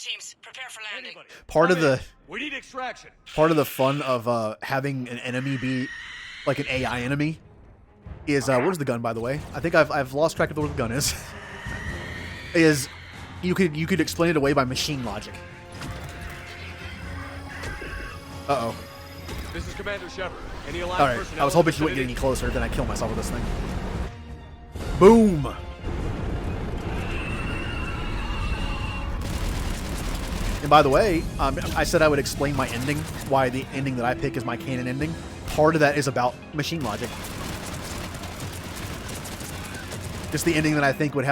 teams, prepare for landing. We need extraction. Part of the fun of having an enemy be like an AI enemy is where's the gun, by the way? I think I've lost track of where the gun is. Is you could explain it away by machine logic. Uh-oh. This is Commander Shepard. Any aligned All right, personnel I was hoping in she wouldn't get vicinity? any closer, then I kill myself with this thing. Boom! And by the way, I said I would explain my ending, why the ending that I pick is my canon ending. Part of that is about machine logic. Just the ending that I think would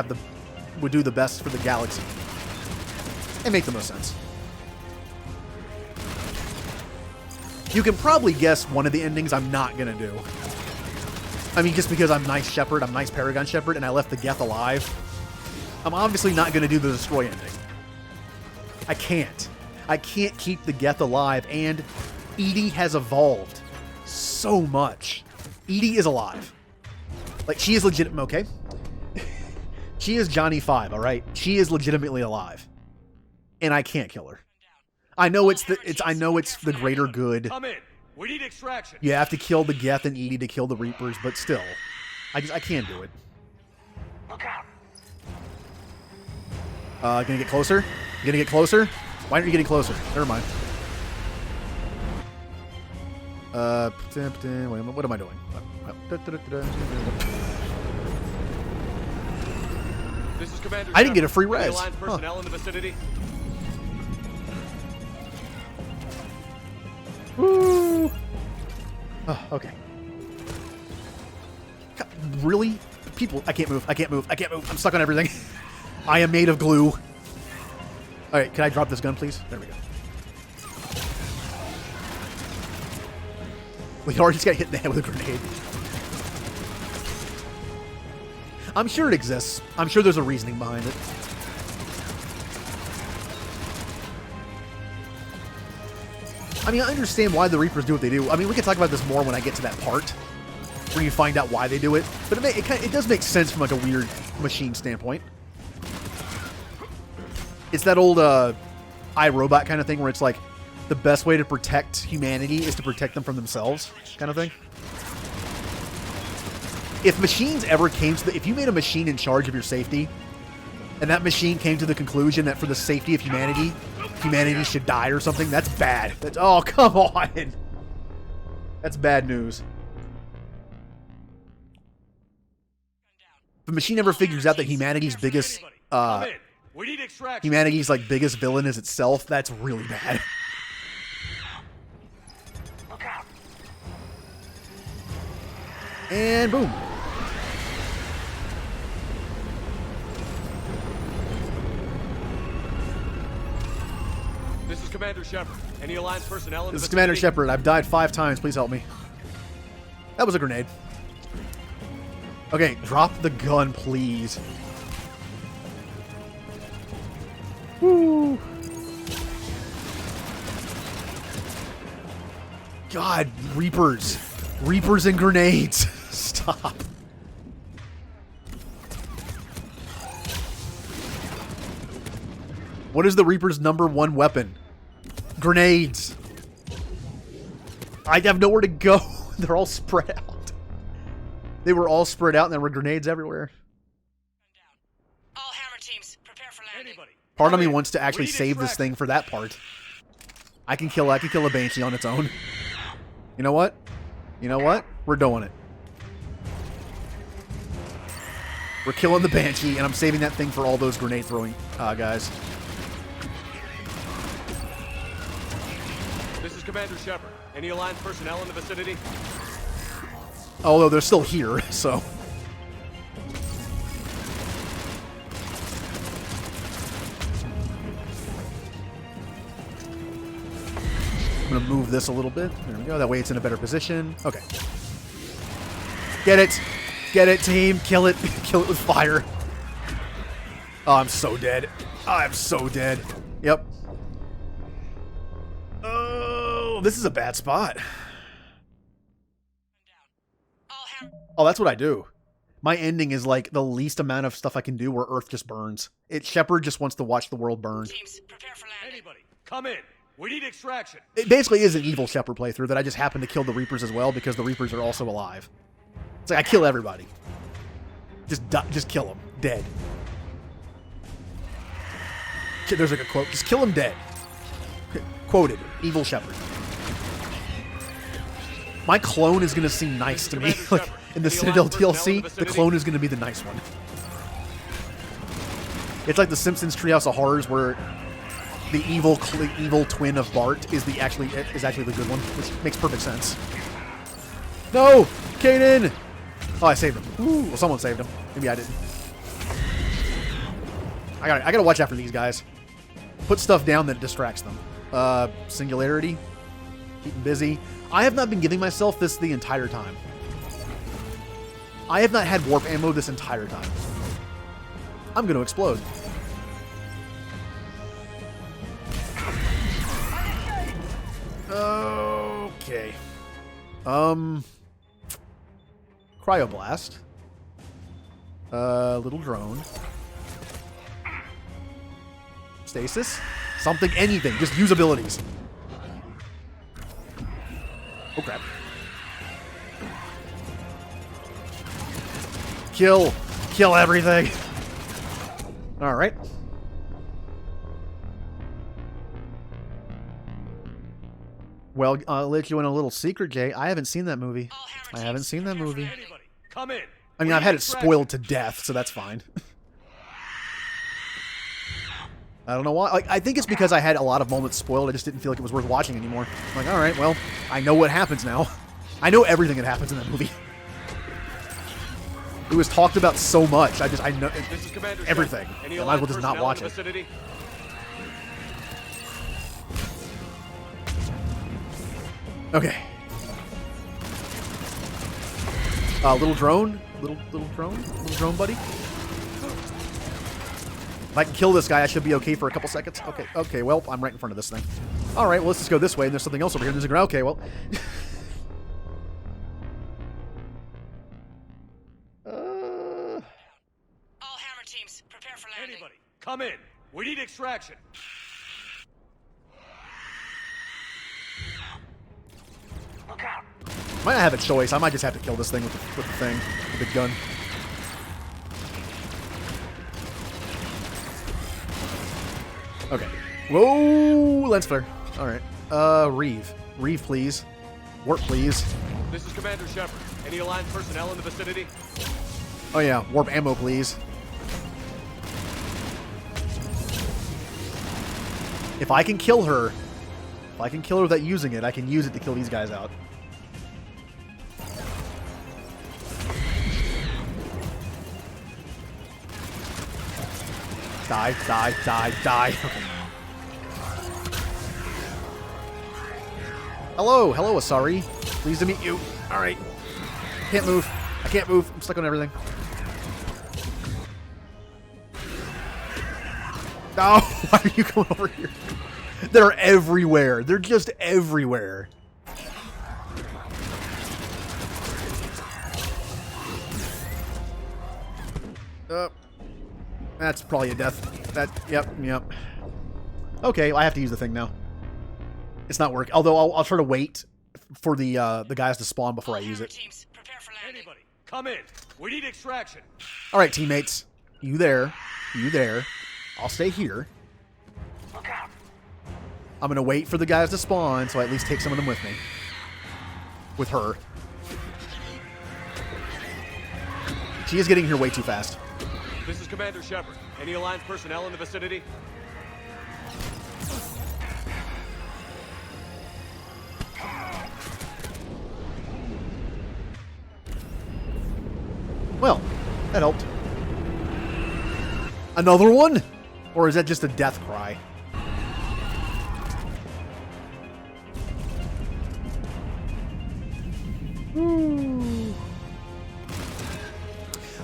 do the best for the galaxy. And make the most sense. You can probably guess one of the endings I'm not going to do. I mean, just because I'm nice Shepard, I'm nice Paragon Shepard, and I left the Geth alive, I'm obviously not going to do the destroy ending. I can't. I can't keep the Geth alive, and Edie has evolved so much. Edie is alive. Like, she is legitimate, okay? She is Johnny 5, all right? She is legitimately alive. And I can't kill her. I know it's the greater good. Come in. We need extraction. You have to kill the Geth and Edie to kill the Reapers, but still, I can't do it. Look out. Gonna get closer? Gonna get closer? Why aren't you getting closer? Never mind. Wait, what am I doing? This is Commander I didn't get a Shepard. free Any res. aligned personnel in the vicinity? Woo! Oh, okay. God, really? People, I can't move. I can't move. I can't move. I'm stuck on everything. I am made of glue. All right, can I drop this gun, please? There we go. We already just got hit in the head with a grenade. I'm sure it exists. I'm sure there's a reasoning behind it. I mean, I understand why the Reapers do what they do. I mean, we can talk about this more when I get to that part where you find out why they do it. But it does make sense from like a weird machine standpoint. It's that old iRobot kind of thing where it's like the best way to protect humanity is to protect them from themselves kind of thing. If machines ever came to if you made a machine in charge of your safety and that machine came to the conclusion that for the safety of humanity should die or something, that's bad. Oh, come on. That's bad news. If a machine ever figures out that humanity's biggest We need extraction. humanity's like biggest villain is itself, that's really bad. Look out. And boom. This is Commander Shepard. Any aligned personnel in the This is vicinity? Commander Shepard. I've died 5 times. Please help me. That was a grenade. Okay, drop the gun, please. Woo. God, Reapers. Reapers and grenades. Stop. What is the Reaper's #1 weapon? Grenades. I have nowhere to go. They're all spread out. They were all spread out and there were grenades everywhere. All hammer teams, prepare for landing. Anybody. Part of Come me in. wants to actually We need save this extraction. thing for that part. I can kill a Banshee on its own. You know what? You know what? We're doing it. We're killing the Banshee, and I'm saving that thing for all those grenade throwing guys. This is Commander Shepard. Any aligned personnel in the vicinity? Although they're still here, so. I'm going to move this a little bit. There we go. That way it's in a better position. Okay. Get it. Get it, team. Kill it. Kill it with fire. Oh, I'm so dead. I'm so dead. Yep. Oh, this is a bad spot. All hammer. Oh, that's what I do. My ending is like the least amount of stuff I can do where Earth just burns. Shepard just wants to watch the world burn. Teams, prepare for landing. Anybody, come in. We need extraction. It basically is an evil Shepard playthrough that I just happen to kill the Reapers as well because the Reapers are also alive. It's like I kill everybody. Just kill them. Dead. There's like a quote. Just kill him dead. Quoted. Evil Shepard. My clone is going to seem nice to me. Like, in the Citadel DLC, the clone is going to be the nice one. It's like the Simpsons Treehouse of Horrors where the evil twin of Bart is actually the good one, which makes perfect sense. No! Kaden! Oh, I saved him. Ooh, well, someone saved him. Maybe I didn't. I gotta watch out for these guys. Put stuff down that distracts them. Singularity. Keep them busy. I have not been giving myself this the entire time. I have not had warp ammo this entire time. I'm gonna explode. Okay. Cryoblast. Little drone. Stasis. Something, anything. Just use abilities. Oh, crap. Kill everything. All right. Well, I'll let you in a little secret, Jay. I haven't seen that movie. I haven't seen that movie. Anybody, come in. I mean, I've had it spoiled to death, so that's fine. I don't know why. Like, I think it's because I had a lot of moments spoiled. I just didn't feel like it was worth watching anymore. I'm like, all right, well, I know what happens now. I know everything that happens in that movie. It was talked about so much. I know everything. I might as well just not watch it. Okay. Little drone, little drone buddy. If I can kill this guy, I should be okay for a couple seconds. Okay. Well, I'm right in front of this thing. All right. Well, let's just go this way. And there's something else over here. There's a ground. Okay. Well. All hammer teams, prepare for landing. Anybody, come in. We need extraction. Look out. Might not have a choice. I might just have to kill this thing with the thing, the big gun. Okay. Whoa, lens flare. All right. Reeve. Reeve, please. Warp, please. This is Commander Shepard. Any Alliance personnel in the vicinity? Oh yeah, warp ammo, please. If I can kill her without using it, I can use it to kill these guys out. Die. Okay. Hello, Asari. Pleased to meet you. All right. Can't move. I can't move. I'm stuck on everything. Oh, why are you going over here? They're everywhere. They're just everywhere. That's probably a death. Yep. Okay, I have to use the thing now. It's not working. Although I'll try to wait for the guys to spawn before I use it. Teams, prepare for landing. Anybody, come in. We need extraction. All right, teammates. You there. I'll stay here. Look out. I'm going to wait for the guys to spawn, so I at least take some of them with me. With her. She is getting here way too fast. This is Commander Shepard. Any Alliance personnel in the vicinity? Well, that helped. Another one? Or is that just a death cry?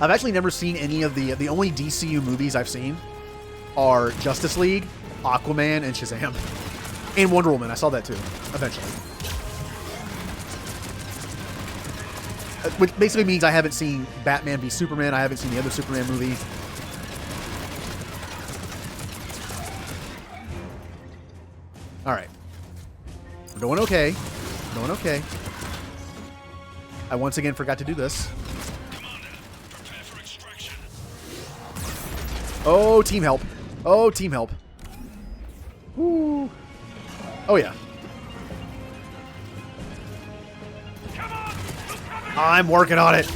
I've actually never seen any of the only DCU movies I've seen are Justice League, Aquaman, and Shazam. And Wonder Woman. I saw that too, eventually. Which basically means I haven't seen Batman v Superman. I haven't seen the other Superman movie. All right. We're doing okay. We're doing okay. I once again forgot to do this. Oh, team help. Oh, team help. Woo. Oh, yeah. I'm working on it.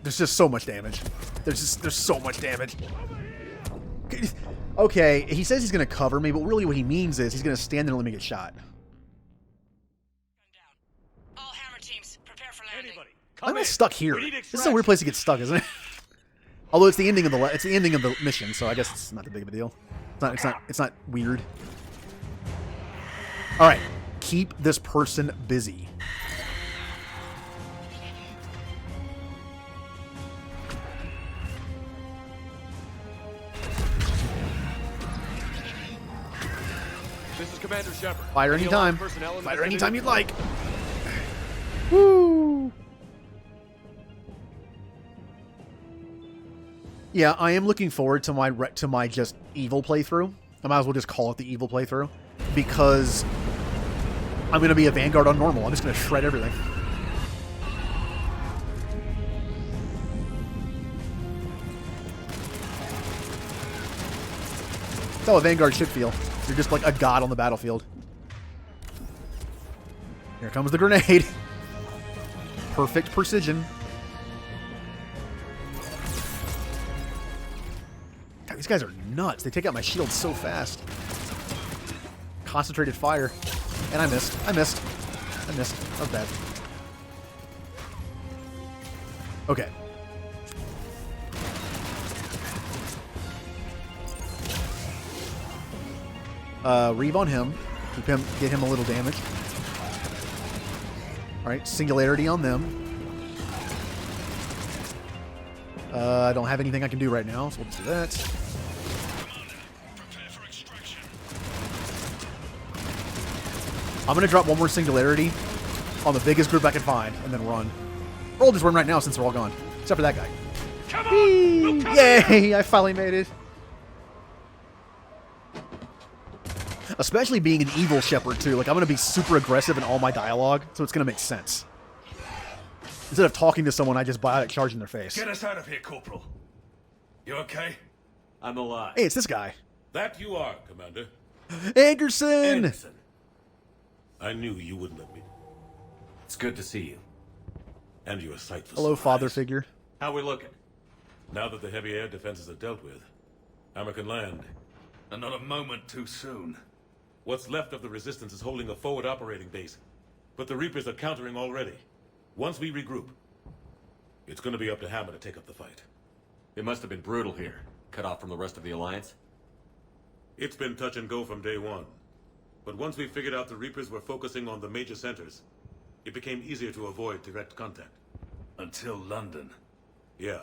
There's just so much damage. There's so much damage. Okay, he says he's going to cover me, but really what he means is he's going to stand there and let me get shot. All hammer teams, prepare for landing. I'm not stuck here. This is a weird place to get stuck, isn't it? Although it's the ending of the mission, so I guess it's not that big of a deal. It's not weird. All right, keep this person busy. This is Commander Shepard. Fire Any anytime. Alliance personnel in the Fire vicinity? anytime you'd like. Woo! Yeah, I am looking forward to my just evil playthrough. I might as well just call it the evil playthrough because I'm going to be a Vanguard on normal. I'm just going to shred everything. That's how a Vanguard should feel. You're just like a god on the battlefield. Here comes the grenade. Perfect precision. God, these guys are nuts. They take out my shield so fast. Concentrated fire. And I missed. I missed. I missed. That was bad. Okay. Reeve on him. Get him a little damage. Alright, singularity on them. I don't have anything I can do right now, so we'll just do that. I'm going to drop one more singularity on the biggest group I can find, and then run. Or I'll just run right now since they're all gone. Except for that guy. Come on! Yay! I finally made it. Especially being an evil Shepard, too. Like, I'm going to be super aggressive in all my dialogue, so it's going to make sense. Instead of talking to someone, I just biotic charge in their face. Get us out of here, Corporal. You okay? I'm alive. Hey, it's this guy. That you are, Commander. Anderson! Anderson. I knew you wouldn't let me. It's good to see you. And you're a sight for Hello, surprise. father figure. How we looking? Now that the heavy air defenses are dealt with, Hammer can land. And not a moment too soon. What's left of the Resistance is holding a forward operating base. But the Reapers are countering already. Once we regroup, it's going to be up to Hammer to take up the fight. It must have been brutal here, cut off from the rest of the Alliance. It's been touch and go from day one. But once we figured out the Reapers were focusing on the major centers, it became easier to avoid direct contact. Until London. Yeah.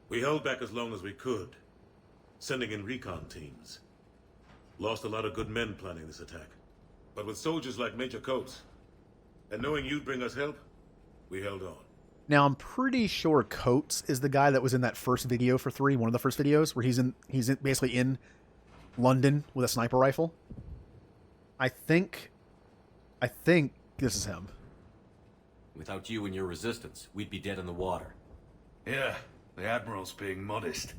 We held back as long as we could, sending in recon teams. Lost a lot of good men planning this attack. But with soldiers like Major Coates, and knowing you'd bring us help, we held on. Now, I'm pretty sure Coates is the guy that was in that first video for 3, one of the first videos, where he's basically in London with a sniper rifle. I think this is him. Without you and your resistance, we'd be dead in the water. Yeah, the Admiral's being modest.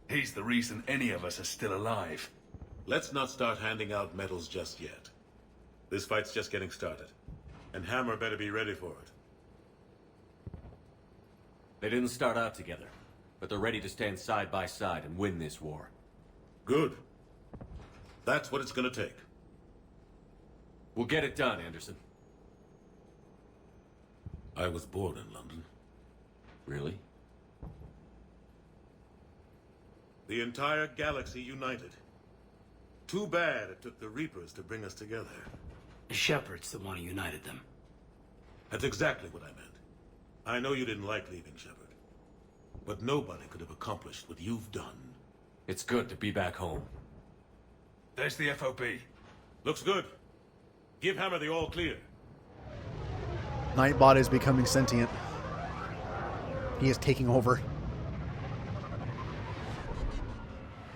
He's the reason any of us are still alive. Let's not start handing out medals just yet. This fight's just getting started. And Hammer better be ready for it. They didn't start out together, but they're ready to stand side by side and win this war. Good. That's what it's gonna take. We'll get it done, Anderson. I was born in London. Really? The entire galaxy united. Too bad it took the Reapers to bring us together. Shepard's the one who united them. That's exactly what I meant. I know you didn't like leaving, Shepard. But nobody could have accomplished what you've done. It's good to be back home. There's the FOB. Looks good. Give Hammer the all clear. Nightbot is becoming sentient. He is taking over.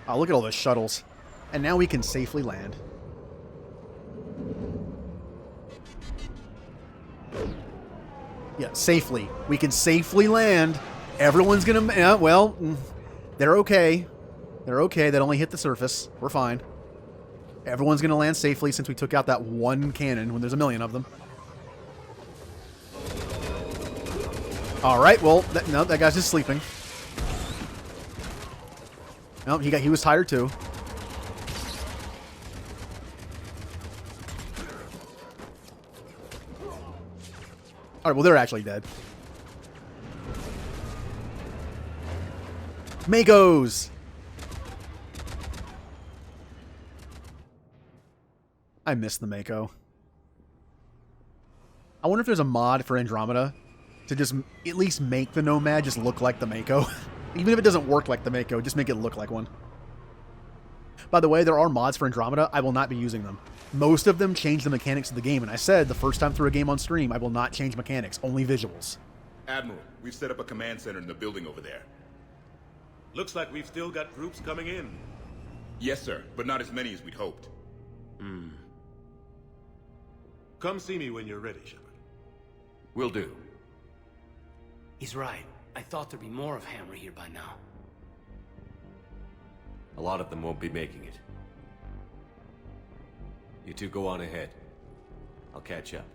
Oh, look at all those shuttles. And now we can safely land. Yeah, safely. We can safely land. Everyone's gonna... Yeah, well, they're okay. They're okay. That only hit the surface. We're fine. Everyone's gonna land safely since we took out that one cannon when there's a million of them. Alright, well, no, that guy's just sleeping. No, he was tired too. Alright, well, they're actually dead. Makos! I miss the Mako. I wonder if there's a mod for Andromeda to just at least make the Nomad just look like the Mako. Even if it doesn't work like the Mako, just make it look like one. By the way, there are mods for Andromeda. I will not be using them. Most of them change the mechanics of the game, and I said the first time through a game on stream, I will not change mechanics, only visuals. Admiral, we've set up a command center in the building over there. Looks like we've still got troops coming in. Yes, sir, but not as many as we'd hoped. Come see me when you're ready, Shepard. Will do. He's right. I thought there'd be more of Hammer here by now. A lot of them won't be making it. You two go on ahead. I'll catch up.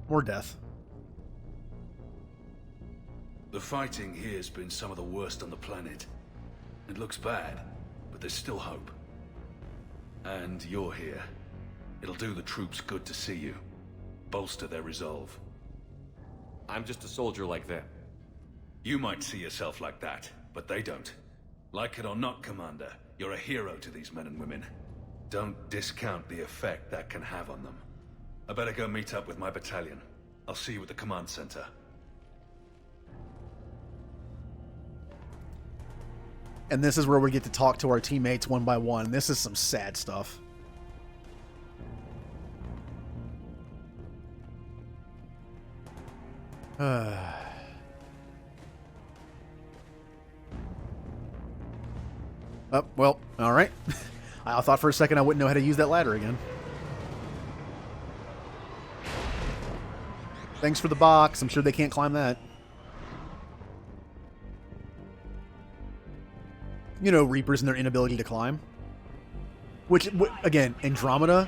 More death. The fighting here's been some of the worst on the planet. It looks bad, but there's still hope. And you're here. It'll do the troops good to see you. Bolster their resolve. I'm just a soldier like them. You might see yourself like that, but they don't. Like it or not, Commander, you're a hero to these men and women. Don't discount the effect that can have on them. I better go meet up with my battalion. I'll see you at the command center. And this is where we get to talk to our teammates one by one. This is some sad stuff. Oh, well, alright. I thought for a second I wouldn't know how to use that ladder again. Thanks for the box. I'm sure they can't climb that. You know, Reapers and their inability to climb. Which, again, Andromeda.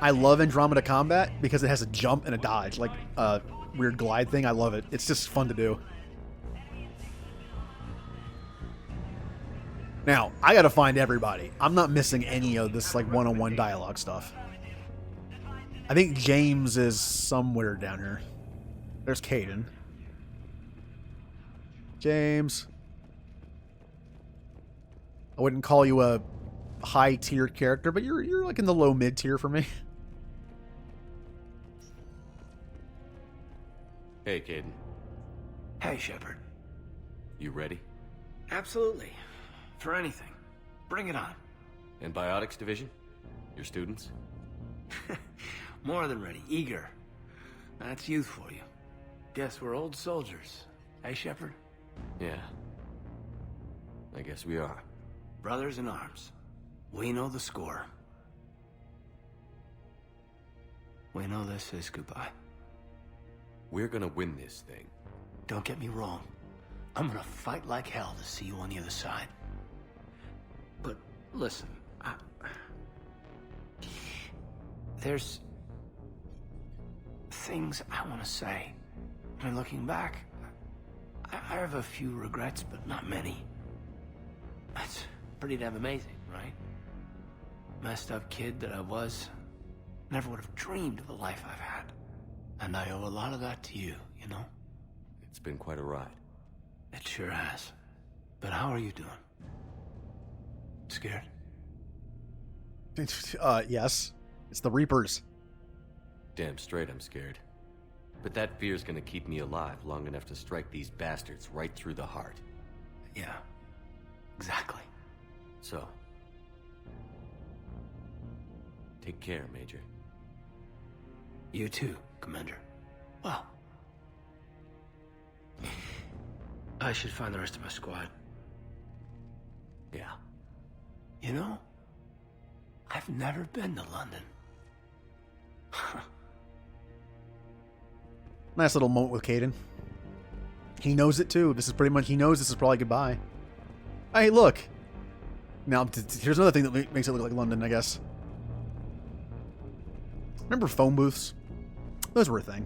I love Andromeda combat because it has a jump and a dodge. Like a weird glide thing. I love it. It's just fun to do. Now, I gotta find everybody. I'm not missing any of this like one-on-one dialogue stuff. I think James is somewhere down here. There's Caden. James. I wouldn't call you a high-tier character, but you're like in the low-mid tier for me. Hey, Caden. Hey, Shepard. You ready? Absolutely. For anything. Bring it on. Antibiotics division? Your students? More than ready. Eager. That's youth for you. Guess we're old soldiers. Hey, Shepard? Yeah. I guess we are. Brothers in arms. We know the score. We know this is goodbye. We're gonna win this thing. Don't get me wrong. I'm gonna fight like hell to see you on the other side. But listen, there's things I want to say. I mean, looking back, I have a few regrets, but not many. That's pretty damn amazing, right? Messed up kid that I was, never would have dreamed of the life I've had. And I owe a lot of that to you, you know? It's been quite a ride. It sure has. But how are you doing? Scared? Yes. It's the Reapers. Damn straight I'm scared. But that fear's gonna keep me alive long enough to strike these bastards right through the heart. Yeah. Exactly. So, Take care, Major. You too, Commander. Well, I should find the rest of my squad. Yeah. You know, I've never been to London. Nice little moment with Caden. He knows it too. This is pretty much, he knows this is probably goodbye. Hey, look. Now, here's another thing that makes it look like London, I guess. Remember phone booths? Those were a thing.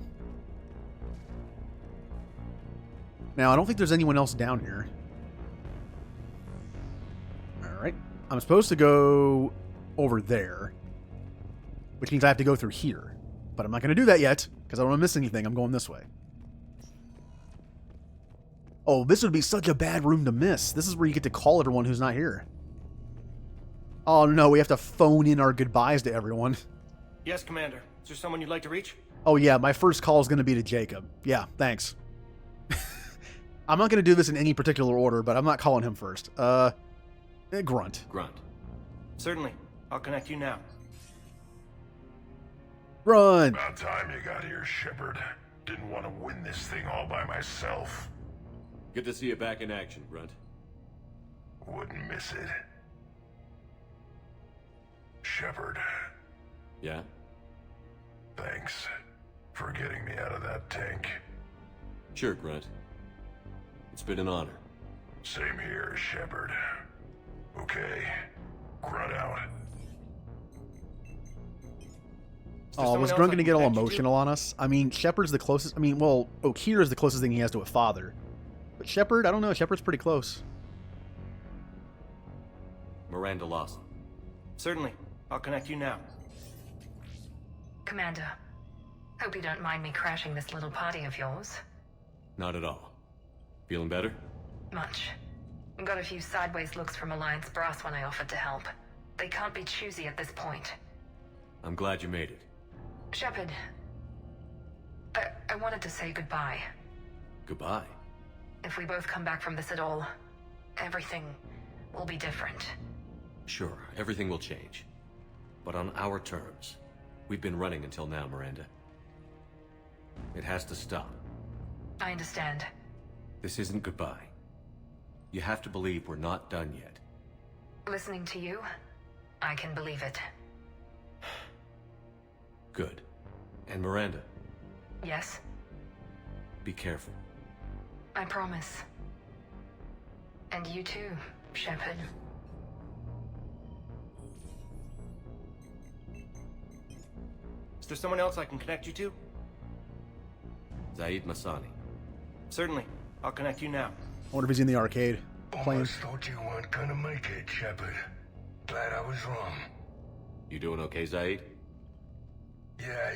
Now, I don't think there's anyone else down here. Alright. I'm supposed to go over there, which means I have to go through here. But I'm not going to do that yet, because I don't want to miss anything. I'm going this way. Oh, this would be such a bad room to miss. This is where you get to call everyone who's not here. Oh no, we have to phone in our goodbyes to everyone. Yes, Commander. Is there someone you'd like to reach? Oh yeah, my first call is going to be to Jacob. Yeah, thanks. I'm not going to do this in any particular order, but I'm not calling him first. Grunt. Grunt. Certainly. I'll connect you now. Grunt! About time you got here, Shepard. Didn't want to win this thing all by myself. Good to see you back in action, Grunt. Wouldn't miss it. Shepard, Yeah? thanks for getting me out of that tank. Sure, Grunt. It's been an honor. Same here, Shepard. Okay, Grunt out. Oh, was Grunt going to get all emotional on us? I mean, Shepard's the closest... I mean, well, Okeer is the closest thing he has to a father. But Shepard, I don't know. Shepard's pretty close. Miranda Lawson. Certainly. I'll connect you now. Commander, hope you don't mind me crashing this little party of yours. Not at all. Feeling better? Much. Got a few sideways looks from Alliance brass when I offered to help. They can't be choosy at this point. I'm glad you made it. Shepard, I wanted to say goodbye. Goodbye. If we both come back from this at all, everything will be different. Sure, everything will change. But on our terms. We've been running until now, Miranda. It has to stop. I understand. This isn't goodbye. You have to believe we're not done yet. Listening to you, I can believe it. Good. And Miranda, Yes, be careful. I promise. And you too, Shepard. Is there someone else I can connect you to? Zaid Masani. Certainly. I'll connect you now. I wonder if he's in the arcade playing. Almost thought you weren't gonna make it, Shepard. Glad I was wrong. You doing okay, Zaid? Yeah.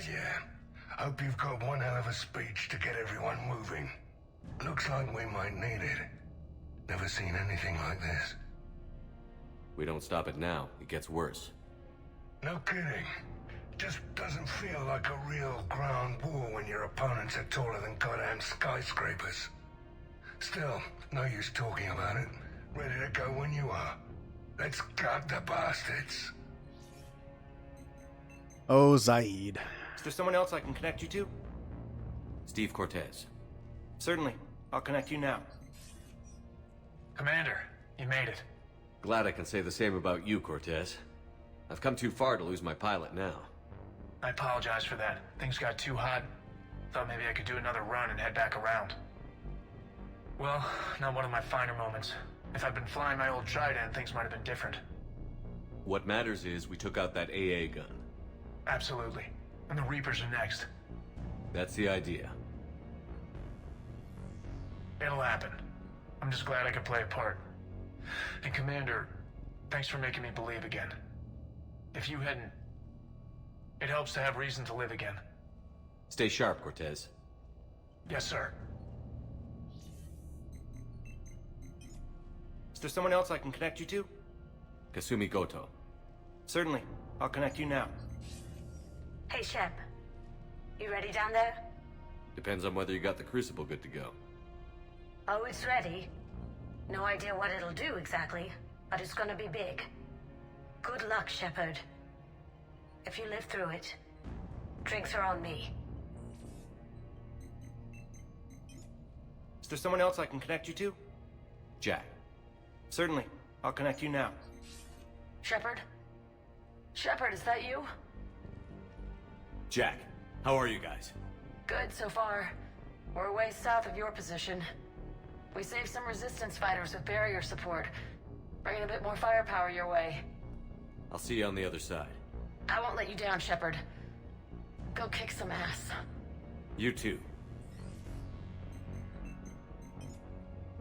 Hope you've got one hell of a speech to get everyone moving. Looks like we might need it. Never seen anything like this. We don't stop it now, it gets worse. No kidding. Just doesn't feel like a real ground war when your opponents are taller than goddamn skyscrapers. Still, no use talking about it. Ready to go when you are. Let's gut the bastards. Oh, Zaid. Is there someone else I can connect you to? Steve Cortez. Certainly. I'll connect you now. Commander, you made it. Glad I can say the same about you, Cortez. I've come too far to lose my pilot now. I apologize for that. Things got too hot. Thought maybe I could do another run and head back around. Well, not one of my finer moments. If I'd been flying my old Trident, things might have been different. What matters is we took out that AA gun. Absolutely. And the Reapers are next. That's the idea. It'll happen. I'm just glad I could play a part. And Commander, thanks for making me believe again. If you hadn't... It helps to have reason to live again. Stay sharp, Cortez. Yes, sir. Is there someone else I can connect you to? Kasumi Goto. Certainly. I'll connect you now. Hey, Shep. You ready down there? Depends on whether you got the crucible good to go. Oh, it's ready. No idea what it'll do exactly, but it's gonna be big. Good luck, Shepard. If you live through it, drinks are on me. Is there someone else I can connect you to? Jack. Certainly. I'll connect you now. Shepard? Shepard, is that you? Jack, how are you guys? Good so far. We're way south of your position. We saved some resistance fighters with barrier support. Bringing a bit more firepower your way. I'll see you on the other side. I won't let you down, Shepard. Go kick some ass. You too.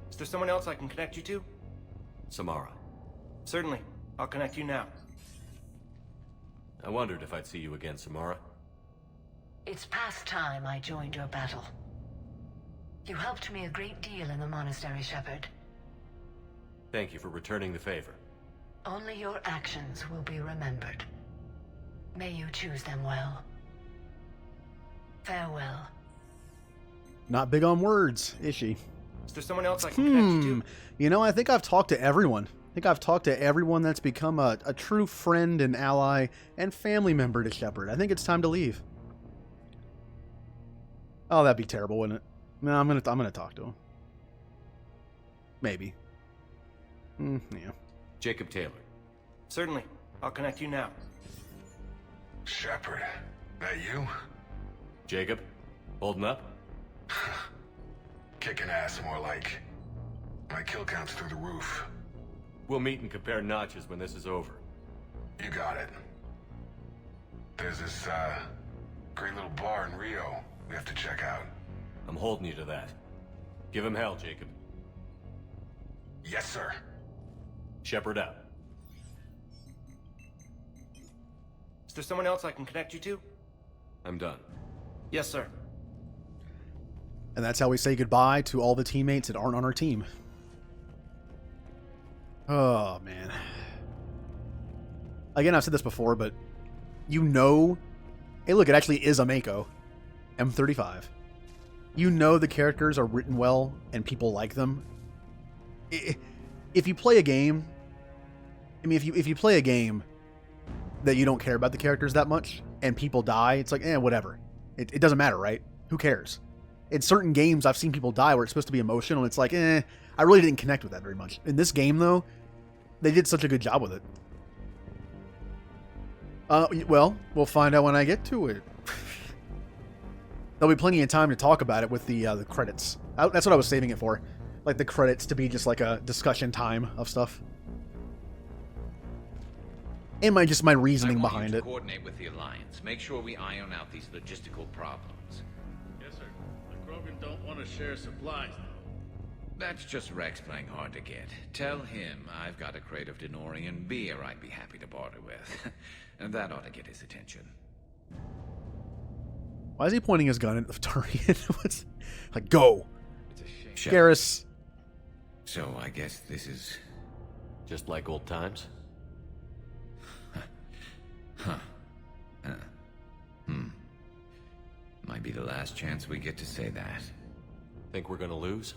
Is there someone else I can connect you to? Samara. Certainly. I'll connect you now. I wondered if I'd see you again, Samara. It's past time I joined your battle. You helped me a great deal in the monastery, Shepard. Thank you for returning the favor. Only your actions will be remembered. May you choose them well. Farewell. Not big on words, is she? Is there someone else I can connect you to? You know, I think I've talked to everyone. I think I've talked to everyone that's become a true friend and ally and family member to Shepard. I think it's time to leave. Oh, that'd be terrible, wouldn't it? No, I'm gonna talk to him. Maybe. Yeah. Jacob Taylor. Certainly. I'll connect you now. Shepard, that you? Jacob, holding up? Kicking ass more like. My kill count's through the roof. We'll meet and compare notches when this is over. You got it. There's this, great little bar in Rio we have to check out. I'm holding you to that. Give him hell, Jacob. Yes, sir. Shepard out. Is there someone else I can connect you to? I'm done. Yes, sir. And that's how we say goodbye to all the teammates that aren't on our team. Oh, man. Again, I've said this before, but you know... Hey, look, it actually is a Mako. M35. You know the characters are written well and people like them. If you play a game... I mean, if you play a game that you don't care about the characters that much and people die, it's like, whatever. It doesn't matter, right? Who cares? In certain games, I've seen people die where it's supposed to be emotional, and it's like, I really didn't connect with that very much. In this game, though, they did such a good job with it. Well, we'll find out when I get to it. There'll be plenty of time to talk about it with the credits. That's what I was saving it for. Like, the credits to be just like a discussion time of stuff. And my reasoning behind it. Coordinate with the Alliance. Make sure we iron out these logistical problems. Yes, sir. The Krogan don't want to share supplies, though. That's just Rex playing hard to get. Tell him I've got a crate of Denorian beer I'd be happy to barter with. And that ought to get his attention. Why is he pointing his gun at the Turian? What's like, go! It's a shame. Garrus. So I guess this is... just like old times? Might be the last chance we get to say that. Think we're gonna lose?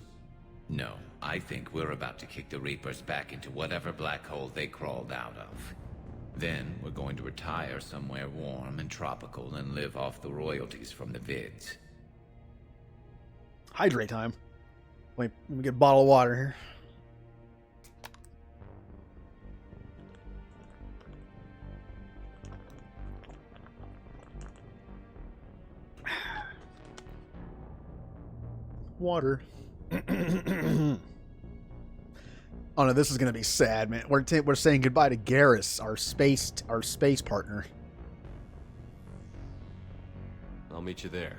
No, I think we're about to kick the Reapers back into whatever black hole they crawled out of. Then we're going to retire somewhere warm and tropical and live off the royalties from the vids. Hydrate time. Wait, let me get a bottle of water here. Water. Oh no, this is gonna be sad, man. We're saying goodbye to Garrus, our space partner. I'll meet you there.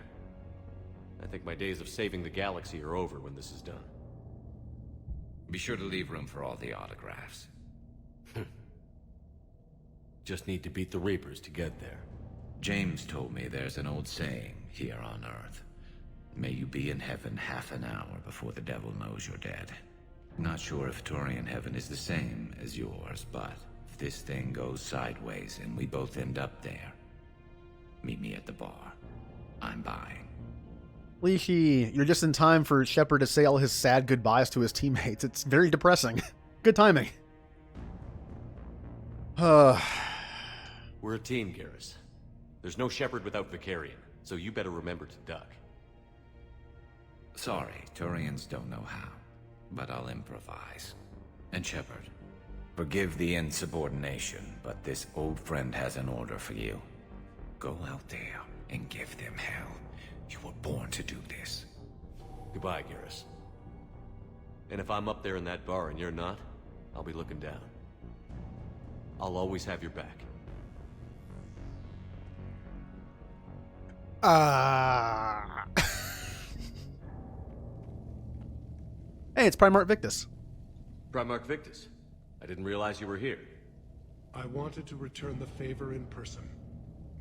I think my days of saving the galaxy are over when this is done. Be sure to leave room for all the autographs. Just need to beat the Reapers to get there. James told me there's an old saying here on Earth. May you be in heaven half an hour before the devil knows you're dead. Not sure if Turian heaven is the same as yours, but if this thing goes sideways and we both end up there, meet me at the bar. I'm buying. Lishi, you're just in time for Shepard to say all his sad goodbyes to his teammates. It's very depressing. Good timing. We're a team, Garrus. There's no Shepard without Vicarion, so you better remember to duck. Sorry, Turians don't know how, but I'll improvise. And Shepard, forgive the insubordination, but this old friend has an order for you. Go out there and give them hell. You were born to do this. Goodbye, Garrus. And if I'm up there in that bar and you're not, I'll be looking down. I'll always have your back. Hey, it's Primarch Victus. Primarch Victus, I didn't realize you were here. I wanted to return the favor in person.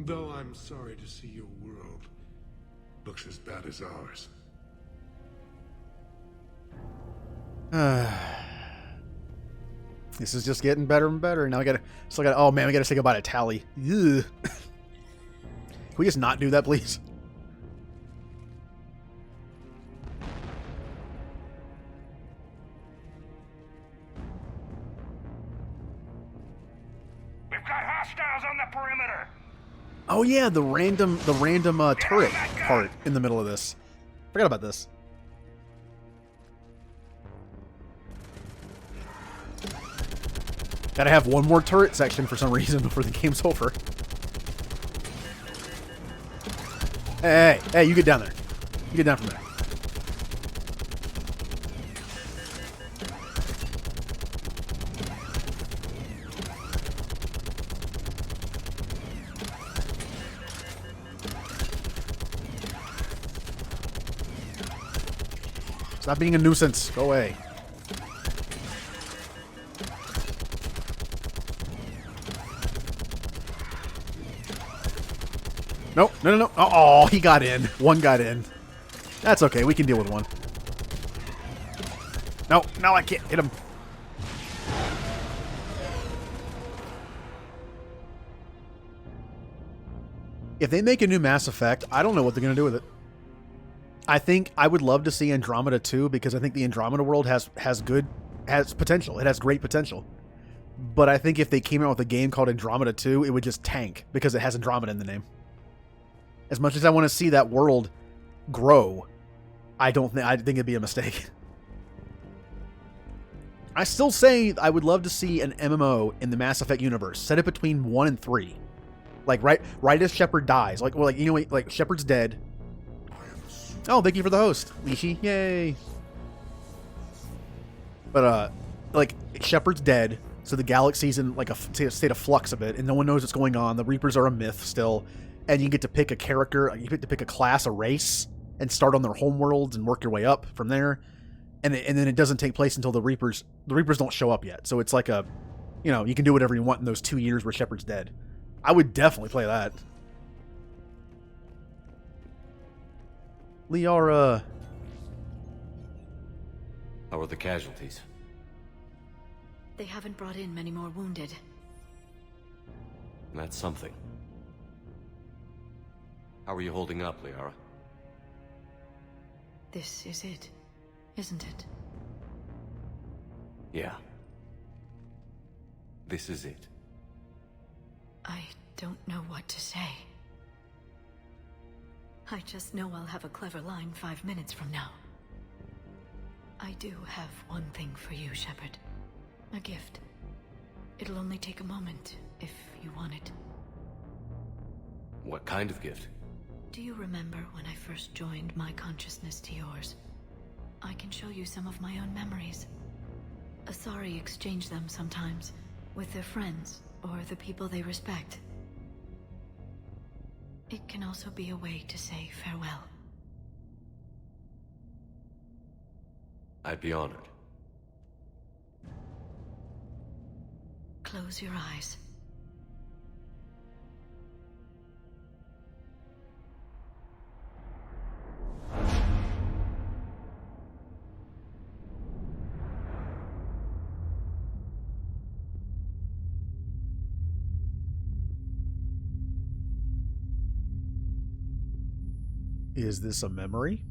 Though I'm sorry to see your world looks as bad as ours. This is just getting better and better. Now oh man, we gotta say goodbye to Tally. Ugh. Can we just not do that, please? We've got hostiles on the perimeter. Oh yeah, the random turret part in the middle of this. Forgot about this. Gotta have one more turret section for some reason before the game's over. Hey, you get down there. You get down from there. Stop being a nuisance. Go away. Nope. No. Oh, he got in. One got in. That's okay. We can deal with one. No, I can't hit him. If they make a new Mass Effect, I don't know what they're going to do with it. I think I would love to see Andromeda 2 because I think the Andromeda world has potential. It has great potential. But I think if they came out with a game called Andromeda 2, it would just tank because it has Andromeda in the name. As much as I want to see that world grow, I think it'd be a mistake. I still say I would love to see an MMO in the Mass Effect universe. Set it between 1 and 3. Like right as Shepard dies. Like Shepard's dead. Oh, thank you for the host, Lishi. Yay. But like Shepard's dead, so the galaxy's in like a state of flux a bit, and no one knows what's going on. The Reapers are a myth still. And you get to pick a character, you get to pick a class, a race, and start on their homeworlds and work your way up from there. And then it doesn't take place until the Reapers don't show up yet. So it's like you can do whatever you want in those 2 years where Shepard's dead. I would definitely play that. Liara. How are the casualties? They haven't brought in many more wounded. That's something. How are you holding up, Liara? This is it, isn't it? Yeah. This is it. I don't know what to say. I just know I'll have a clever line 5 minutes from now. I do have one thing for you, Shepard. A gift. It'll only take a moment, if you want it. What kind of gift? Do you remember when I first joined my consciousness to yours? I can show you some of my own memories. Asari exchange them sometimes, with their friends, or the people they respect. It can also be a way to say farewell. I'd be honored. Close your eyes. Is this a memory?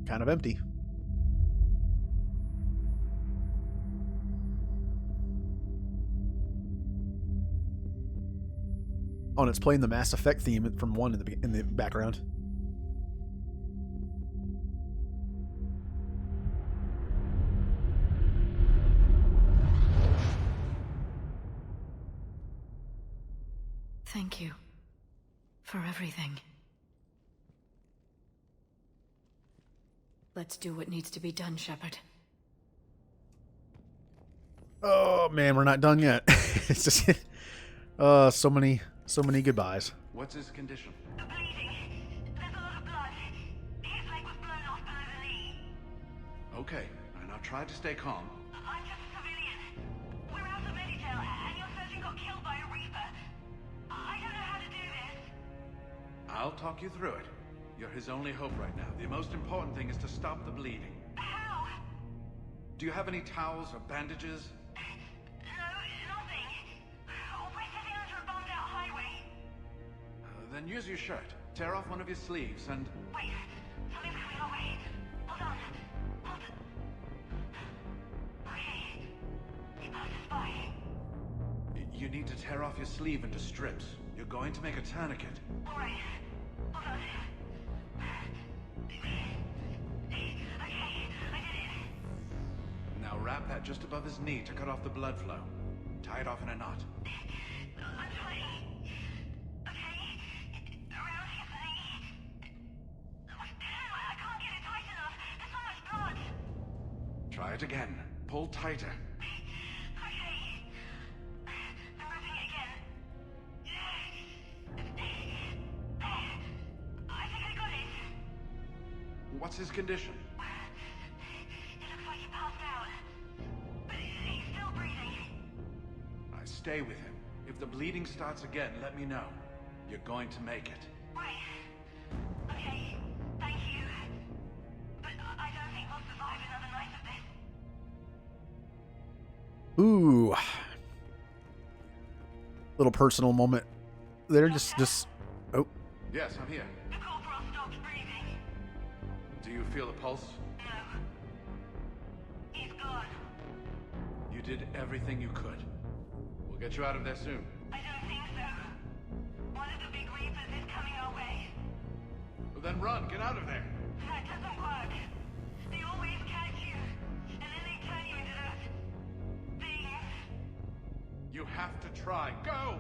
Kind of empty. Oh, and it's playing the Mass Effect theme from 1 in the background. Thank you for everything. Let's do what needs to be done, Shepard. Oh man, we're not done yet. It's just so many goodbyes. What's his condition? Okay, and I'll try to stay calm. I'm just a civilian. We're out of Meditail, and your surgeon got killed by a Reaper. I don't know how to do this. I'll talk you through it. You're his only hope right now. The most important thing is to stop the bleeding. How? Do you have any towels or bandages? No, nothing. We're sitting under a bombed-out highway. Then use your shirt. Tear off one of your sleeves and... Wait, something's coming our way. Hold on. Okay. He passed us by. You need to tear off your sleeve into strips. You're going to make a tourniquet. All right. Hold on. Okay, I did it. Now wrap that just above his knee to cut off the blood flow. Tie it off in a knot. I'm trying. Okay. Around his knee. I can't get it tight enough. There's so much blood. Try it again. Pull tighter. Okay. I'm wrapping it again. I think I got it. What's his condition? It looks like he passed out. But he's still breathing. I stay with him. If the bleeding starts again, let me know. You're going to make it. Right. Okay. Thank you. But I don't think we'll survive another night of this. Ooh. Little personal moment. There, just. Oh. Yes, I'm here. The corporal stopped breathing. Do you feel a pulse? No. He's gone. You did everything you could. We'll get you out of there soon. I don't think so. One of the big Reapers is coming our way. Well, then run. Get out of there. That doesn't work. They always catch you, and then they turn you into those things. You have to try. Go!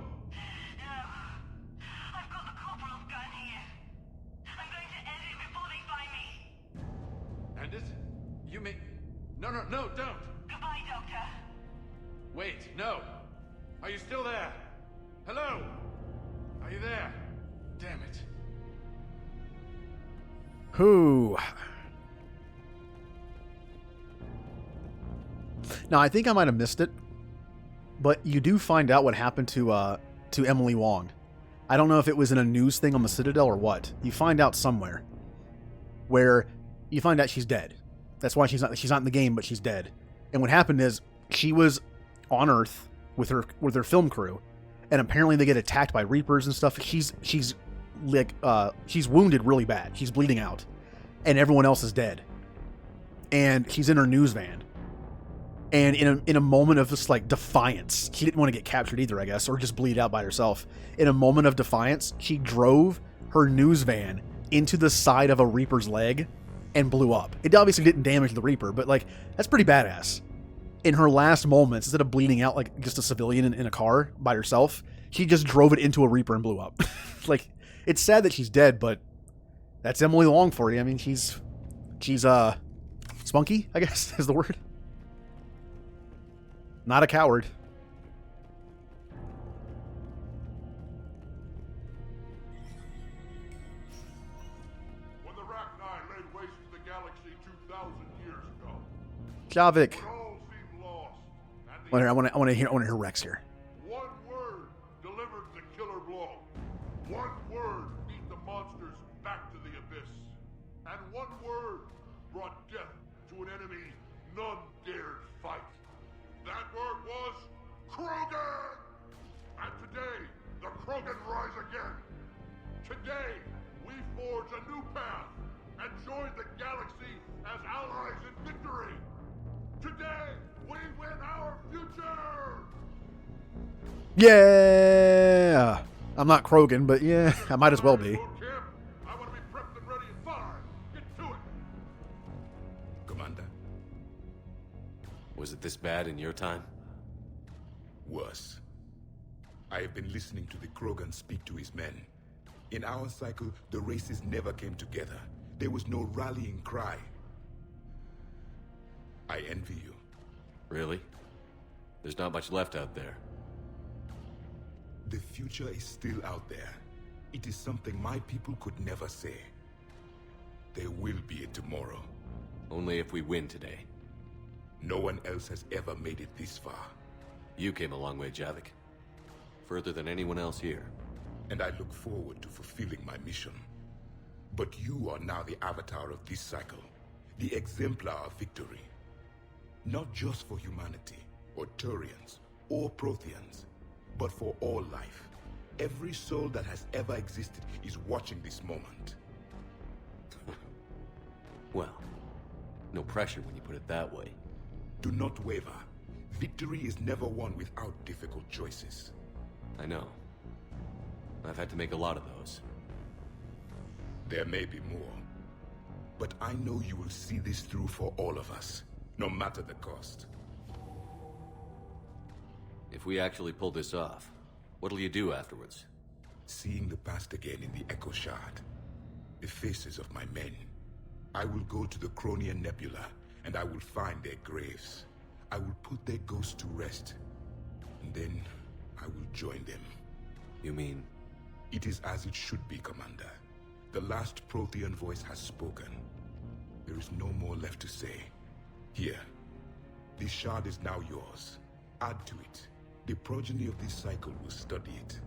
No. I've got the corporal's gun here. I'm going to end it before they find me. And it? You mean... No, don't! Goodbye, Doctor. Wait, no! Are you still there? Hello? Are you there? Damn it. Who? Now, I think I might have missed it, but you do find out what happened to Emily Wong. I don't know if it was in a news thing on the Citadel or what. You find out somewhere where you find out she's dead. That's why she's not in the game, but she's dead. And what happened is she was on Earth with her film crew, and apparently they get attacked by Reapers and stuff. She's wounded really bad. She's bleeding out, and everyone else is dead. And she's in her news van. And in a moment of just like defiance, she didn't want to get captured either, I guess, or just bleed out by herself. In a moment of defiance, she drove her news van into the side of a Reaper's leg and blew up. It obviously didn't damage the Reaper, but like that's pretty badass. In her last moments, instead of bleeding out like just a civilian in a car by herself, she just drove it into a Reaper and blew up. Like, it's sad that she's dead, but that's Emily Long for you. I mean, she's spunky, I guess is the word. Not a coward. When the Rachni laid waste to the galaxy 2,000 years ago, Javik. when all seemed lost, and I want to hear Rex here. one word delivered the killer blow. One word beat the monsters back to the abyss. And one word brought death to an enemy none dared fight. That word was Krogan! And today, the Krogan rise again. Today, we forge a new path and join the galaxy as allies in victory. Today, we win our future! Yeah! I'm not Krogan, but yeah, I might as well be. I want to be prepped and ready and fired. Get to it. Commander? Was it this bad in your time? Worse. I have been listening to the Krogan speak to his men. In our cycle, the races never came together. There was no rallying cry. I envy you. Really? There's not much left out there. The future is still out there. It is something my people could never say. There will be a tomorrow. Only if we win today. No one else has ever made it this far. You came a long way, Javik. Further than anyone else here. And I look forward to fulfilling my mission. But you are now the avatar of this cycle. The exemplar of victory. Not just for humanity, or Turians, or Protheans, but for all life. Every soul that has ever existed is watching this moment. Well, no pressure when you put it that way. Do not waver. Victory is never won without difficult choices. I know. I've had to make a lot of those. There may be more. But I know you will see this through for all of us, no matter the cost. If we actually pull this off, what'll you do afterwards? Seeing the past again in the Echo Shard. The faces of my men. I will go to the Cronian Nebula, and I will find their graves. I will put their ghosts to rest. And then, I will join them. You mean? It is as it should be, Commander. The last Prothean voice has spoken. There is no more left to say. Here. This shard is now yours. Add to it. The progeny of this cycle will study it.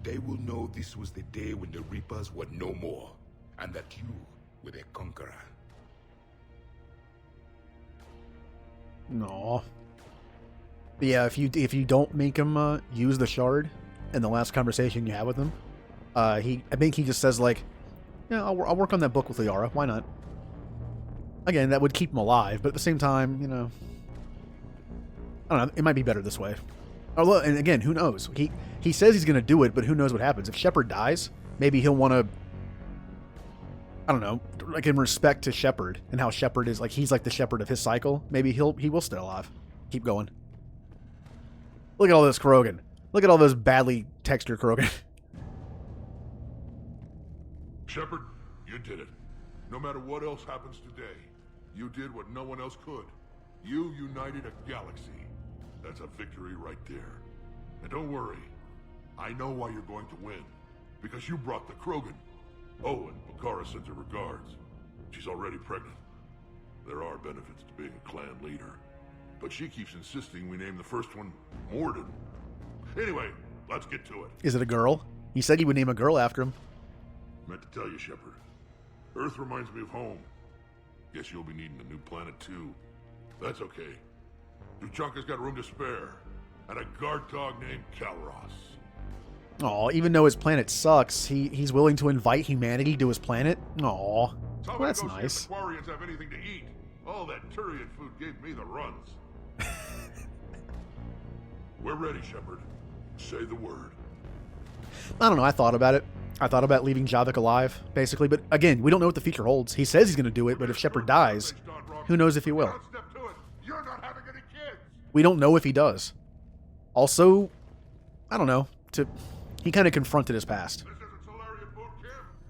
They will know this was the day when the Reapers were no more, and that you were their conqueror. No. Yeah, if you don't make him use the shard in the last conversation you have with him, I think he just says like, yeah, I'll work on that book with Liara. Why not? Again, that would keep him alive, but at the same time, you know, I don't know. It might be better this way. Although, and again, who knows? He says he's going to do it, but who knows what happens? If Shepard dies, maybe he'll want to, I don't know, like in respect to Shepard and how Shepard is like, he's like the Shepard of his cycle. Maybe he will stay alive. Keep going. Look at all this Krogan. Look at all those badly textured Krogan. Shepard, you did it. No matter what else happens today, you did what no one else could. You united a galaxy. That's a victory right there. And don't worry, I know why you're going to win. Because you brought the Krogan. Oh, and Bakara sends her regards. She's already pregnant. There are benefits to being a clan leader. But she keeps insisting we name the first one Morden. Anyway, let's get to it. Is it a girl? He said he would name a girl after him. Meant to tell you, Shepard. Earth reminds me of home. Guess you'll be needing a new planet too. That's okay. Tuchanka's got room to spare. And a guard dog named Kalros. Aw, even though his planet sucks, he's willing to invite humanity to his planet? Aw, well, that's nice. The Quarians have anything to eat. All that Turian food gave me the runs. We're ready, Shepard. Say the word. I don't know, I thought about it. I thought about leaving Javik alive, basically, but again, we don't know what the future holds. He says he's going to do it, but if Shepard dies, who knows if he will? You're not having any kids. We don't know if he does. Also, I don't know, he kind of confronted his past.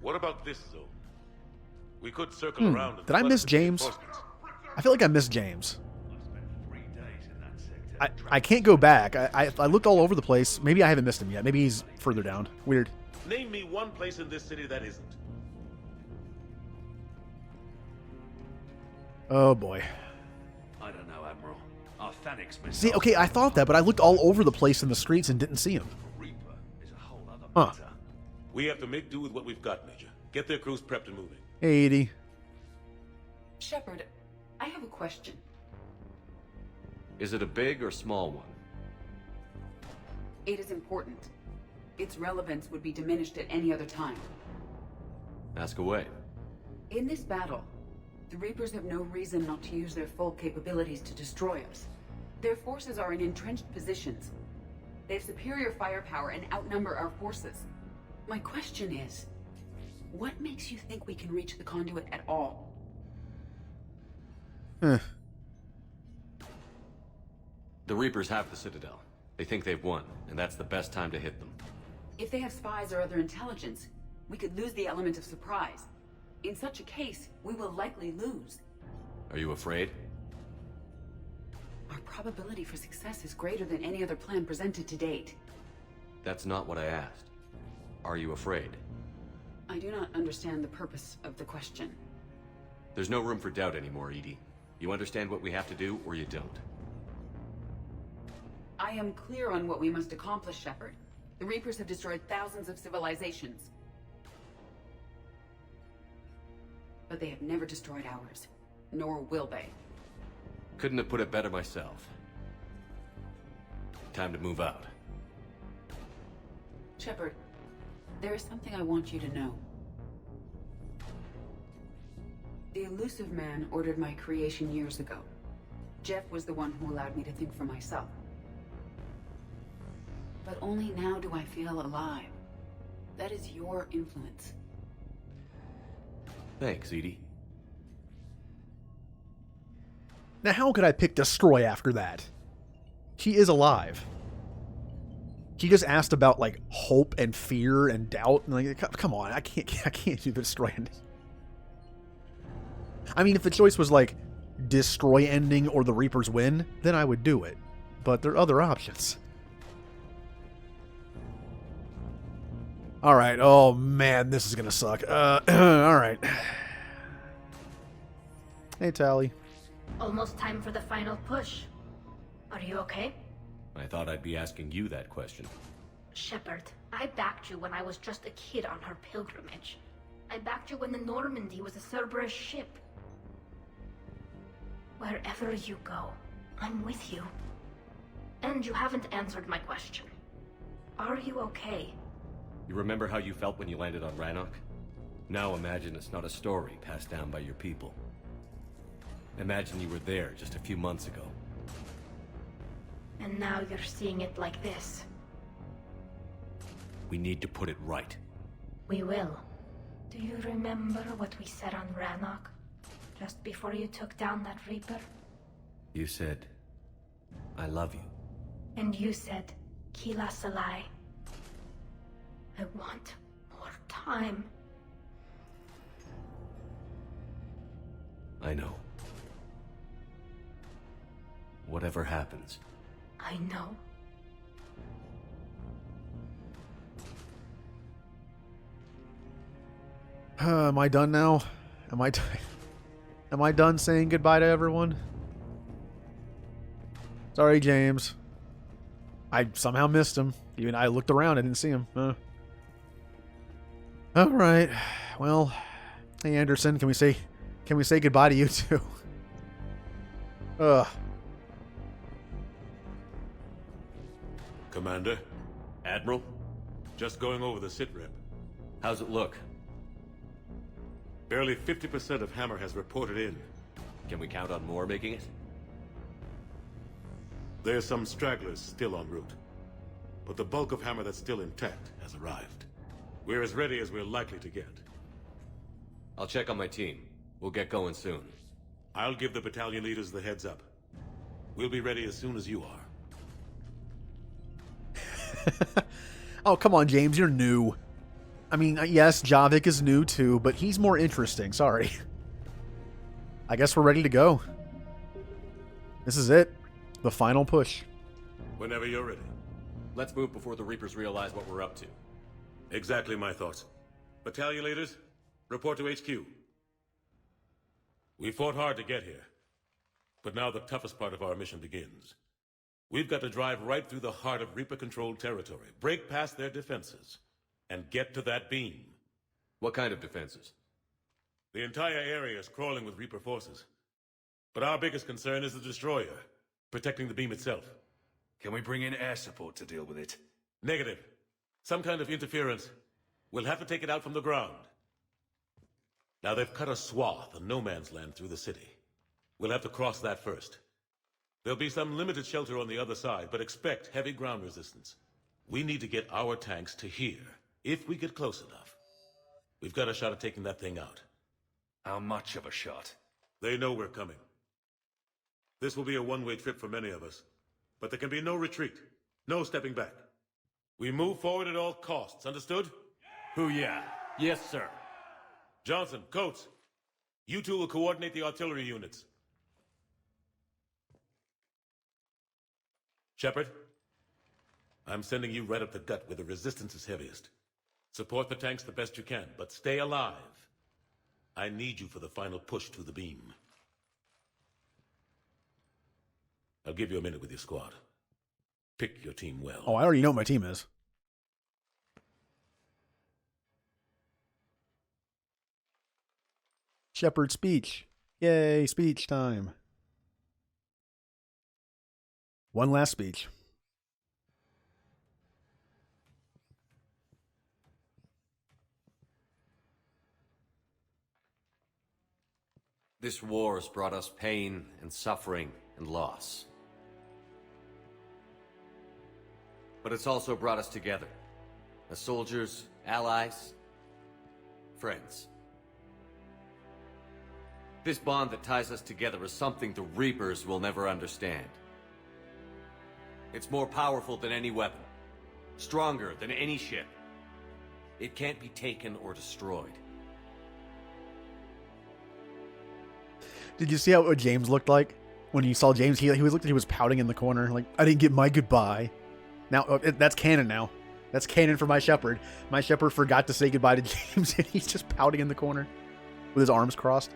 What about this zone? We could circle around. Did I miss James? I feel like I missed James. I can't go back. I looked all over the place. Maybe I haven't missed him yet. Maybe he's further down. Weird. Name me one place in this city that isn't. Oh boy. I don't know, Admiral. Our Thanix See, okay, I thought that, but I looked all over the place in the streets and didn't see him. Huh. We have to make do with what we've got, Major. Get their crews prepped and moving. Hey, Edie. Shepard, I have a question. Is it a big or small one? It is important. Its relevance would be diminished at any other time. Ask away. In this battle, the Reapers have no reason not to use their full capabilities to destroy us. Their forces are in entrenched positions. They have superior firepower and outnumber our forces. My question is, what makes you think we can reach the conduit at all? Huh. The Reapers have the Citadel. They think they've won, and that's the best time to hit them. If they have spies or other intelligence, we could lose the element of surprise. In such a case, we will likely lose. Are you afraid? Our probability for success is greater than any other plan presented to date. That's not what I asked. Are you afraid? I do not understand the purpose of the question. There's no room for doubt anymore, Edie. You understand what we have to do, or you don't. I am clear on what we must accomplish, Shepard. The Reapers have destroyed thousands of civilizations. But they have never destroyed ours. Nor will they. Couldn't have put it better myself. Time to move out. Shepard, there is something I want you to know. The Elusive Man ordered my creation years ago. Jeff was the one who allowed me to think for myself. But only now do I feel alive. That is your influence. Thanks, Edie. Now, how could I pick Destroy after that? He is alive. He just asked about, like, hope and fear and doubt. And, like, come on, I can't do the Destroy ending. I mean, if the choice was, like, Destroy ending or the Reapers win, then I would do it. But there are other options. Alright, oh man, this is gonna suck. Alright. Hey, Tally. Almost time for the final push. Are you okay? I thought I'd be asking you that question. Shepard, I backed you when I was just a kid on her pilgrimage. I backed you when the Normandy was a Cerberus ship. Wherever you go, I'm with you. And you haven't answered my question. Are you okay? You remember how you felt when you landed on Rannoch? Now imagine it's not a story passed down by your people. Imagine you were there just a few months ago. And now you're seeing it like this. We need to put it right. We will. Do you remember what we said on Rannoch? Just before you took down that Reaper? You said, I love you. And you said, Kila Salai. I want more time. I know. Whatever happens. I know. Am I done now? Am I done saying goodbye to everyone? Sorry, James. I somehow missed him. Even I looked around, I didn't see him. All right. Well, hey Anderson, can we say goodbye to you too? Commander? Admiral? Just going over the sitrep. How's it look? Barely 50% of Hammer has reported in. Can we count on more making it? There's some stragglers still en route. But the bulk of Hammer that's still intact has arrived. We're as ready as we're likely to get. I'll check on my team. We'll get going soon. I'll give the battalion leaders the heads up. We'll be ready as soon as you are. Oh, come on, James, you're new. I mean, yes, Javik is new too, but he's more interesting, sorry. I guess we're ready to go. This is it. The final push. Whenever you're ready. Let's move before the Reapers realize what we're up to. Exactly my thoughts. Battalion leaders, report to HQ. We fought hard to get here. But now the toughest part of our mission begins. We've got to drive right through the heart of Reaper-controlled territory, break past their defenses, and get to that beam. What kind of defenses? The entire area is crawling with Reaper forces. But our biggest concern is the destroyer, protecting the beam itself. Can we bring in air support to deal with it? Negative. Some kind of interference. We'll have to take it out from the ground. Now they've cut a swath of no man's land through the city. We'll have to cross that first. There'll be some limited shelter on the other side, but expect heavy ground resistance. We need to get our tanks to here, If we get close enough, we've got a shot at taking that thing out. How much of a shot? They know we're coming. This will be a one-way trip for many of us, but there can be no retreat, no stepping back. We move forward at all costs, understood? Who, yeah. Yes, sir. Johnson, Coates, you two will coordinate the artillery units. Shepard, I'm sending you right up the gut where the resistance is heaviest. Support the tanks the best you can, but stay alive. I need you for the final push to the beam. I'll give you a minute with your squad. Pick your team well. Oh, I already know what my team is. Shepard speech. Yay, speech time. One last speech. This war has brought us pain and suffering and loss. But it's also brought us together. As soldiers, allies, friends. This bond that ties us together is something the Reapers will never understand. It's more powerful than any weapon. Stronger than any ship. It can't be taken or destroyed. Did you see how what James looked like? When you saw James, he looked like he was pouting in the corner. Like, I didn't get my goodbye. Now, that's canon now. That's canon for my Shepard. My Shepard forgot to say goodbye to James, and he's just pouting in the corner with his arms crossed.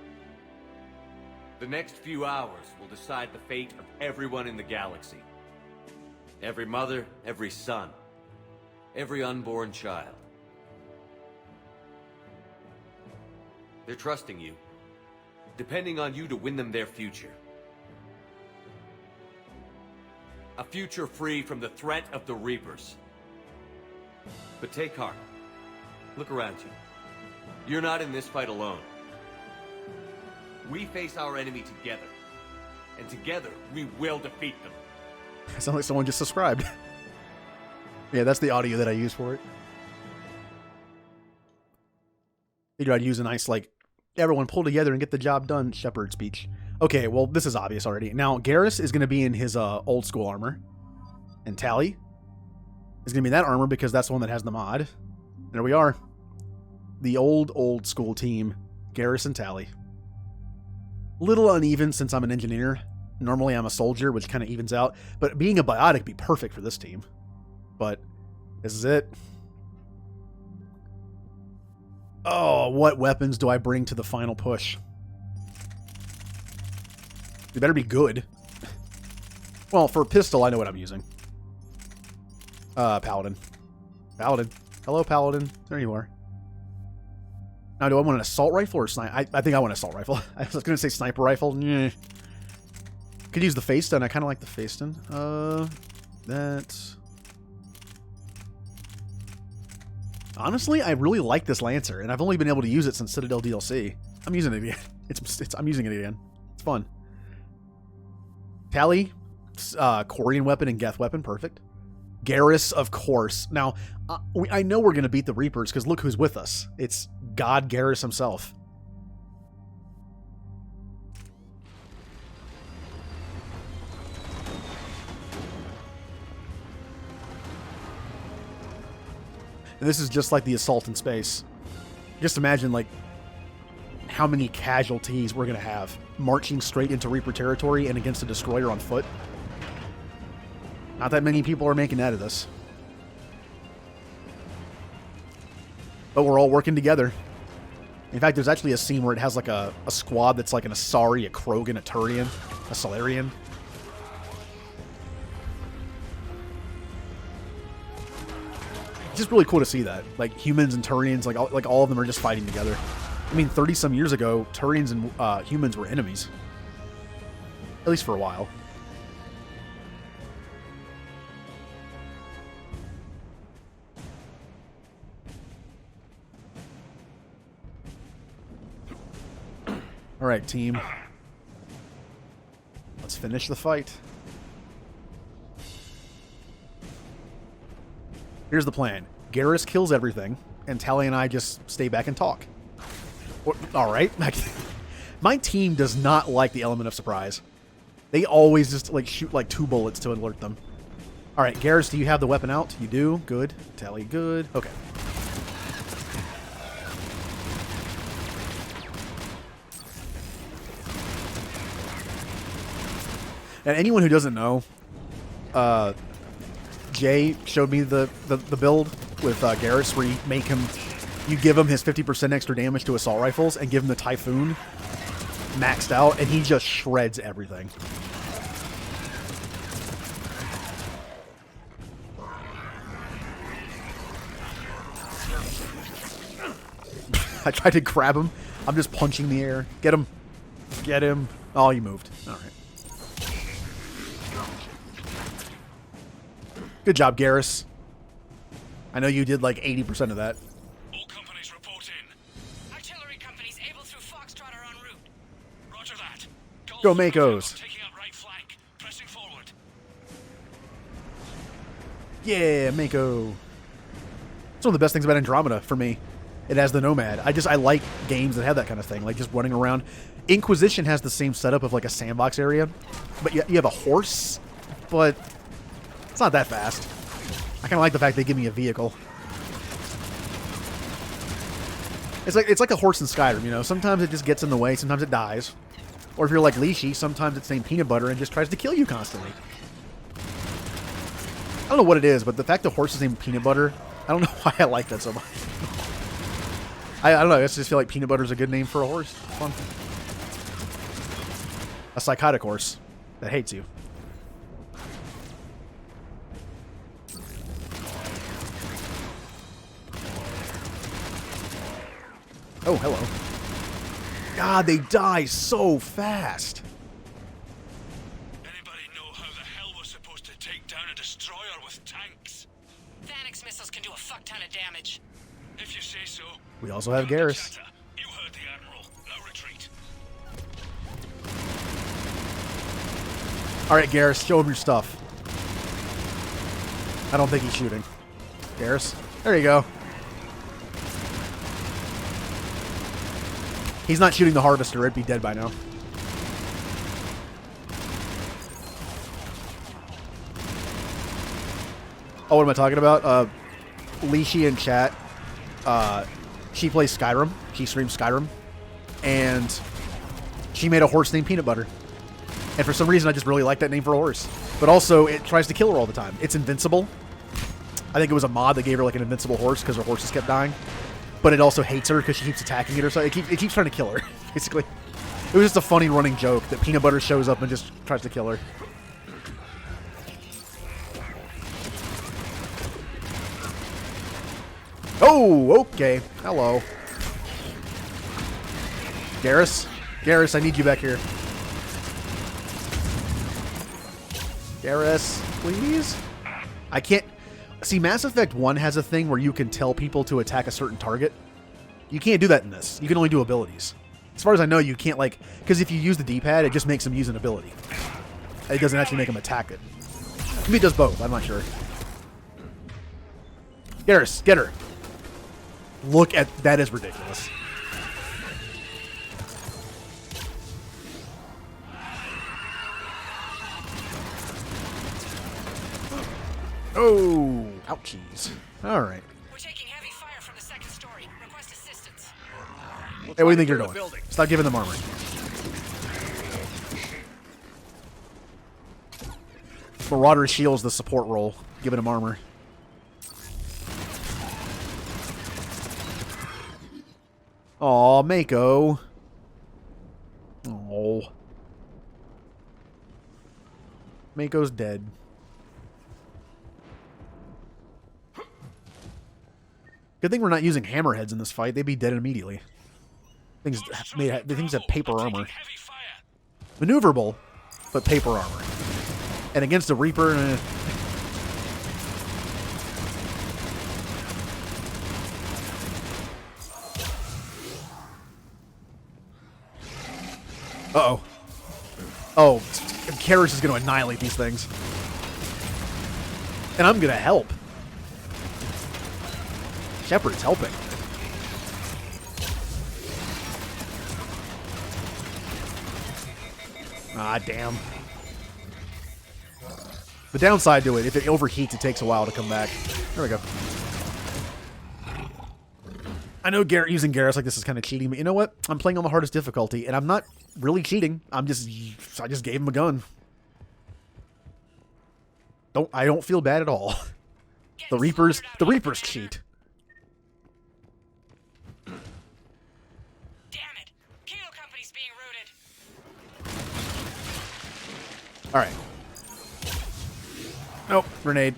The next few hours will decide the fate of everyone in the galaxy. Every mother, every son, every unborn child. They're trusting you, depending on you to win them their future. A future free from the threat of the Reapers. But take heart. Look around you. You're not in this fight alone. We face our enemy together. And together, we will defeat them. It sounds like someone just subscribed. Yeah, that's the audio that I use for it. Figured I'd use a nice, like, everyone pull together and get the job done Shepard speech. Okay, well, this is obvious already. Now, Garrus is going to be in his old school armor. And Tally is going to be in that armor because that's the one that has the mod. There we are. The old school team. Garrus and Tally. Little uneven since I'm an engineer. Normally I'm a soldier, which kind of evens out. But being a biotic would be perfect for this team. But this is it. Oh, what weapons do I bring to the final push? They better be good. Well, for a pistol, I know what I'm using. Paladin. Paladin. Hello, Paladin. There you are. Now, do I want an assault rifle or sniper? I think I want an assault rifle. I was going to say sniper rifle. Nyeh. Could use the face stun. I kind of like the face stun. That's... Honestly, I really like this Lancer, and I've only been able to use it since Citadel DLC. I'm using it again. I'm using it again. It's fun. Tally, Corian weapon and Geth weapon, perfect. Garrus, of course. Now, I know we're going to beat the Reapers, because look who's with us. It's God Garrus himself. And this is just like the assault in space. Just imagine, like, how many casualties we're going to have marching straight into Reaper territory and against a destroyer on foot. Not that many people are making that of this. But we're all working together. In fact, there's actually a scene where it has like a squad that's like an Asari, a Krogan, a Turian, a Solarian. It's just really cool to see that. Like humans and Turians, like all of them are just fighting together. I mean, 30-some years ago, Turians and humans were enemies. At least for a while. All right, team. Let's finish the fight. Here's the plan. Garrus kills everything, and Tally and I just stay back and talk. All right. My team does not like the element of surprise. They always just like shoot like 2 bullets to alert them. All right, Garrus, do you have the weapon out? You do. Good. Tally, good. Okay. And anyone who doesn't know, Jay showed me the build with Garrus, where you give him his 50% extra damage to assault rifles and give him the Typhoon maxed out, and he just shreds everything. I tried to grab him. I'm just punching the air. Get him. Get him. Oh, he moved. All right. Good job, Garrus. I know you did like 80% of that. All companies report in. Artillery companies able through Foxtrot are en route. Roger that. Go Makos. Taking up right flank. Pressing forward. Yeah, Mako. It's one of the best things about Andromeda for me. It has the Nomad. I like games that have that kind of thing, like just running around. Inquisition has the same setup of like a sandbox area, but you have a horse, but it's not that fast. I kind of like the fact they give me a vehicle. It's like a horse in Skyrim, you know. Sometimes it just gets in the way, sometimes it dies. Or if you're like Lishi, sometimes it's named Peanut Butter and just tries to kill you constantly. I don't know what it is, but the fact the horse is named Peanut Butter, I don't know why I like that so much. I don't know, I just feel like Peanut Butter is a good name for a horse. It's fun. A psychotic horse that hates you. Oh, hello. God, they die so fast. Anybody know how the hell we're supposed to take down a destroyer with tanks? Thanix missiles can do a fuck ton of damage. If you say so. We also have Garrus. You heard the Admiral. No retreat. Alright, Garrus, show him your stuff. I don't think he's shooting. Garrus. There you go. He's not shooting the Harvester. It'd be dead by now. Oh, what am I talking about? Lishi in chat. She plays Skyrim. She streams Skyrim. And she made a horse named Peanut Butter. And for some reason, I just really like that name for a horse. But also, it tries to kill her all the time. It's invincible. I think it was a mod that gave her like an invincible horse because her horses kept dying. But it also hates her because she keeps attacking it or something. It keeps trying to kill her, basically. It was just a funny running joke that Peanut Butter shows up and just tries to kill her. Oh, okay. Hello. Garrus? Garrus, I need you back here. Garrus, please? I can't... See, Mass Effect 1 has a thing where you can tell people to attack a certain target. You can't do that in this. You can only do abilities. As far as I know, you can't, like... Because if you use the D-pad, it just makes them use an ability. It doesn't actually make them attack it. Maybe it does both. I'm not sure. Garrus, get her. Look at... That is ridiculous. Oh, ouchies. All right. We're taking heavy fire from the second story. Request assistance. Hey, what do you think you're doing? Stop giving them armor. Marauder shields the support role, giving him armor. Aw, Mako. Oh. Mako's dead. Good thing we're not using hammerheads in this fight. They'd be dead immediately. Things have paper armor. Maneuverable, but paper armor. And against a Reaper... Uh-oh. Oh, Karras is going to annihilate these things. And I'm going to help. Shepard's helping. Ah, damn. The downside to it, if it overheats, it takes a while to come back. There we go. I know using Garrus like this is kind of cheating, but you know what? I'm playing on the hardest difficulty, and I'm not really cheating. I just gave him a gun. I don't feel bad at all. The Reapers cheat. Damn it! Kilo Company's being routed. All right. Nope, grenade.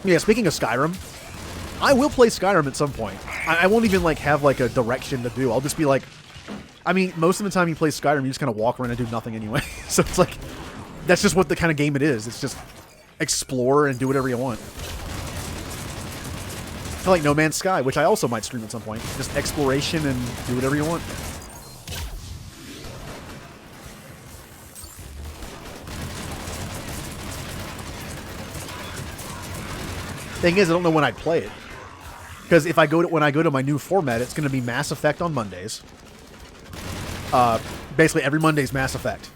Yeah, speaking of Skyrim, I will play Skyrim at some point. I won't even like have like a direction to do. I'll just be like, I mean, most of the time you play Skyrim, you just kind of walk around and do nothing anyway. So it's like, that's just what the kind of game it is. It's just explore and do whatever you want. Kind of like No Man's Sky, which I also might stream at some point. Just exploration and do whatever you want. Thing is, I don't know when I'd play it. Because if when I go to my new format, it's going to be Mass Effect on Mondays. Basically, every Monday's Mass Effect.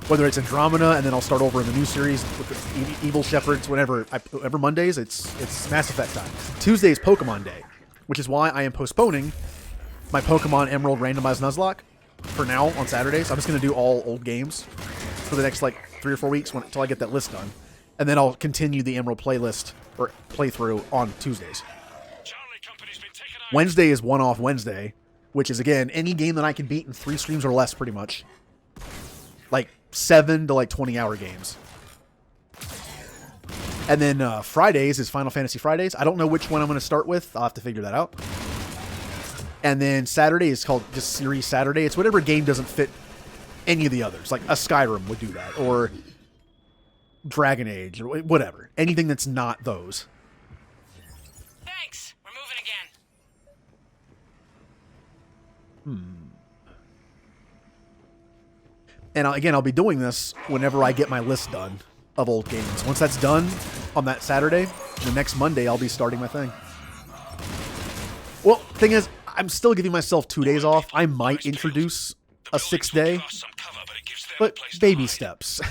Whether it's Andromeda, and then I'll start over in the new series with the Evil Shepherds, whenever Mondays, it's Mass Effect time. Tuesday is Pokemon Day, which is why I am postponing my Pokemon Emerald Randomized Nuzlocke for now on Saturdays. I'm just going to do all old games for the next, like, 3 or 4 weeks until I get that list done. And then I'll continue the Emerald playlist, or playthrough, on Tuesdays. Wednesday is One-Off Wednesday, which is, again, any game that I can beat in 3 streams or less, pretty much. Like, 7 to, like, 20-hour games. And then Fridays is Final Fantasy Fridays. I don't know which one I'm going to start with. I'll have to figure that out. And then Saturday is called just Series Saturday. It's whatever game doesn't fit any of the others. Like, a Skyrim would do that, or Dragon Age, or whatever. Anything that's not those. Thanks. We're moving again. And again, I'll be doing this whenever I get my list done of old games. Once that's done on that Saturday, the next Monday I'll be starting my thing. Well, thing is, I'm still giving myself 2 days off. I might introduce a 6th day, but baby steps.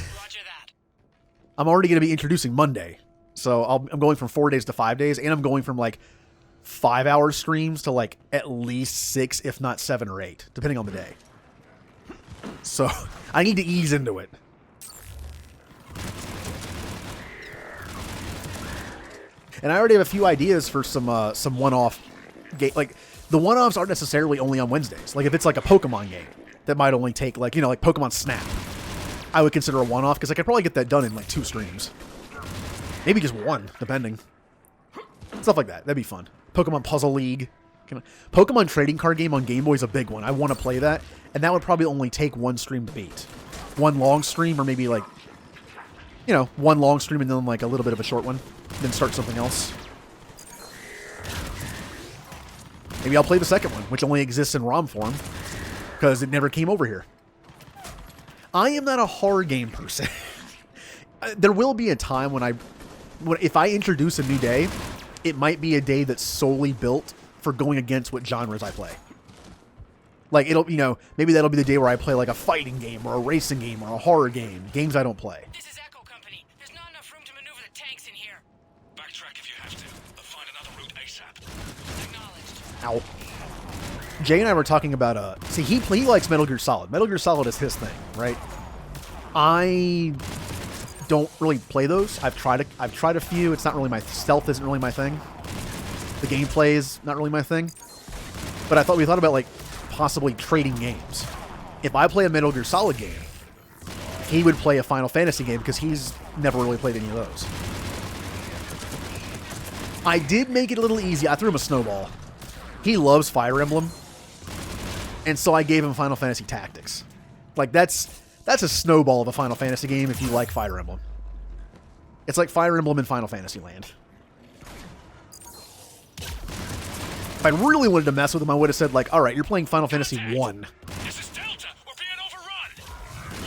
I'm already going to be introducing Monday. So I'm going from 4 days to 5 days, and I'm going from like 5-hour streams to like at least 6, if not 7 or 8, depending on the day. So I need to ease into it. And I already have a few ideas for some one-off game. Like, the one-offs aren't necessarily only on Wednesdays. Like, if it's like a Pokemon game that might only take, like, you know, like Pokemon Snap, I would consider a one-off, because I could probably get that done in like 2 streams. Maybe just 1, depending. Stuff like that. That'd be fun. Pokemon Puzzle League. Pokemon trading card game on Game Boy is a big one. I want to play that, and that would probably only take 1 stream to beat. 1 long stream, or maybe like, you know, 1 long stream and then like a little bit of a short one. Then start something else. Maybe I'll play the second one, which only exists in ROM form, because it never came over here. I am not a horror game person. There will be a time when if I introduce a new day, it might be a day that's solely built for going against what genres I play. Like, it'll, you know, maybe that'll be the day where I play like a fighting game or a racing game or a horror game. Games I don't play. This is Echo Company. There's not enough room to maneuver the tanks in here. Backtrack if you have to, but find another route ASAP. Acknowledged. Ow. Jay and I were talking about, see, he likes Metal Gear Solid. Metal Gear Solid is his thing, right? I don't really play those. I've tried a few. It's not really my, stealth isn't really my thing. The gameplay is not really my thing. But we thought about, like, possibly trading games. If I play a Metal Gear Solid game, he would play a Final Fantasy game, because he's never really played any of those. I did make it a little easy. I threw him a snowball. He loves Fire Emblem, and so I gave him Final Fantasy Tactics. Like, that's a snowball of a Final Fantasy game if you like Fire Emblem. It's like Fire Emblem in Final Fantasy Land. If I really wanted to mess with him, I would have said, like, alright, you're playing Final Fantasy 1. This is Delta. We're being overrun.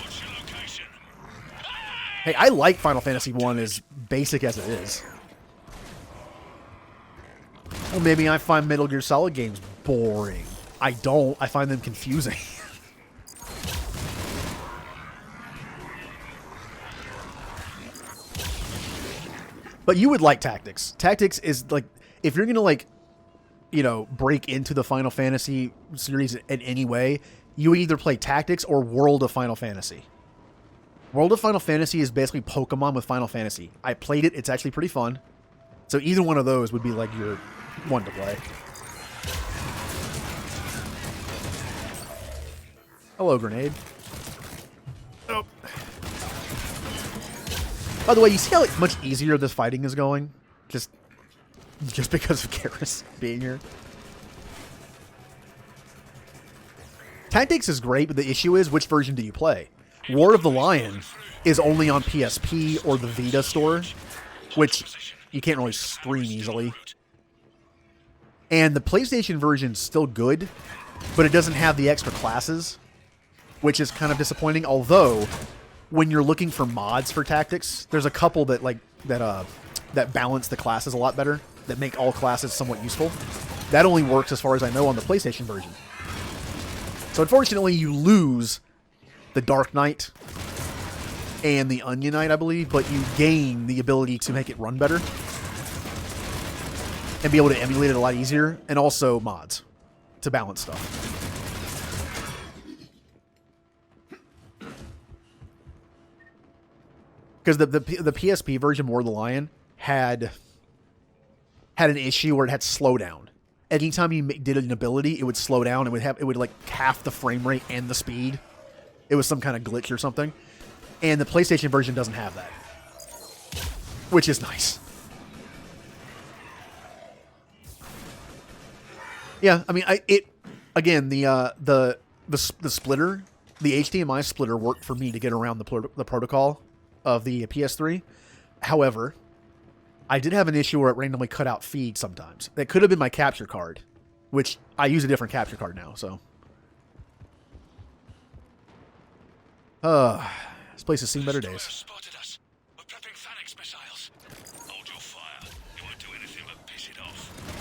What's your location? Hey, I like Final Fantasy 1 as basic as it is. Well, maybe I find Metal Gear Solid games boring. I don't. I find them confusing. But you would like Tactics. Tactics is like, if you're going to like, you know, break into the Final Fantasy series in any way, you would either play Tactics or World of Final Fantasy. World of Final Fantasy is basically Pokemon with Final Fantasy. I played it. It's actually pretty fun. So either one of those would be like your one to play. Hello, grenade. Oh. By the way, you see how much easier this fighting is going? Just because of Garrus being here. Tactics is great, but the issue is, which version do you play? War of the Lion is only on PSP or the Vita store, which you can't really stream easily. And the PlayStation version's still good, but it doesn't have the extra classes, which is kind of disappointing. Although, when you're looking for mods for Tactics, there's a couple that that balance the classes a lot better, that make all classes somewhat useful. That only works, as far as I know, on the PlayStation version. So unfortunately, you lose the Dark Knight and the Onion Knight, I believe, but you gain the ability to make it run better and be able to emulate it a lot easier, and also mods to balance stuff. Because the PSP version, War of the Lion, had an issue where it had slowdown. Anytime you did an ability, it would slow down. It would like half the frame rate and the speed. It was some kind of glitch or something. And the PlayStation version doesn't have that, which is nice. Yeah, I mean, the splitter, the HDMI splitter worked for me to get around the protocol of the PS3. However, I did have an issue where it randomly cut out feed sometimes. That could have been my capture card, which I use a different capture card now, so. This place has seen better days.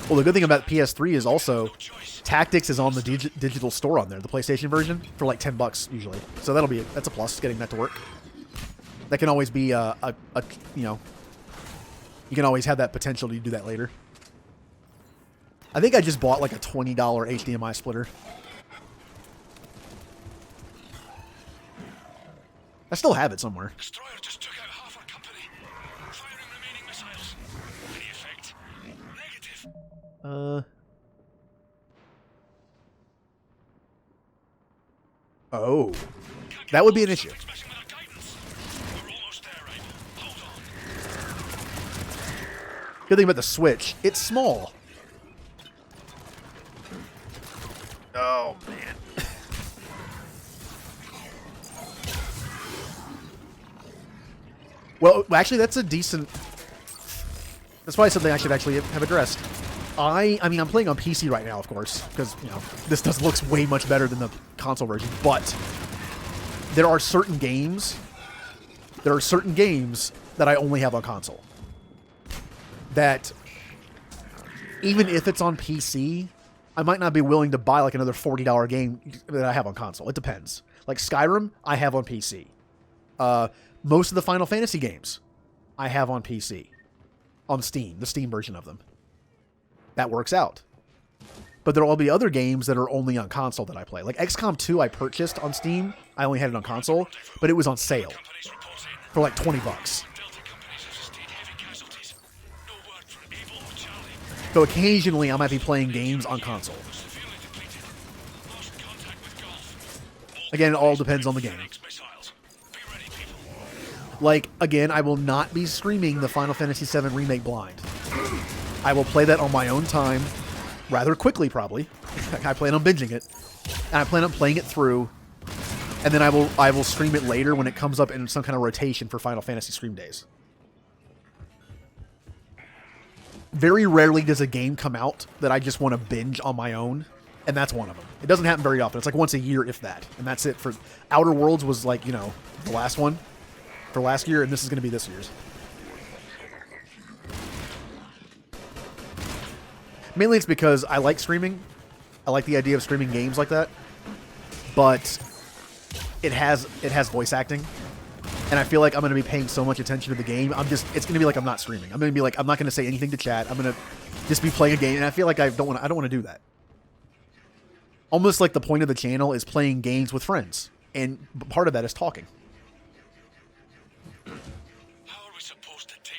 Well, the good thing about PS3 is also Tactics is on the digital store on there, the PlayStation version, for like $10 usually. So that's a plus, getting that to work. That can always be you know, you can always have that potential to do that later. I think I just bought like a $20 HDMI splitter. I still have it somewhere. Destroyer just took out half our company. Firing remaining missiles. Any effect? Negative. Oh. That would be an issue. Good thing about the Switch, it's small. Oh, man. Well, actually, that's a decent... That's probably something I should actually have addressed. I mean, I'm playing on PC right now, of course, because, you know, this looks way much better than the console version, but there are certain games that I only have on console. That, even if it's on PC, I might not be willing to buy like another $40 game that I have on console. It depends. Like Skyrim, I have on PC. Most of the Final Fantasy games, I have on PC. On Steam, the Steam version of them. That works out. But there will be other games that are only on console that I play. Like XCOM 2 I purchased on Steam. I only had it on console, but it was on sale for like $20. So occasionally I might be playing games on console. Again, it all depends on the game. Like, again, I will not be streaming the Final Fantasy VII Remake blind. I will play that on my own time, rather quickly probably. I plan on binging it. And I plan on playing it through, and then I will stream it later when it comes up in some kind of rotation for Final Fantasy stream days. Very rarely does a game come out that I just want to binge on my own, and that's one of them. It doesn't happen very often. It's like once a year, if that. And that's it. For Outer Worlds was like, you know, the last one for last year, and this is going to be this year's. Mainly it's because I like streaming. I like the idea of streaming games like that. But it has voice acting. And I feel like I'm going to be paying so much attention to the game. It's going to be like I'm not streaming. I'm going to be like, I'm not going to say anything to chat. I'm going to just be playing a game. And I feel like I don't want to do that. Almost like the point of the channel is playing games with friends. And part of that is talking.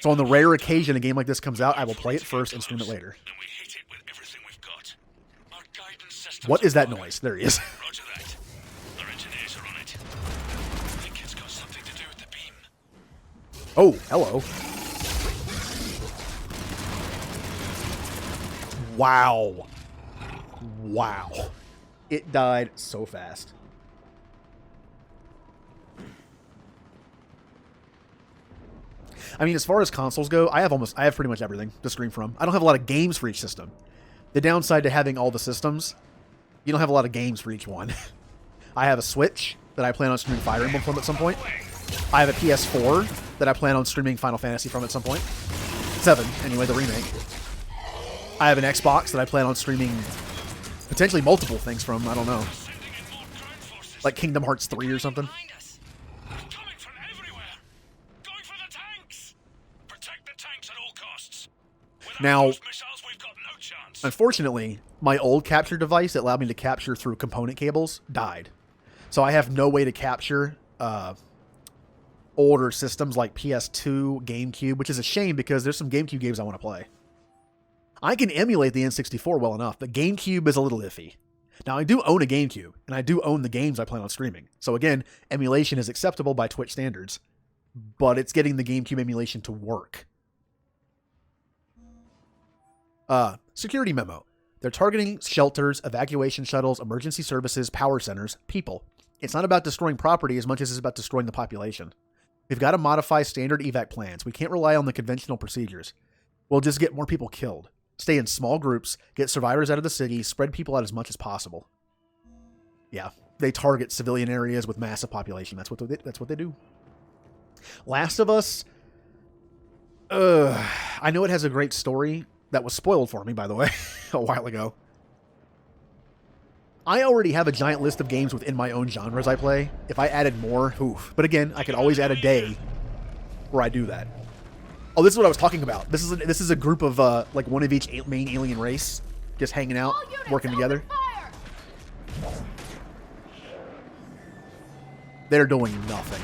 So on the rare occasion a game like this comes out, I will play it first and stream it later. What is that noise? There he is. Oh, hello. Wow. Wow. It died so fast. I mean, as far as consoles go, I have pretty much everything to stream from. I don't have a lot of games for each system. The downside to having all the systems, you don't have a lot of games for each one. I have a Switch that I plan on streaming Fire Emblem from at some point. I have a PS4 that I plan on streaming Final Fantasy from at some point. 7, anyway, the remake. I have an Xbox that I plan on streaming potentially multiple things from, I don't know. Like Kingdom Hearts 3 or something. Now, unfortunately, my old capture device that allowed me to capture through component cables died. So I have no way to capture older systems like PS2, GameCube, which is a shame because there's some GameCube games I want to play. I can emulate the N64 well enough, but GameCube is a little iffy. Now, I do own a GameCube, and I do own the games I plan on streaming. So again, emulation is acceptable by Twitch standards, but it's getting the GameCube emulation to work. Security memo. They're targeting shelters, evacuation shuttles, emergency services, power centers, people. It's not about destroying property as much as it's about destroying the population. We've got to modify standard evac plans. We can't rely on the conventional procedures. We'll just get more people killed. Stay in small groups, get survivors out of the city, spread people out as much as possible. Yeah, they target civilian areas with massive population. That's what they do. Last of Us. I know it has a great story. That was spoiled for me, by the way, a while ago. I already have a giant list of games within my own genres I play. If I added more, oof. But again, I could always add a day where I do that. Oh, this is what I was talking about. This is a group of like one of each main alien race just hanging out, working together. They're doing nothing.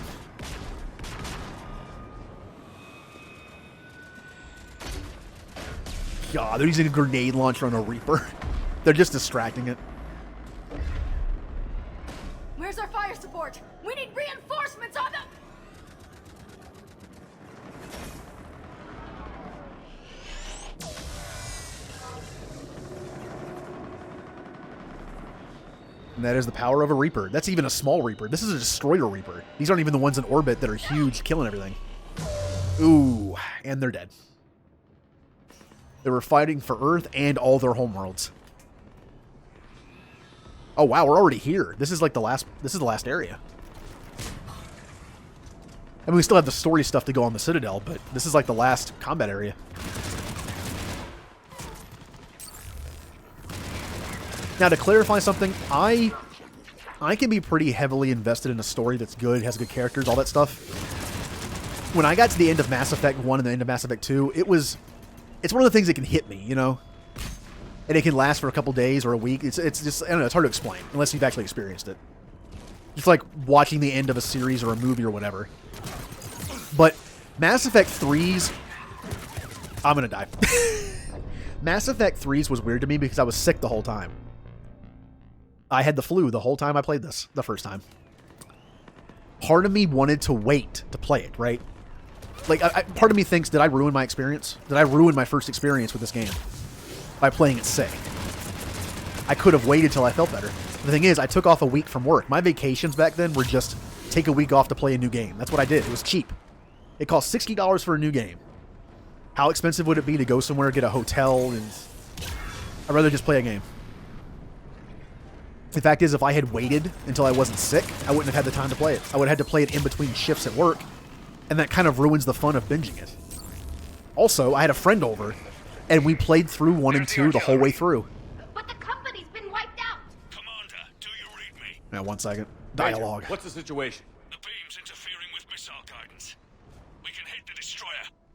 God, they're using a grenade launcher on a Reaper. They're just distracting it. Where's our fire support? We need reinforcements on them! And that is the power of a Reaper. That's even a small Reaper. This is a destroyer Reaper. These aren't even the ones in orbit that are huge, killing everything. Ooh, and they're dead. They were fighting for Earth and all their homeworlds. Oh wow, we're already here. This is like the last area. I mean, we still have the story stuff to go on the Citadel, but this is like the last combat area. Now, to clarify something, I can be pretty heavily invested in a story that's good, has good characters, all that stuff. When I got to the end of Mass Effect 1 and the end of Mass Effect 2, it's one of the things that can hit me, you know? And it can last for a couple days or a week. It's just, I don't know, it's hard to explain unless you've actually experienced it. It's like watching the end of a series or a movie or whatever. But Mass Effect 3's... I'm gonna die. Mass Effect 3's was weird to me because I was sick the whole time. I had the flu the whole time I played this, the first time. Part of me wanted to wait to play it, right? Like, part of me thinks, did I ruin my experience? Did I ruin my first experience with this game by playing it sick? I could have waited till I felt better. The thing is, I took off a week from work. My vacations back then were just take a week off to play a new game. That's what I did. It was cheap. It cost $60 for a new game. How expensive would it be to go somewhere, get a hotel, and... I'd rather just play a game. The fact is, if I had waited until I wasn't sick, I wouldn't have had the time to play it. I would have had to play it in between shifts at work, and that kind of ruins the fun of binging it. Also, I had a friend over, And we played through 1 and 2 the whole way through. But the company's been wiped out. Now, 1 second. Dialogue. What's the situation? The beam's interfering with missile guidance. We can hit the destroyer,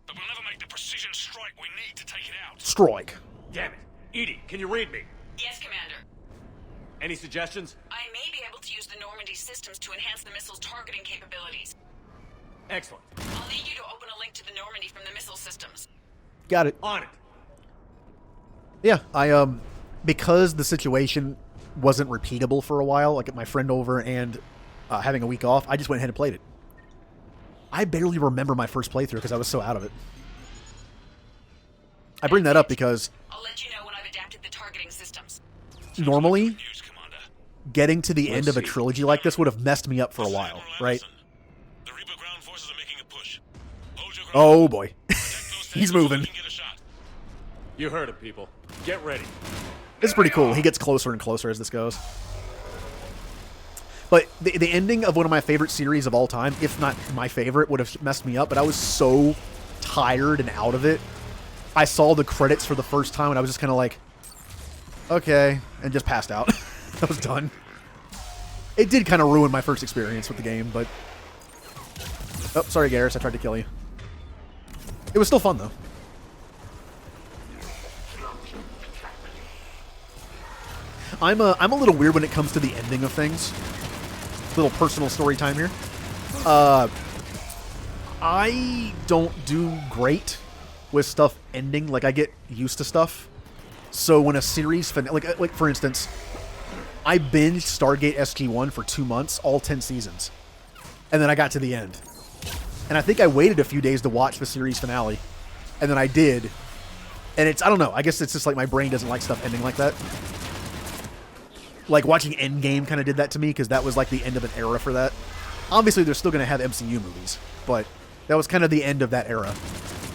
but we'll never make the precision strike we need to take it out. Strike. Damn it. Edie, can you read me? Yes, Commander. Any suggestions? I may be able to use the Normandy systems to enhance the missile's targeting capabilities. Excellent. I'll need you to open a link to the Normandy from the missile systems. Got it. On it. Yeah, I, because the situation wasn't repeatable for a while, like at my friend over and having a week off, I just went ahead and played it. I barely remember my first playthrough because I was so out of it. I bring that up because I'll let you know when I've adapted the targeting systems. normally, getting to the end of a trilogy like this would have messed me up for a while, right? Oh boy. He's moving. You heard it, people. Get ready. It's pretty cool. He gets closer and closer as this goes. But the ending of one of my favorite series of all time, if not my favorite, would have messed me up. But I was so tired and out of it. I saw the credits for the first time, and I was just kind of like, okay, and just passed out. I was done. It did kind of ruin my first experience with the game, but... Oh, sorry, Garrus. I tried to kill you. It was still fun, though. I'm a little weird when it comes to the ending of things. Little personal story time here. I don't do great with stuff ending. Like, I get used to stuff. So when a series like for instance, I binged Stargate SG-1 for 2 months, all 10 seasons, and then I got to the end. And I think I waited a few days to watch the series finale, and then I did. And I don't know. I guess it's just like my brain doesn't like stuff ending like that. Like, watching Endgame kind of did that to me, because that was like the end of an era for that. Obviously, they're still going to have MCU movies, but that was kind of the end of that era.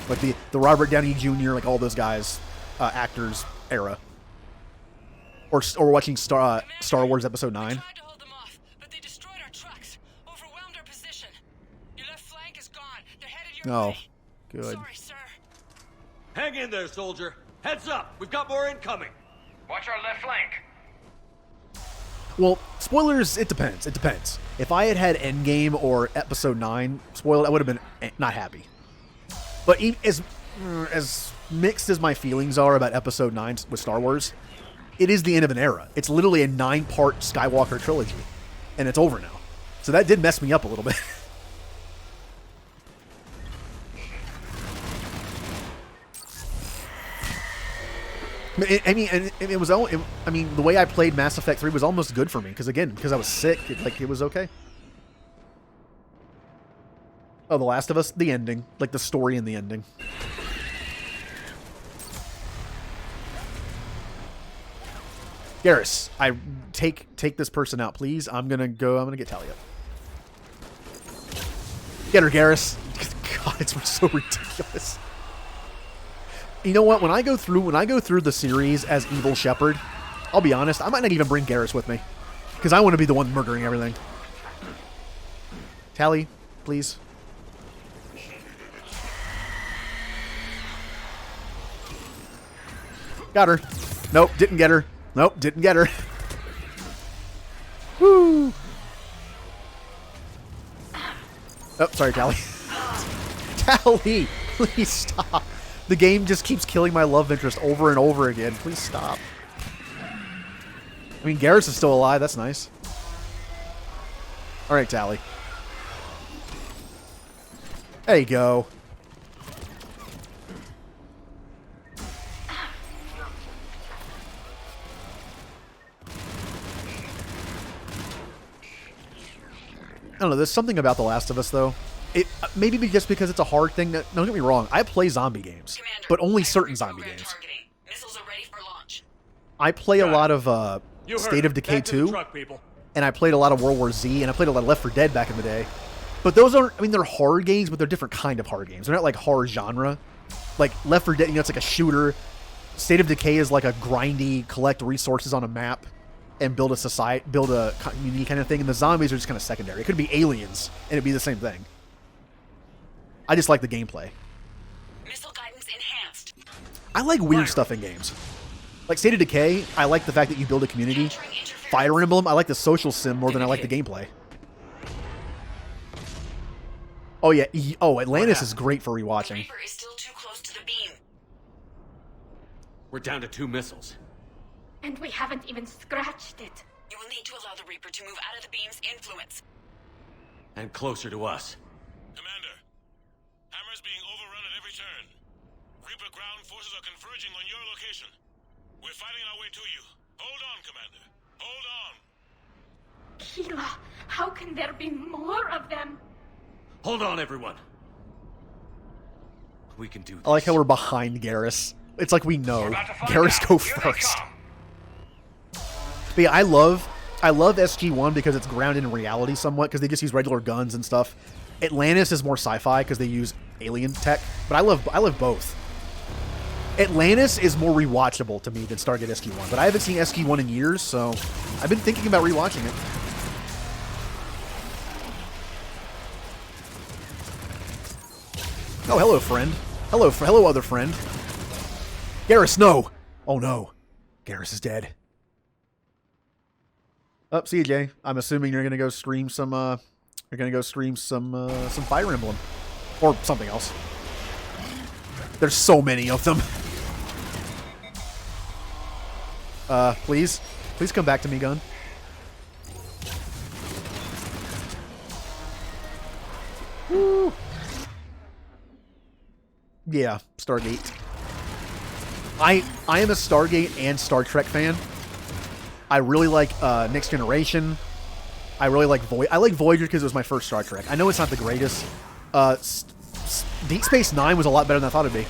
Like the Robert Downey Jr., like all those guys, actors era. Or watching Star Wars Episode 9. Oh, good. Sorry, sir. Hang in there, soldier. Heads up. We've got more incoming. Watch our left flank. Well, spoilers, it depends. It depends. If I had Endgame or Episode 9 spoiled, I would have been not happy. But as mixed as my feelings are about Episode 9 with Star Wars, it is the end of an era. It's literally a 9-part Skywalker trilogy, and it's over now. So that did mess me up a little bit. I mean, it was. I mean, the way I played Mass Effect 3 was almost good for me because I was sick. It was okay. Oh, The Last of Us, the ending, like the story and the ending. Garrus, I take this person out, please. I'm gonna get Talia. Get her, Garrus. God, it's so ridiculous. You know what? When I go through the series as Evil Shepard, I'll be honest, I might not even bring Garrus with me. Because I want to be the one murdering everything. Tally, please. Got her. Nope, didn't get her. Nope, didn't get her. Woo! Oh, sorry, Tally. Tally, please stop. The game just keeps killing my love interest over and over again. Please stop. I mean, Garrus is still alive. That's nice. All right, Tally. There you go. I don't know. There's something about The Last of Us, though. It maybe just because it's a hard thing. Don't get me wrong. I play zombie games, Commander, but only certain zombie games. Missiles are ready for launch. I play a lot of State of Decay 2, truck, and I played a lot of World War Z, and I played a lot of Left 4 Dead back in the day. But those aren't. I mean, they're horror games, but they're different kind of horror games. They're not like horror genre. Like Left 4 Dead, it's like a shooter. State of Decay is like a grindy, collect resources on a map and build a community kind of thing. And the zombies are just kind of secondary. It could be aliens, and it'd be the same thing. I just like the gameplay. Missile guidance enhanced. I like weird stuff in games. Like State of Decay, I like the fact that you build a community. Fire Emblem, I like the social sim more than I like the gameplay. Oh yeah, Atlantis is great for rewatching. Reaper is still too close to the beam. We're down to 2 missiles. And we haven't even scratched it. You will need to allow the Reaper to move out of the beam's influence. And closer to us. Commander, Hammer's being overrun at every turn. Reaper ground forces are converging on your location. We're fighting our way to you. Hold on, Commander. Hold on. Keela, how can there be more of them? Hold on, everyone. We can do this. I like how we're behind Garrus. It's like we know. Garrus go first. But yeah, I love SG-1 because it's grounded in reality somewhat, because they just use regular guns and stuff. Atlantis is more sci-fi because they use alien tech, but I love both. Atlantis is more rewatchable to me than Stargate SG-1, but I haven't seen SG-1 in years, so I've been thinking about rewatching it. Oh, hello, friend. Hello, other friend. Garrus, no! Oh no. Garrus is dead. Oh, see you, Jay. I'm assuming you're gonna go stream some, some Fire Emblem. Or something else. There's so many of them. Please? Please come back to me, gun. Woo! Yeah, Stargate. I am a Stargate and Star Trek fan. I really like Next Generation. I really like I like Voyager because it was my first Star Trek. I know it's not the greatest. Deep Space Nine was a lot better than I thought it'd be.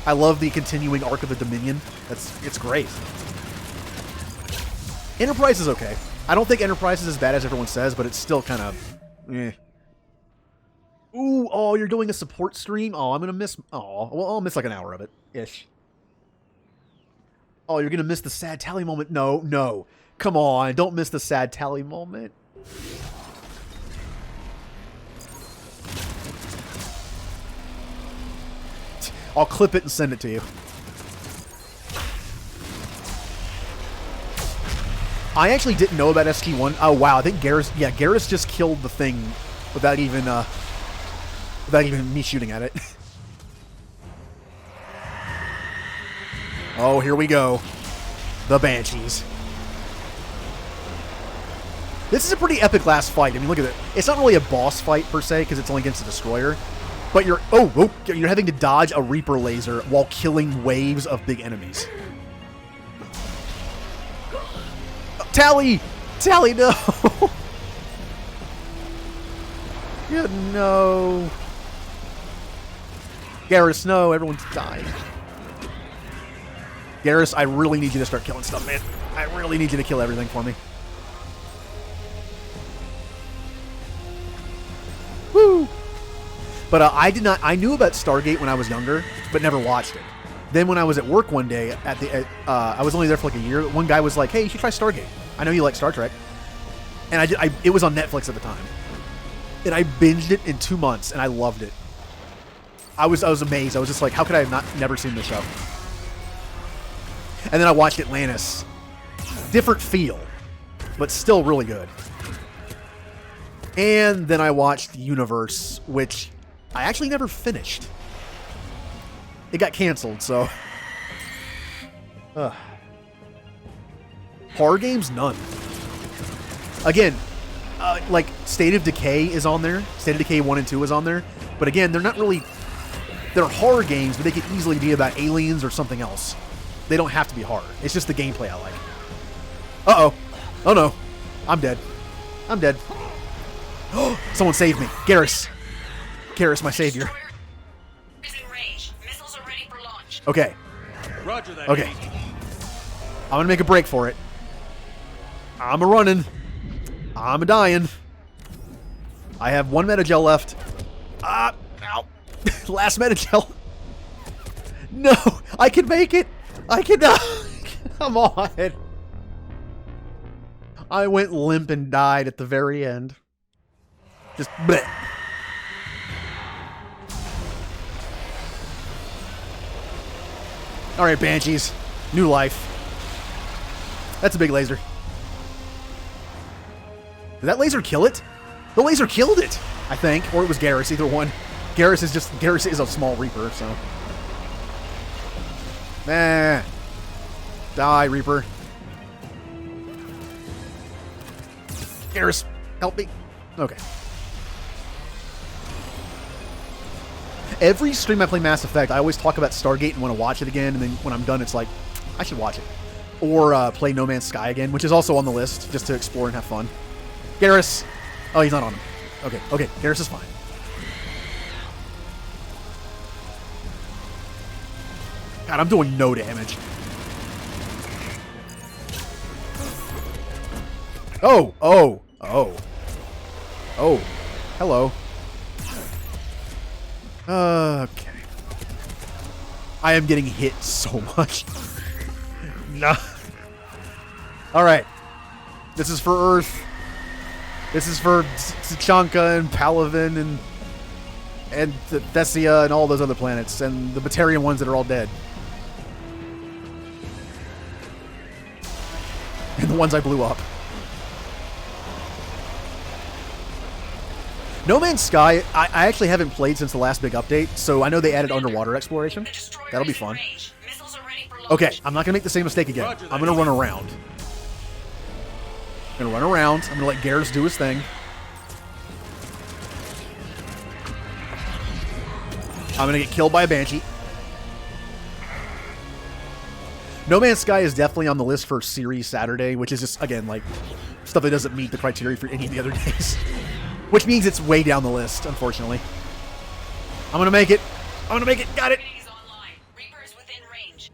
I love the continuing arc of the Dominion. It's great. Enterprise is okay. I don't think Enterprise is as bad as everyone says, but it's still kind of eh. Ooh, oh, you're doing a support stream? Oh, I'm gonna miss. Oh, well, I'll miss like an hour of it ish. Oh, you're gonna miss the sad tally moment? No, no. Come on, don't miss the sad tally moment. I'll clip it and send it to you. I actually didn't know about SG-1. Oh, wow. I think Garrus... Yeah, Garrus just killed the thing without even me shooting at it. Oh, here we go. The Banshees. This is a pretty epic last fight. I mean, look at it. It's not really a boss fight, per se, because it's only against a destroyer. But you're... Oh, you're having to dodge a Reaper laser while killing waves of big enemies. Tally! Tally, no! Yeah, no. Garrus, no. Everyone's dying. Garrus, I really need you to start killing stuff, man. I really need you to kill everything for me. Woo! But I knew about Stargate when I was younger, but never watched it. Then when I was at work one day, I was only there for like a year, one guy was like, hey, you should try Stargate. I know you like Star Trek. And it was on Netflix at the time. And I binged it in 2 months, and I loved it. I was amazed. I was just like, how could I have never seen this show? And then I watched Atlantis. Different feel, but still really good. And then I watched Universe, which I actually never finished. It got canceled, so... Horror games? None. Again, like, State of Decay is on there. State of Decay 1 and 2 is on there. But again, they're not really... They're horror games, but they could easily be about aliens or something else. They don't have to be horror. It's just the gameplay I like. Uh-oh. Oh, no. I'm dead. I'm dead. Someone save me. Garrus. Garrus, my savior. Okay. Roger that. Okay. I'm gonna make a break for it. I'm a-running. I'm a-dying. I have 1 metagel left. Ow. Last metagel. No, I can make it. I cannot. Come on. I went limp and died at the very end. Just bleh. Alright, Banshees. New life. That's a big laser. Did that laser kill it? The laser killed it, I think. Or it was Garrus, either one. Garrus is a small Reaper, so. Nah. Die, Reaper. Garrus, help me. Okay. Every stream I play Mass Effect, I always talk about Stargate and want to watch it again, and then when I'm done, it's like, I should watch it. Or play No Man's Sky again, which is also on the list, just to explore and have fun. Garrus! Oh, he's not on him. Okay, okay, Garrus is fine. God, I'm doing no damage. Oh, oh, oh. Oh, hello. Okay. I am getting hit so much. No. Alright. This is for Earth. This is for Tachanka and Palaven and Thessia and all those other planets. And the Batarian ones that are all dead. And the ones I blew up. No Man's Sky, I actually haven't played since the last big update, so I know they added underwater exploration. That'll be fun. Okay, I'm not going to make the same mistake again. I'm going to run around. I'm going to run around. I'm going to let Garrus do his thing. I'm going to get killed by a Banshee. No Man's Sky is definitely on the list for Series Saturday, which is just, again, like, stuff that doesn't meet the criteria for any of the other days. Which means it's way down the list, unfortunately. I'm gonna make it. I'm gonna make it. Got it. Reapers within range.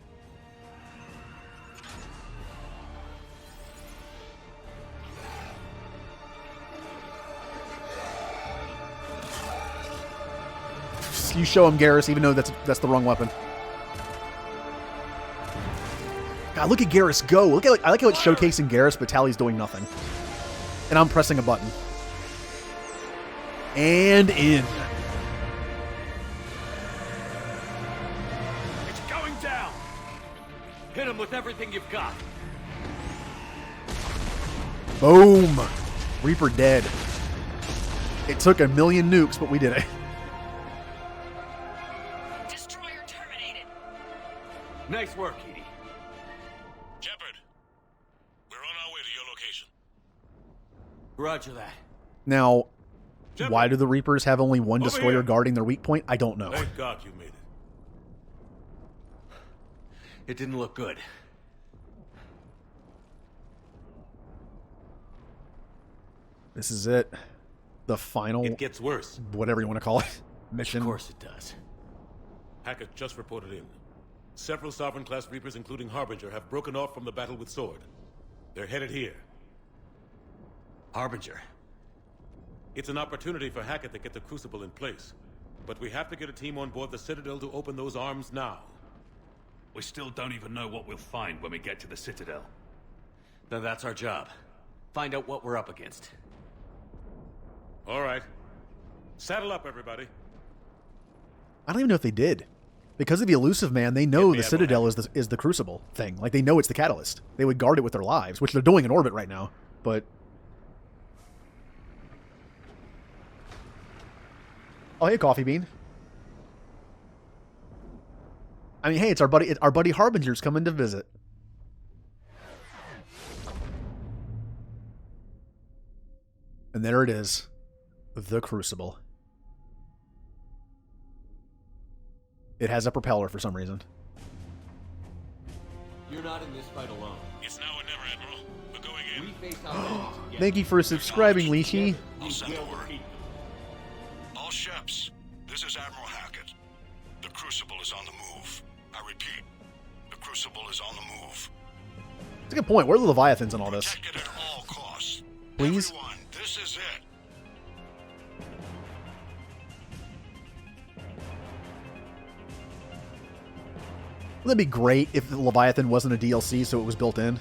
You show him, Garrus, even though that's the wrong weapon. God, look at Garrus go. Look at I like how it's showcasing Garrus, but Tally's doing nothing. And I'm pressing a button. And in. It's going down. Hit him with everything you've got. Boom. Reaper dead. It took 1,000,000 nukes, but we did it. Destroyer terminated. Nice work, Edie. Shepard, we're on our way to your location. Roger that. Now, why do the Reapers have only one destroyer guarding their weak point? I don't know. Thank God you made it. It didn't look good. This is it. The final... It gets worse. Whatever you want to call it. Mission. Of course it does. Hackett just reported in. Several Sovereign-class Reapers, including Harbinger, have broken off from the battle with Sword. They're headed here. Harbinger? It's an opportunity for Hackett to get the Crucible in place. But we have to get a team on board the Citadel to open those arms now. We still don't even know what we'll find when we get to the Citadel. Then that's our job. Find out what we're up against. All right. Saddle up, everybody. I don't even know if they did. Because of the Elusive Man, they know the Citadel is the Crucible thing. Like, they know it's the Catalyst. They would guard it with their lives, which they're doing in orbit right now. But... Oh, hey, Coffee Bean. I mean, hey, it's our buddy Harbinger's coming to visit. And there it is. The Crucible. It has a propeller for some reason. You're not in this fight alone. It's now or never, Admiral. We're going in. We face our Thank you for subscribing, Lishi. I'll send the word. All ships, this is Admiral Hackett. The Crucible is on the move. I repeat, the Crucible is on the move. That's a good point. Where are the Leviathans in all this? Protect it at all costs. Please? Everyone, this is it. Wouldn't that be great if the Leviathan wasn't a DLC, so it was built in?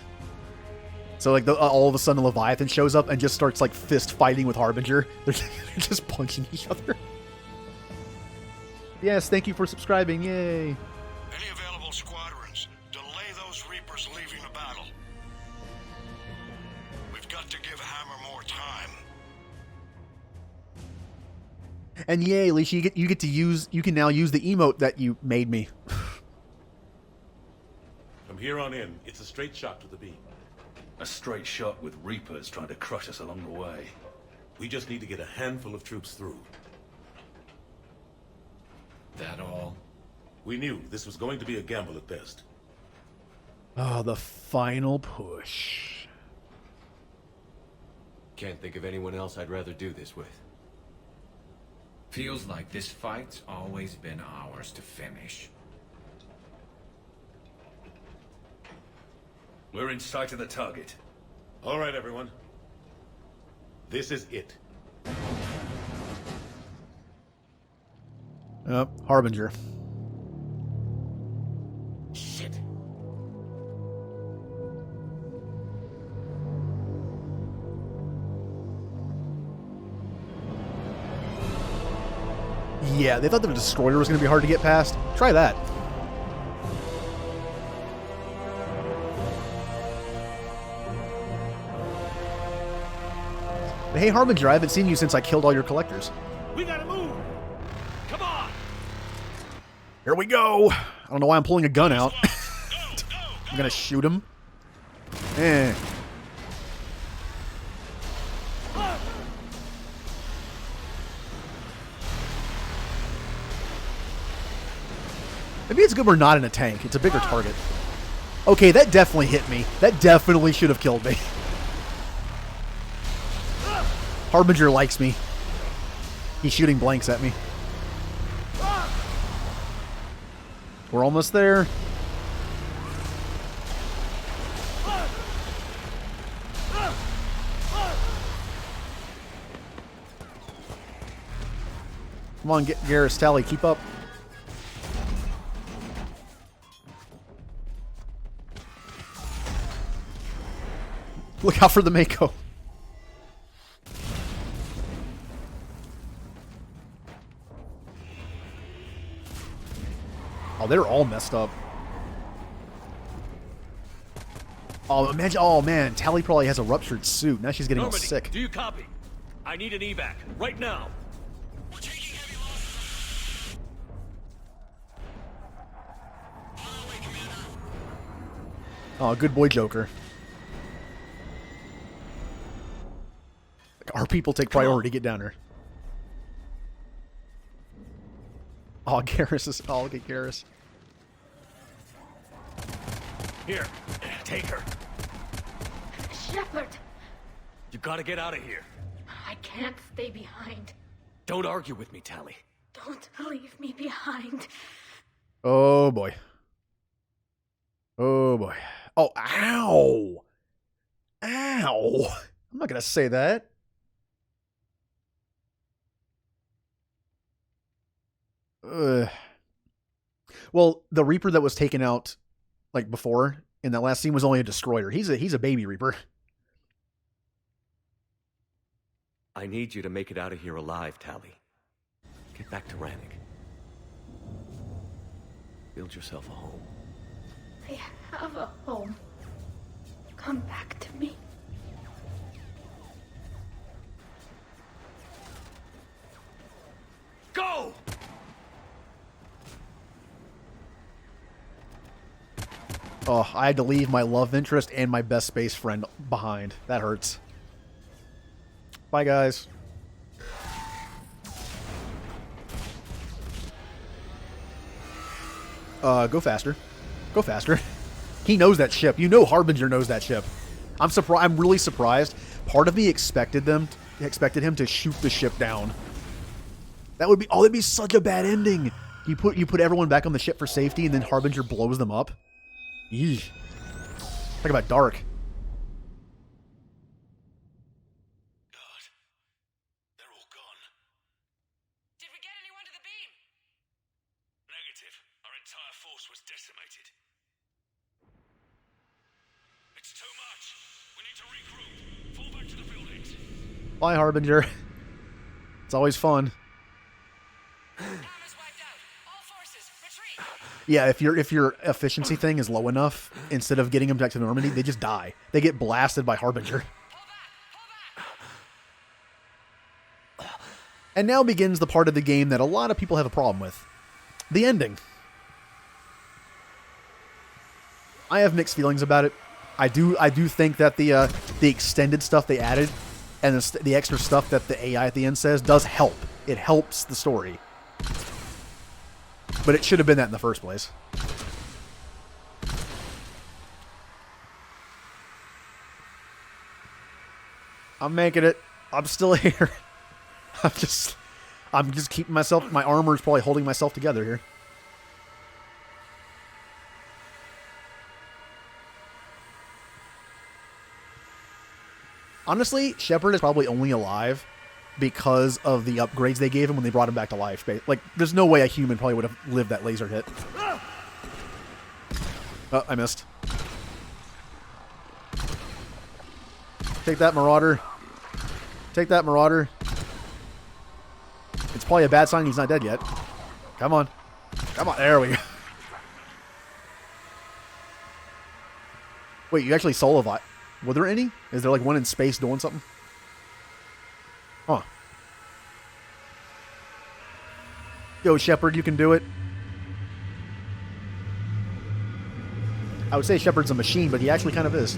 So, like, all of a sudden, Leviathan shows up and just starts, like, fist fighting with Harbinger. They're just punching each other. Yes, thank you for subscribing. Yay. Any available squadrons? got to give Hammer more time. And yay, at least you get to use, you can now use the emote that you made me. From here on in, it's a straight shot to the beam. A straight shot with Reapers trying to crush us along the way. We just need to get a handful of troops through. That all? We knew this was going to be a gamble at best. Oh, the final push. Can't think of anyone else I'd rather do this with. Feels like this fight's always been ours to finish. We're in sight of the target. All right, everyone. This is it. Harbinger. Shit. Yeah, they thought the destroyer was going to be hard to get past. Try that. But hey, Harbinger, I haven't seen you since I killed all your collectors. We gotta move! Come on! Here we go! I don't know why I'm pulling a gun out. I'm gonna shoot him. Maybe it's good we're not in a tank. It's a bigger target. Okay, that definitely hit me. That definitely should have killed me. Harbinger likes me. He's shooting blanks at me. We're almost there. Come on, Garrus, Tally, keep up. Look out for the Mako. Oh, they're all messed up. Oh, imagine. Oh, man. Tally probably has a ruptured suit. Now she's getting all sick. Do you copy? I need an evac right now. We're taking heavy losses. On our way, Commander. Oh, good boy, Joker. Our people take priority. Get down here. Oh, Garrus is... Oh, look at Garrus. Here, take her. Shepard! You gotta get out of here. I can't stay behind. Don't argue with me, Tally. Don't leave me behind. Oh, boy. Oh, boy. Oh, ow! Ow! I'm not gonna say that. Well, the Reaper that was taken out, like before in that last scene, was only a destroyer. He's a baby Reaper. I need you to make it out of here alive, Tally. Get back to Rannick. Build yourself a home. I have a home. Come back to me. Go! Oh, I had to leave my love interest and my best space friend behind. That hurts. Bye, guys. Go faster. Go faster. He knows that ship. You know Harbinger knows that ship. I'm surprised. I'm really surprised. Part of me expected him to shoot the ship down. That would be... Oh, that'd be such a bad ending. You put everyone back on the ship for safety, and then Harbinger blows them up. Yeesh. Talk about dark. God. They're all gone. Did we get anyone to the beam? Negative. Our entire force was decimated. It's too much. We need to regroup. Fall back to the buildings. Bye, Harbinger. It's always fun. Yeah, if your efficiency thing is low enough, instead of getting them back to Normandy, they just die. They get blasted by Harbinger. And now begins the part of the game that a lot of people have a problem with. The ending. I have mixed feelings about it. I do think that the extended stuff they added and the extra stuff that the AI at the end says does help. It helps the story. But it should have been that in the first place. I'm making it. I'm still here. I'm just keeping myself, my armor is probably holding myself together here. Honestly, Shepard is probably only alive because of the upgrades they gave him when they brought him back to life. Like, there's no way a human probably would have lived that laser hit. Oh, I missed. Take that, Marauder. Take that, Marauder. It's probably a bad sign he's not dead yet. Come on. Come on. There we go. Wait, you actually solo bot. Were there any? Is there like one in space doing something? Huh. Yo, Shepard, you can do it. I would say Shepard's a machine, but he actually kind of is.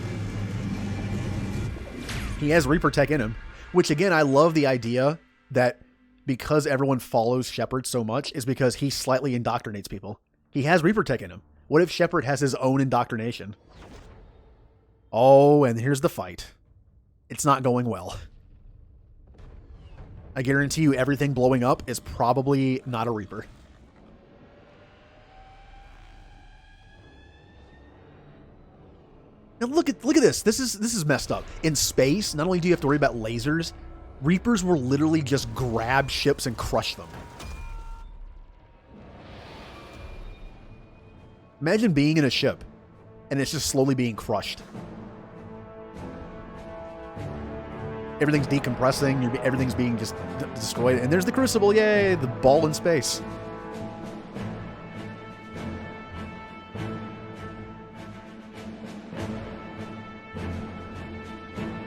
He has Reaper Tech in him. Which, again, I love the idea that because everyone follows Shepard so much is because he slightly indoctrinates people. He has Reaper Tech in him. What if Shepard has his own indoctrination? Oh, and here's the fight. It's not going well. I guarantee you everything blowing up is probably not a Reaper. Now look at this. This is messed up. In space, not only do you have to worry about lasers, Reapers will literally just grab ships and crush them. Imagine being in a ship and it's just slowly being crushed. Everything's decompressing, everything's being just destroyed, and there's the Crucible, yay, the ball in space.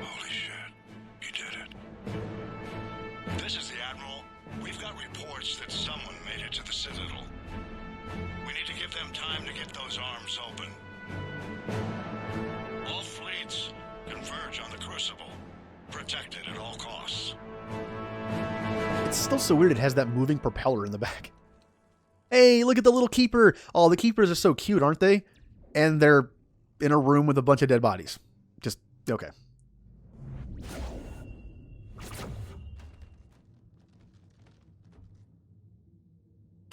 Holy shit, you did it. This is the Admiral. We've got reports that someone made it to the Citadel. We need to give them time to get those arms open. All fleets converge on the Crucible. Protected at all costs. It's still so weird it has that moving propeller in the back. Hey, look at the little keeper. Oh, the keepers are so cute, aren't they? And they're in a room with a bunch of dead bodies. Just, okay.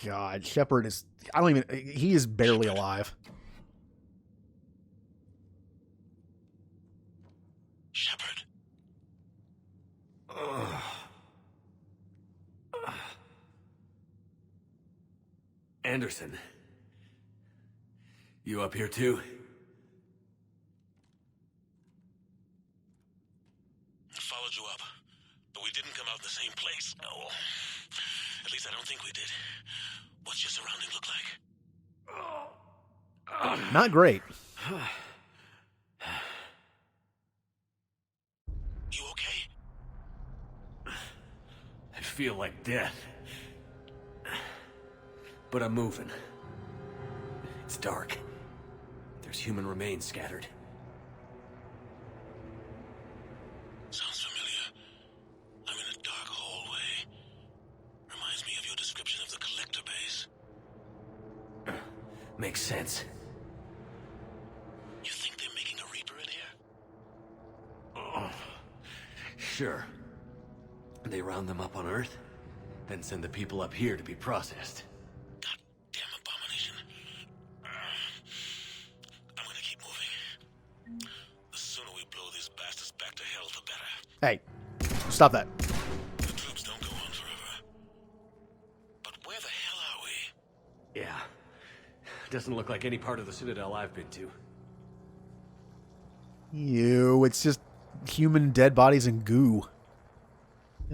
God, Shepard is... he is barely alive. Shepard. Anderson. You up here too? I followed you up, but we didn't come out in the same place. Oh, at least I don't think we did. What's your surrounding look like? Not great. You okay? I feel like death. But I'm moving. It's dark. There's human remains scattered. Sounds familiar. I'm in a dark hallway. Reminds me of your description of the collector base. Makes sense. You think they're making a Reaper in here? Oh, sure. They round them up on Earth, then send the people up here to be processed. Goddamn abomination. I'm gonna keep moving. The sooner we blow these bastards back to hell, the better. Hey, stop that. The troops don't go on forever. But where the hell are we? Yeah. Doesn't look like any part of the Citadel I've been to. Ew, it's just human dead bodies and goo.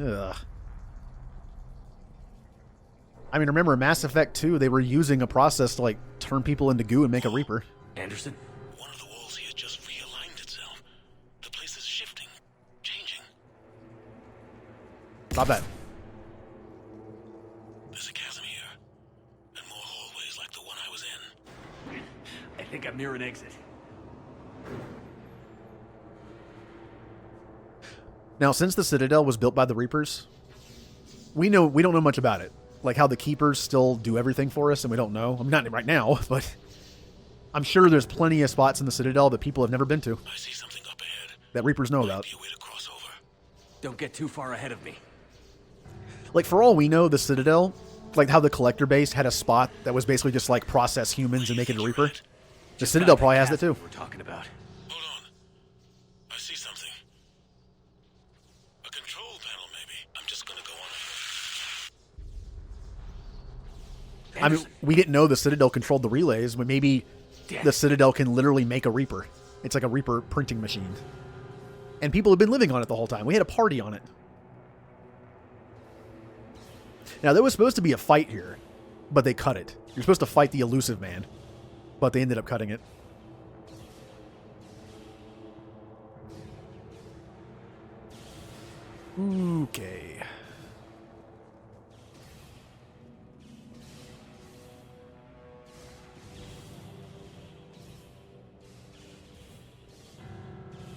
Ugh. I mean, remember Mass Effect 2, they were using a process to, like, turn people into goo and make a Reaper. Anderson? One of the walls here just realigned itself. The place is shifting, changing. Stop that. I'm near an exit. Now, since the Citadel was built by the Reapers, we don't know much about it. Like how the Keepers still do everything for us, and we don't know. I mean, not right now, but I'm sure there's plenty of spots in the Citadel that people have never been to. I see something up ahead. That Reapers know about. Don't get too far ahead of me. Like, for all we know, the Citadel, like how the Collector base had a spot that was basically just like process humans and make it a Reaper. The Citadel probably has that too. We're talking about. Hold on. I see something. A control panel, maybe. I'm just gonna go on. I mean, we didn't know the Citadel controlled the relays, but maybe the Citadel can literally make a Reaper. It's like a Reaper printing machine. And people have been living on it the whole time. We had a party on it. Now, there was supposed to be a fight here, but they cut it. You're supposed to fight the elusive man, but they ended up cutting it. Okay.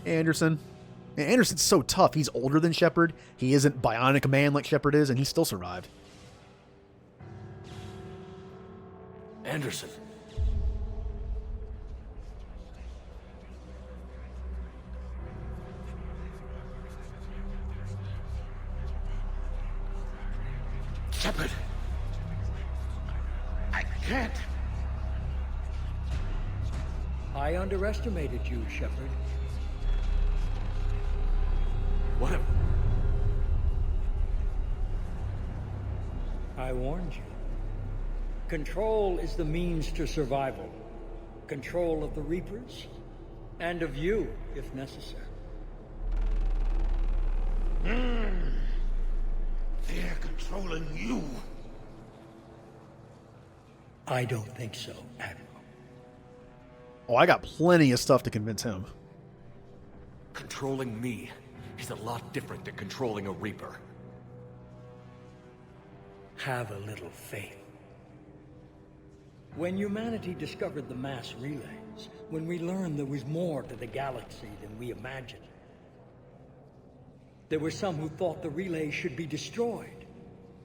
Anderson. Anderson's so tough. He's older than Shepard. He isn't bionic man like Shepard is, and he still survived. Anderson. Shepard. I can't. I underestimated you, Shepard. What? I warned you. Control is the means to survival. Control of the Reapers, and of you, if necessary. They're controlling you. I don't think so, Admiral. Oh, I got plenty of stuff to convince him. Controlling me is a lot different than controlling a Reaper. Have a little faith. When humanity discovered the mass relays, when we learned there was more to the galaxy than we imagined, there were some who thought the relays should be destroyed.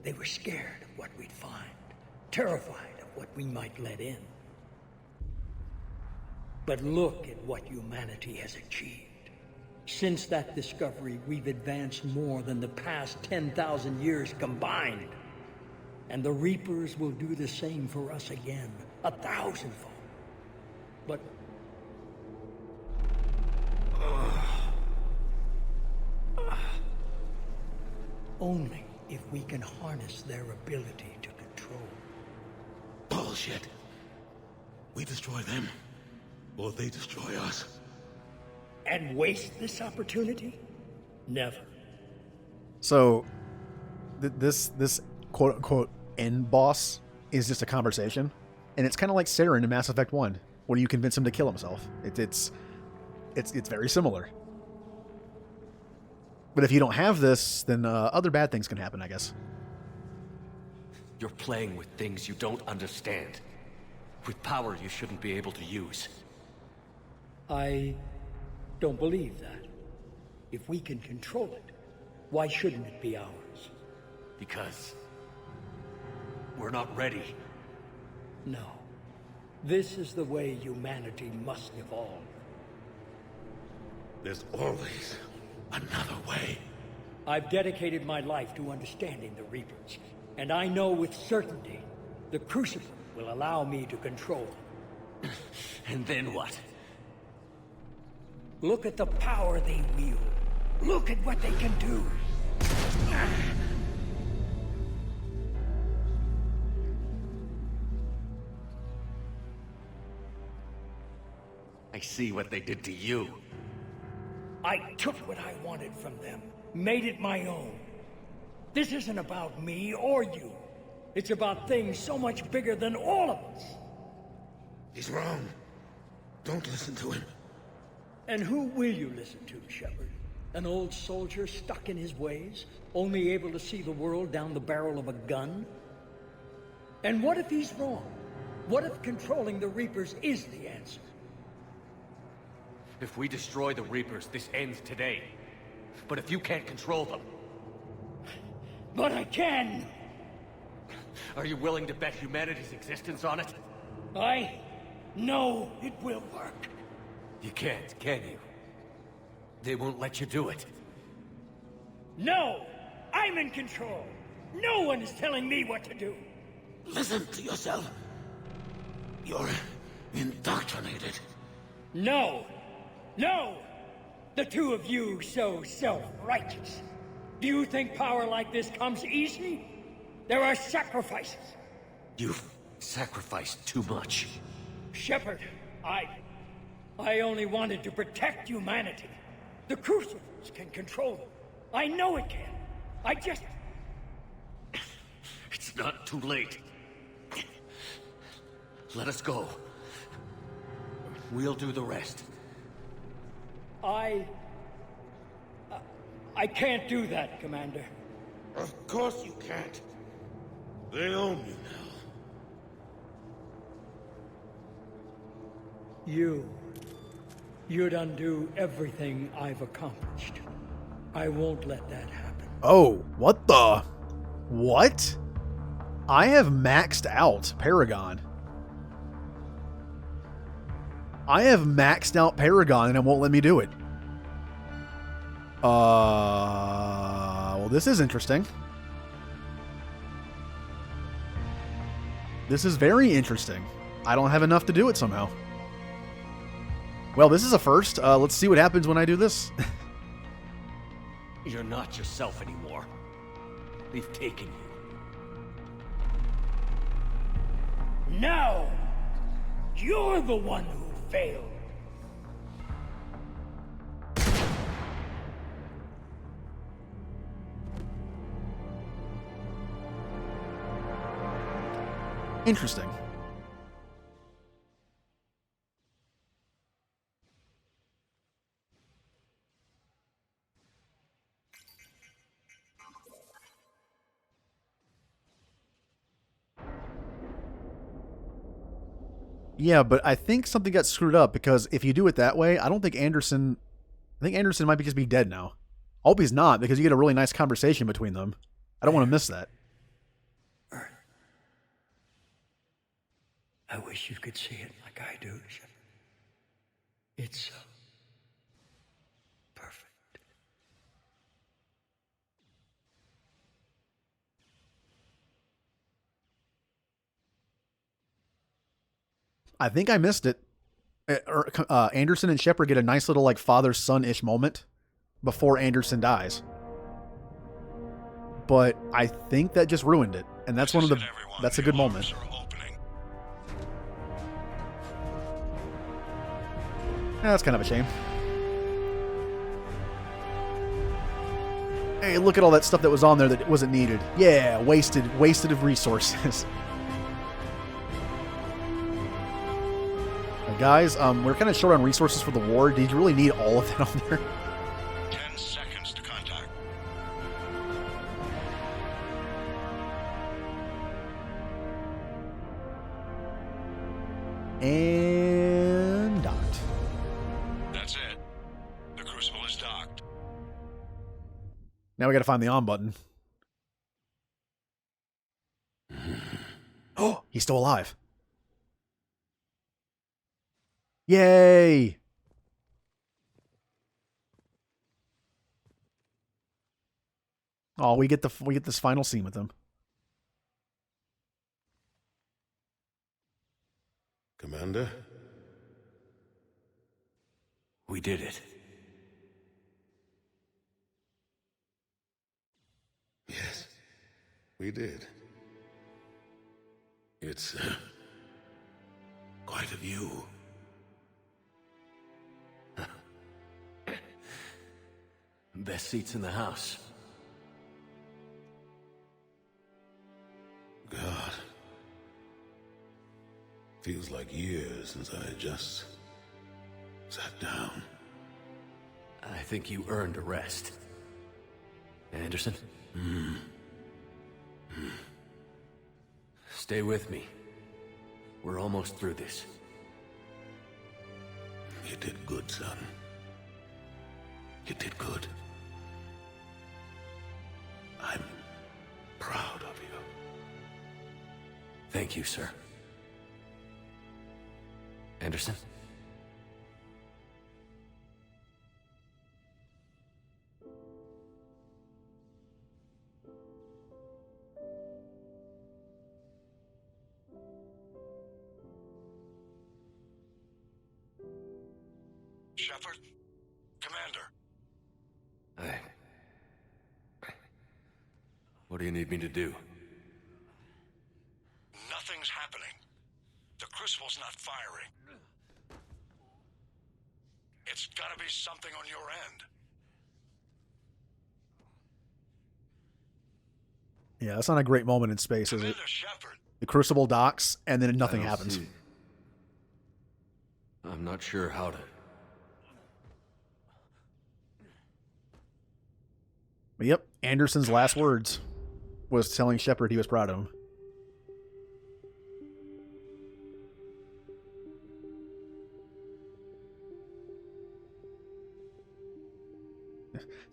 They were scared of what we'd find, terrified of what we might let in. But look at what humanity has achieved. Since that discovery, we've advanced more than the past 10,000 years combined. And the Reapers will do the same for us again, 1,000-fold. But... only if we can harness their ability to control. Bullshit. We destroy them, or they destroy us. And waste this opportunity? Never. So, this quote-unquote end boss is just a conversation, and it's kind of like Saren in Mass Effect 1, where you convince him to kill himself. It's very similar. But if you don't have this, then other bad things can happen, I guess. You're playing with things you don't understand. With power you shouldn't be able to use. I don't believe that. If we can control it, why shouldn't it be ours? Because we're not ready. No. This is the way humanity must evolve. There's always another way. I've dedicated my life to understanding the Reapers, and I know with certainty the Crucible will allow me to control them. And then what? Look at the power they wield. Look at what they can do. I see what they did to you. I took what I wanted from them, made it my own. This isn't about me or you. It's about things so much bigger than all of us. He's wrong. Don't listen to him. And who will you listen to, Shepard? An old soldier stuck in his ways, only able to see the world down the barrel of a gun? And what if he's wrong? What if controlling the Reapers is the answer? If we destroy the Reapers, this ends today. But if you can't control them... But I can! Are you willing to bet humanity's existence on it? I know it will work. You can't, can you? They won't let you do it. No! I'm in control! No one is telling me what to do! Listen to yourself. You're indoctrinated. No! No! The two of you so self-righteous. Do you think power like this comes easy? There are sacrifices. You've sacrificed too much. Shepard, I only wanted to protect humanity. The Crucibles can control them. I know it can. I just... It's not too late. Let us go. We'll do the rest. I can't do that, Commander. Of course you can't. They own you now. You'd undo everything I've accomplished. I won't let that happen. Oh, what the? What? I have maxed out Paragon. I have maxed out Paragon and it won't let me do it. Well, this is interesting. This is very interesting. I don't have enough to do it somehow. Well, this is a first. Let's see what happens when I do this. You're not yourself anymore. They've taken you. No! You're the one who failed. Interesting. Yeah, but I think something got screwed up because if you do it that way, I think Anderson might just be dead now. I hope he's not because you get a really nice conversation between them. I don't want to miss that. I wish you could see it like I do, Shepard. It's so perfect. I think I missed it. Anderson and Shepard get a nice little like father-son-ish moment before Anderson dies. But I think that just ruined it. And that's that's a good moment. Yeah, that's kind of a shame. Hey, look at all that stuff that was on there that wasn't needed. Yeah, wasted of resources. Guys, we're kind of short on resources for the war. Did you really need all of that on there? 10 seconds to contact. And docked. That's it. The Crucible is docked. Now we gotta find the on button. Oh, he's still alive. Yay! Oh, we get this final scene with him. Commander? We did it. Yes, we did. It's quite a view. Best seats in the house. God. Feels like years since I just sat down. I think you earned a rest. Anderson? Stay with me. We're almost through this. It did good, son. You did good. I'm proud of you. Thank you, sir. Anderson? Shepard? Commander. What do you need me to do? Nothing's happening. The Crucible's not firing. It's gotta be something on your end. Yeah, that's not a great moment in space, is it? Commander Shepard. The Crucible docks, and then nothing I don't happens. see- I'm not sure how to... But yep, Anderson's last words was telling Shepard he was proud of him.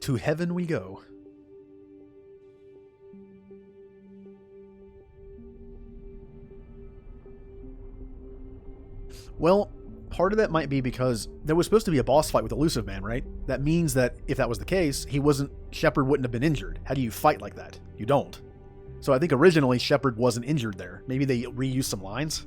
To heaven we go. Well, part of that might be because there was supposed to be a boss fight with Elusive Man, right? That means that if that was the case, Shepard wouldn't have been injured. How do you fight like that? You don't. So I think originally Shepard wasn't injured there. Maybe they reused some lines.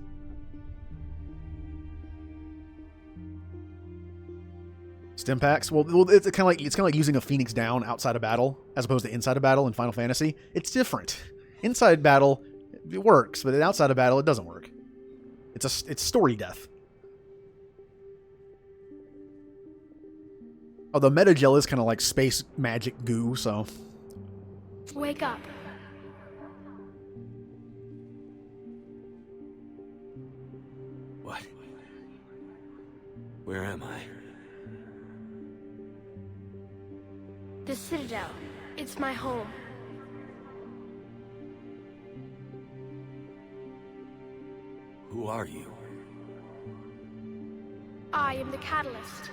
Stim packs. Well, it's kind of like using a Phoenix down outside of battle as opposed to inside of battle in Final Fantasy. It's different. Inside battle, it works, but outside of battle, it doesn't work. It's story death. Although Metagel is kind of like space magic goo, so... Wake up. What? Where am I? The Citadel. It's my home. Who are you? I am the Catalyst.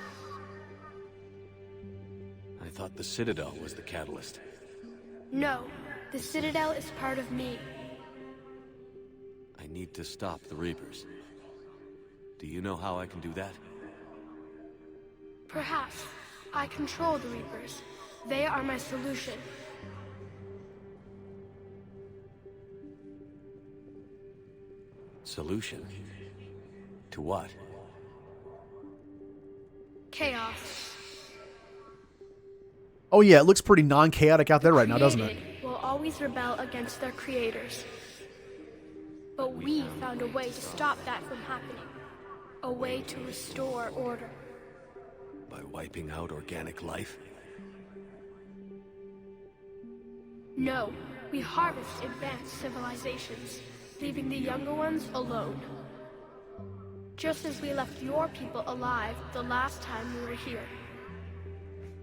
I thought the Citadel was the catalyst. No, the Citadel is part of me. I need to stop the Reapers. Do you know how I can do that? Perhaps. I control the Reapers. They are my solution. Solution? To what? Chaos. Oh yeah, it looks pretty non-chaotic out there right now, doesn't it? Created will always rebel against their creators. But we found a way to stop that from happening. A way to restore order. By wiping out organic life? No, we harvest advanced civilizations, leaving the younger ones alone. Just as we left your people alive the last time we were here.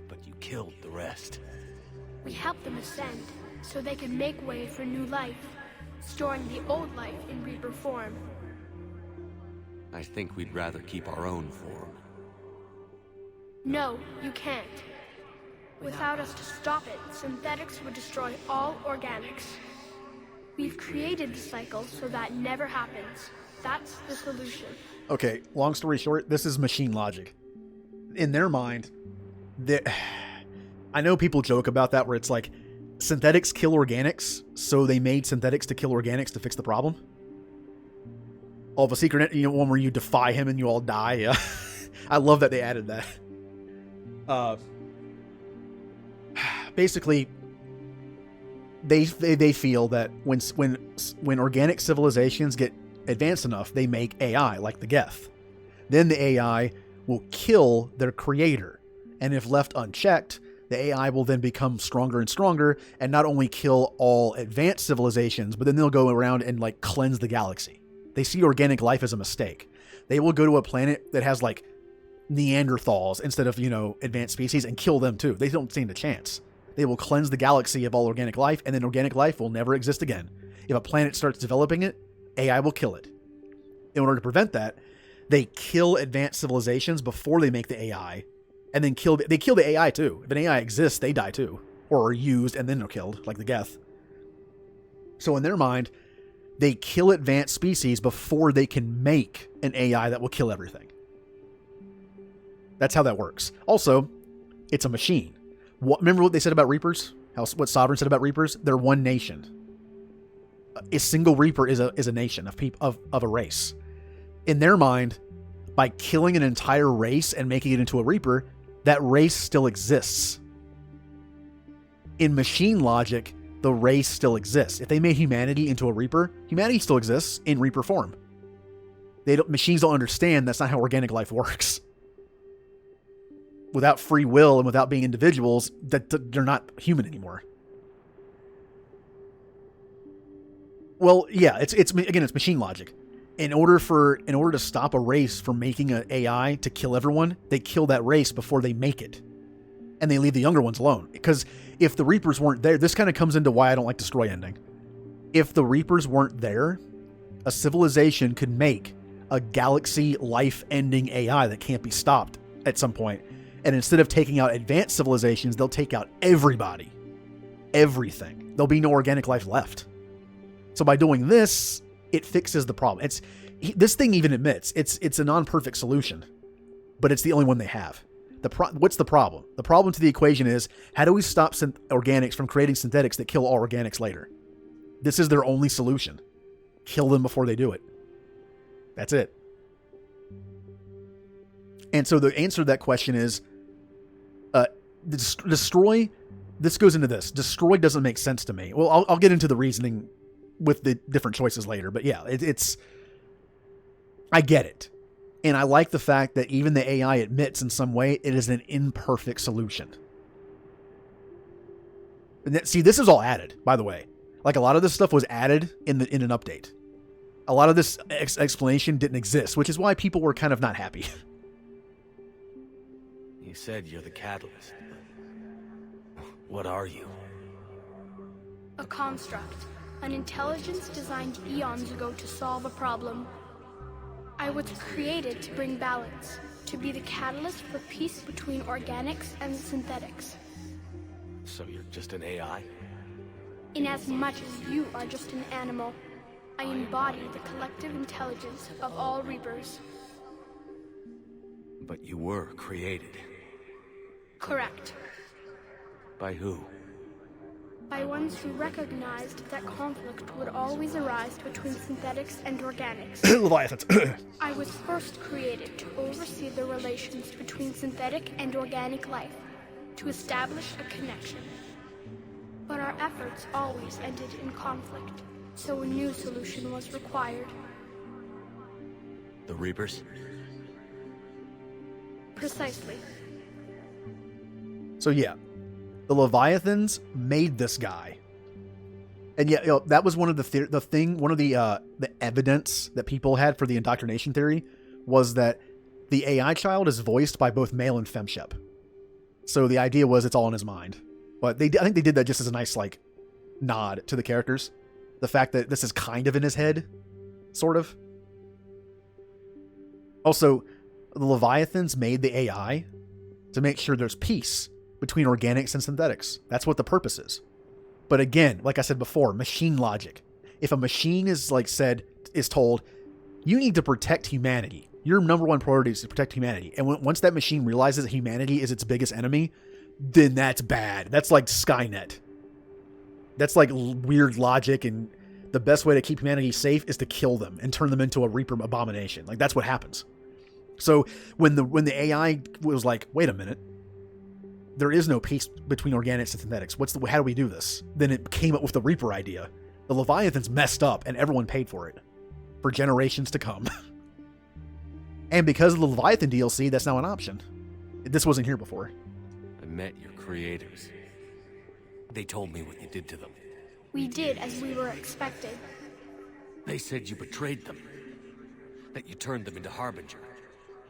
But you killed the rest. We helped them ascend, so they could make way for new life, storing the old life in Reaper form. I think we'd rather keep our own form. No, you can't. Without us to stop it, synthetics would destroy all organics. We've created the cycle so that never happens. That's the solution. Okay, long story short, this is machine logic. In their mind, I know people joke about that where it's like, synthetics kill organics, so they made synthetics to kill organics to fix the problem. All of a secret, one where you defy him and you all die. Yeah, I love that they added that. Basically, they feel that when organic civilizations get advanced enough, they make AI like the Geth. Then the AI will kill their creator, and if left unchecked, the AI will then become stronger and stronger, and not only kill all advanced civilizations, but then they'll go around and like cleanse the galaxy. They see organic life as a mistake. They will go to a planet that has like Neanderthals instead of, advanced species and kill them too. They don't stand a chance. They will cleanse the galaxy of all organic life, and then organic life will never exist again. If a planet starts developing it, AI will kill it. In order to prevent that, they kill advanced civilizations before they make the AI, and then they kill the AI too. If an AI exists, they die too, or are used and then are killed, like the Geth. So in their mind, they kill advanced species before they can make an AI that will kill everything. That's how that works. Also, it's a machine. Remember what they said about Reapers? What Sovereign said about Reapers? They're one nation. A single Reaper is a nation of a race. In their mind, by killing an entire race and making it into a Reaper, that race still exists. In machine logic, the race still exists. If they made humanity into a Reaper, humanity still exists in Reaper form. Machines don't understand that's not how organic life works. Without free will and without being individuals, that they're not human anymore. Well, yeah, it's machine logic. In order to stop a race from making an AI to kill everyone, they kill that race before they make it. And they leave the younger ones alone. Because if the Reapers weren't there, this kind of comes into why I don't like Destroy ending. If the Reapers weren't there, a civilization could make a galaxy life-ending AI that can't be stopped at some point. And instead of taking out advanced civilizations, they'll take out everybody. Everything. There'll be no organic life left. So by doing this, it fixes the problem. This thing even admits it's a non-perfect solution, but it's the only one they have. What's the problem? The problem to the equation is, how do we stop organics from creating synthetics that kill all organics later? This is their only solution. Kill them before they do it. That's it. And so the answer to that question is, destroy. This goes into this. Destroy doesn't make sense to me. Well, I'll get into the reasoning with the different choices later, but yeah, I get it. And I like the fact that even the AI admits in some way it is an imperfect solution. And see, this is all added, by the way. Like, a lot of this stuff was added in an update. A lot of this explanation didn't exist, which is why people were kind of not happy. You said you're the catalyst. What are you? A construct. An intelligence designed eons ago to solve a problem. I was created to bring balance, to be the catalyst for peace between organics and synthetics. So you're just an AI? Inasmuch as you are just an animal, I embody the collective intelligence of all Reapers. But you were created. Correct. By who? By ones who recognized that conflict would always arise between synthetics and organics. Leviathans. I was first created to oversee the relations between synthetic and organic life, to establish a connection. But our efforts always ended in conflict, so a new solution was required. The Reapers? Precisely. So yeah, the Leviathans made this guy, and yeah, that was one of the evidence that people had for the indoctrination theory was that the AI child is voiced by both male and femshep. So the idea was it's all in his mind, but I think they did that just as a nice nod to the characters, the fact that this is kind of in his head, sort of. Also, the Leviathans made the AI to make sure there's peace between organics and synthetics. That's what the purpose is. But again, like I said before, machine logic. If a machine is told, you need to protect humanity. Your number one priority is to protect humanity. And once that machine realizes that humanity is its biggest enemy, then that's bad. That's like Skynet. That's like weird logic, and the best way to keep humanity safe is to kill them and turn them into a Reaper abomination. Like, that's what happens. So when the AI was like, wait a minute, there is no peace between organics and synthetics. How do we do this? Then it came up with the Reaper idea. The Leviathans messed up, and everyone paid for it for generations to come. And because of the Leviathan DLC, that's now an option. This wasn't here before. I met your creators. They told me what you did to them. We did as we were expected. They said you betrayed them. That you turned them into Harbinger.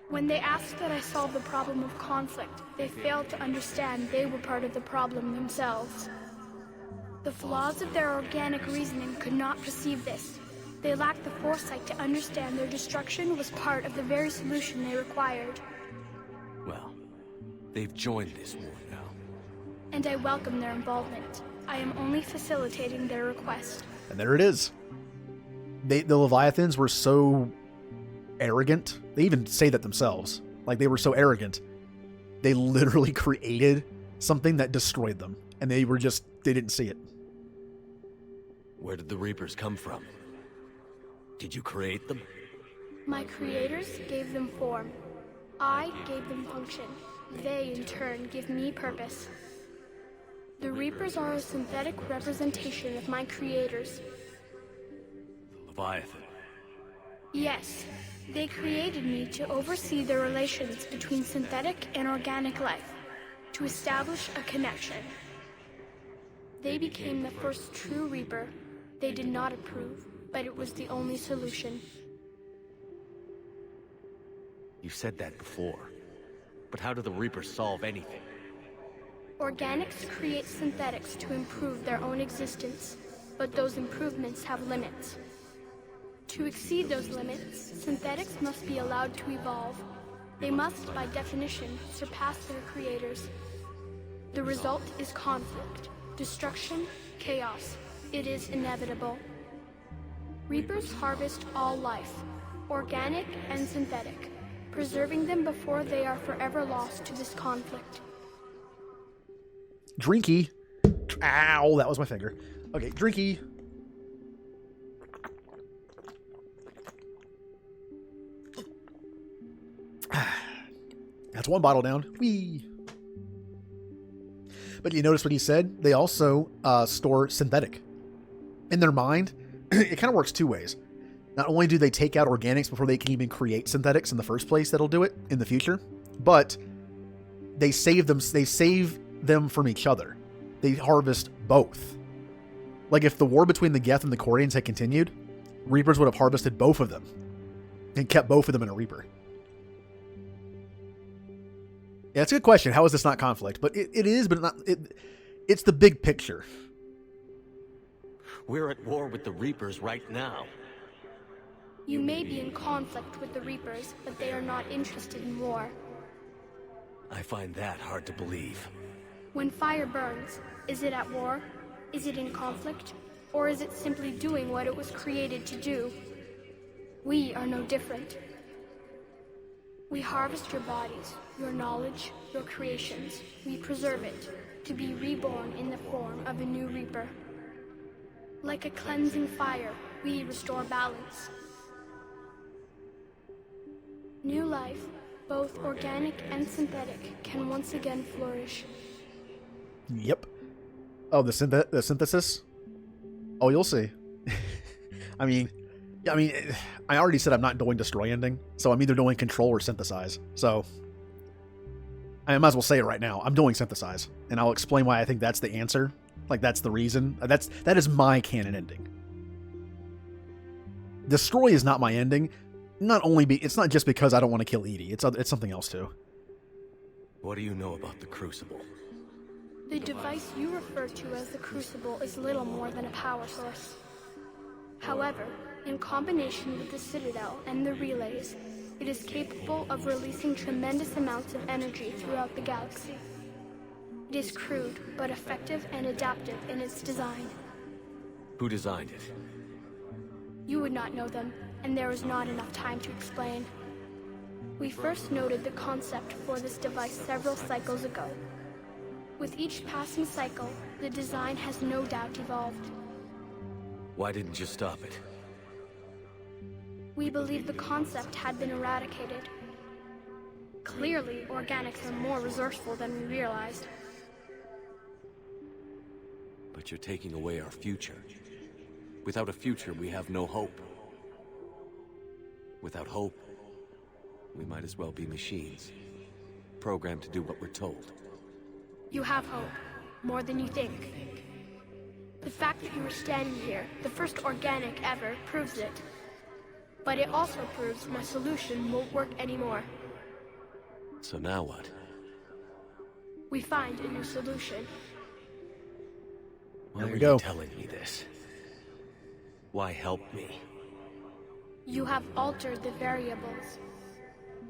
When they asked that I solve the problem of conflict, they failed to understand they were part of the problem themselves. The flaws of their organic reasoning could not perceive this. They lacked the foresight to understand their destruction was part of the very solution they required. Well, they've joined this war now. And I welcome their involvement. I am only facilitating their request. And there it is. The Leviathans were so arrogant. They even say that themselves. Like, they were so arrogant. They literally created something that destroyed them. And they didn't see it. Where did the Reapers come from? Did you create them? My creators gave them form. I gave them function. They, in turn, give me purpose. The Reapers are a synthetic representation of my creators. Leviathan. Yes, they created me to oversee the relations between synthetic and organic life, to establish a connection. They became the first true Reaper. They did not approve, but it was the only solution. You've said that before. But how do the Reapers solve anything? Organics create synthetics to improve their own existence, but those improvements have limits. To exceed those limits, synthetics must be allowed to evolve. They must, by definition, surpass their creators. The result is conflict, destruction, chaos. It is inevitable. Reapers harvest all life, organic and synthetic, preserving them before they are forever lost to this conflict. Drinky. Ow, that was my finger. Okay, drinky. That's one bottle down. Whee! But you notice what he said? They also store synthetic. In their mind, it kind of works two ways. Not only do they take out organics before they can even create synthetics in the first place that'll do it in the future, but they save them from each other. They harvest both. Like, if the war between the Geth and the Quarians had continued, Reapers would have harvested both of them and kept both of them in a Reaper. Yeah, that's a good question. How is this not conflict? But it is, but it's the big picture. We're at war with the Reapers right now. You may be in conflict with the Reapers, but they are not interested in war. I find that hard to believe. When fire burns, is it at war? Is it in conflict? Or is it simply doing what it was created to do? We are no different. We harvest your bodies, your knowledge, your creations. We preserve it, to be reborn in the form of a new Reaper. Like a cleansing fire, we restore balance. New life, both organic and synthetic, can once again flourish. Yep. Oh, the synthesis? Oh, you'll see. I already said I'm not doing Destroy Ending, so I'm either doing Control or Synthesize. So, I might as well say it right now. I'm doing Synthesize, and I'll explain why I think that's the answer. Like, that's the reason. That is my canon ending. Destroy is not my ending. It's not just because I don't want to kill Edie. It's something else too. What do you know about the Crucible? The device you refer to as the Crucible is little more than a power source. However, in combination with the Citadel and the relays, it is capable of releasing tremendous amounts of energy throughout the galaxy. It is crude, but effective and adaptive in its design. Who designed it? You would not know them, and there is not enough time to explain. We first noted the concept for this device several cycles ago. With each passing cycle, the design has no doubt evolved. Why didn't you stop it? We believe the concept had been eradicated. Clearly, organics are more resourceful than we realized. But you're taking away our future. Without a future, we have no hope. Without hope, we might as well be machines, programmed to do what we're told. You have hope, more than you think. The fact that you are standing here, the first organic ever, proves it. But it also proves my solution won't work anymore. So now what? We find a new solution. Why are you telling me this? Why help me? You have altered the variables.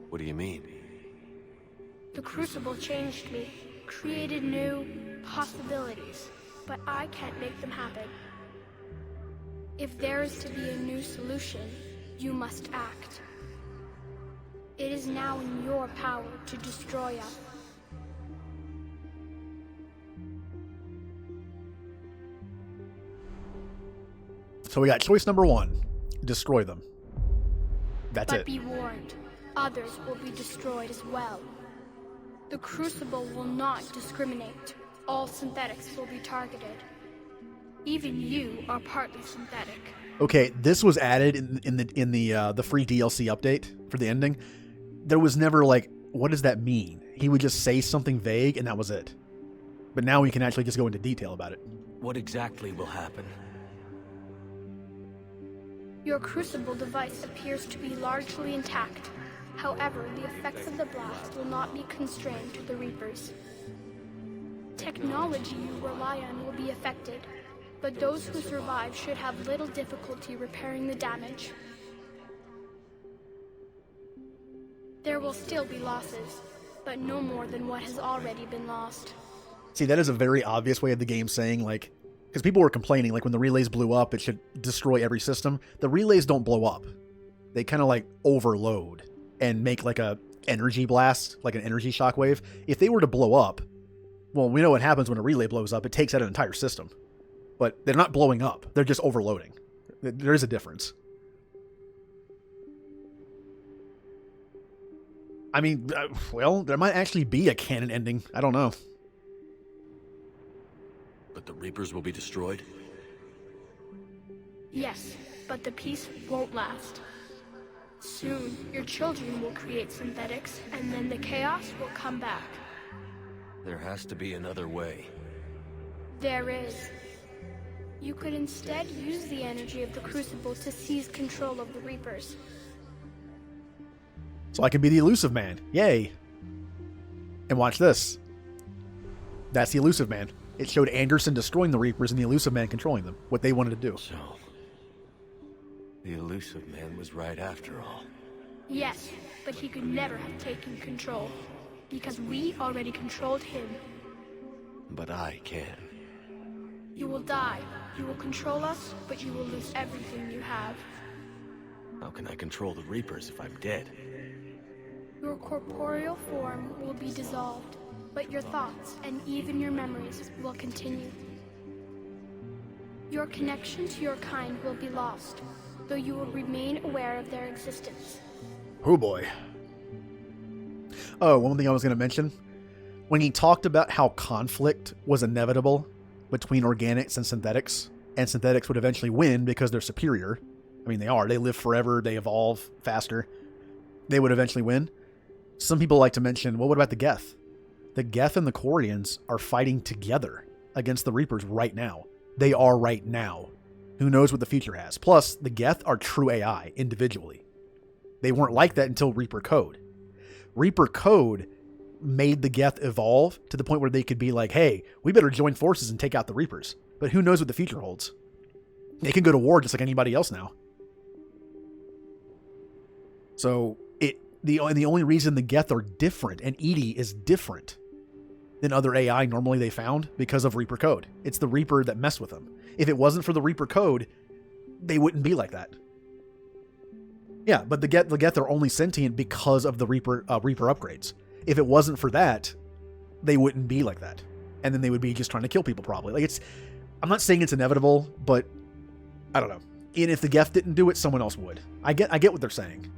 What do you mean? The Crucible changed me, created new possibilities, but I can't make them happen. If there is to be a new solution, you must act. It is now in your power to destroy us. So we got choice number 1. Destroy them. That's But it. be warned, others will be destroyed as well. The Crucible will not discriminate. All synthetics will be targeted. Even you are partly synthetic. Okay, this was added in the free DLC update for the ending. There was never like, what does that mean? He would just say something vague and that was it. But now we can actually just go into detail about it. What exactly will happen? Your Crucible device appears to be largely intact. However, the effects of the blast will not be constrained to the Reapers. Technology you rely on will be affected, but those who survive should have little difficulty repairing the damage. There will still be losses, but no more than what has already been lost. See, that is a very obvious way of the game saying, like, because people were complaining, like, when the relays blew up, it should destroy every system. The relays don't blow up. They kind of, like, overload and make, like, a energy blast, like an energy shockwave. If they were to blow up, well, we know what happens when a relay blows up. It takes out an entire system. But they're not blowing up. They're just overloading. There is a difference. I mean, well, there might actually be a canon ending. I don't know. But the Reapers will be destroyed? Yes, but the peace won't last. Soon, your children will create synthetics, and then the chaos will come back. There has to be another way. There is. You could instead use the energy of the Crucible to seize control of the Reapers. So I can be the Elusive Man. Yay. And watch this. That's the Elusive Man. It showed Anderson destroying the Reapers and the Elusive Man controlling them. What they wanted to do. So, the Elusive Man was right after all. Yes, but he could never have taken control, because we already controlled him. But I can. You will die. You will control us, but you will lose everything you have. How can I control the Reapers if I'm dead? Your corporeal form will be dissolved, but your thoughts and even your memories will continue. Your connection to your kind will be lost, though you will remain aware of their existence. Oh boy. Oh, one thing I was going to mention. When he talked about how conflict was inevitable between organics and synthetics would eventually win because they're superior. I mean, they are. They live forever. They evolve faster. They would eventually win. Some people like to mention, well, what about the Geth? The Geth and the Quarians are fighting together against the Reapers right now. They are right now. Who knows what the future has? Plus, the Geth are true AI individually. They weren't like that until Reaper Code. Reaper Code made the Geth evolve to the point where they could be like, hey, we better join forces and take out the Reapers. But who knows what the future holds? They can go to war just like anybody else now. So, the only reason the Geth are different, and Edie is different than other AI normally they found, because of Reaper Code. It's the Reaper that messed with them. If it wasn't for the Reaper Code, they wouldn't be like that. Yeah, but the Geth are only sentient because of the Reaper upgrades. If it wasn't for that, they wouldn't be like that. And then they would be just trying to kill people probably. Like, I'm not saying it's inevitable, but I don't know. And if the Geth didn't do it, someone else would. I get what they're saying.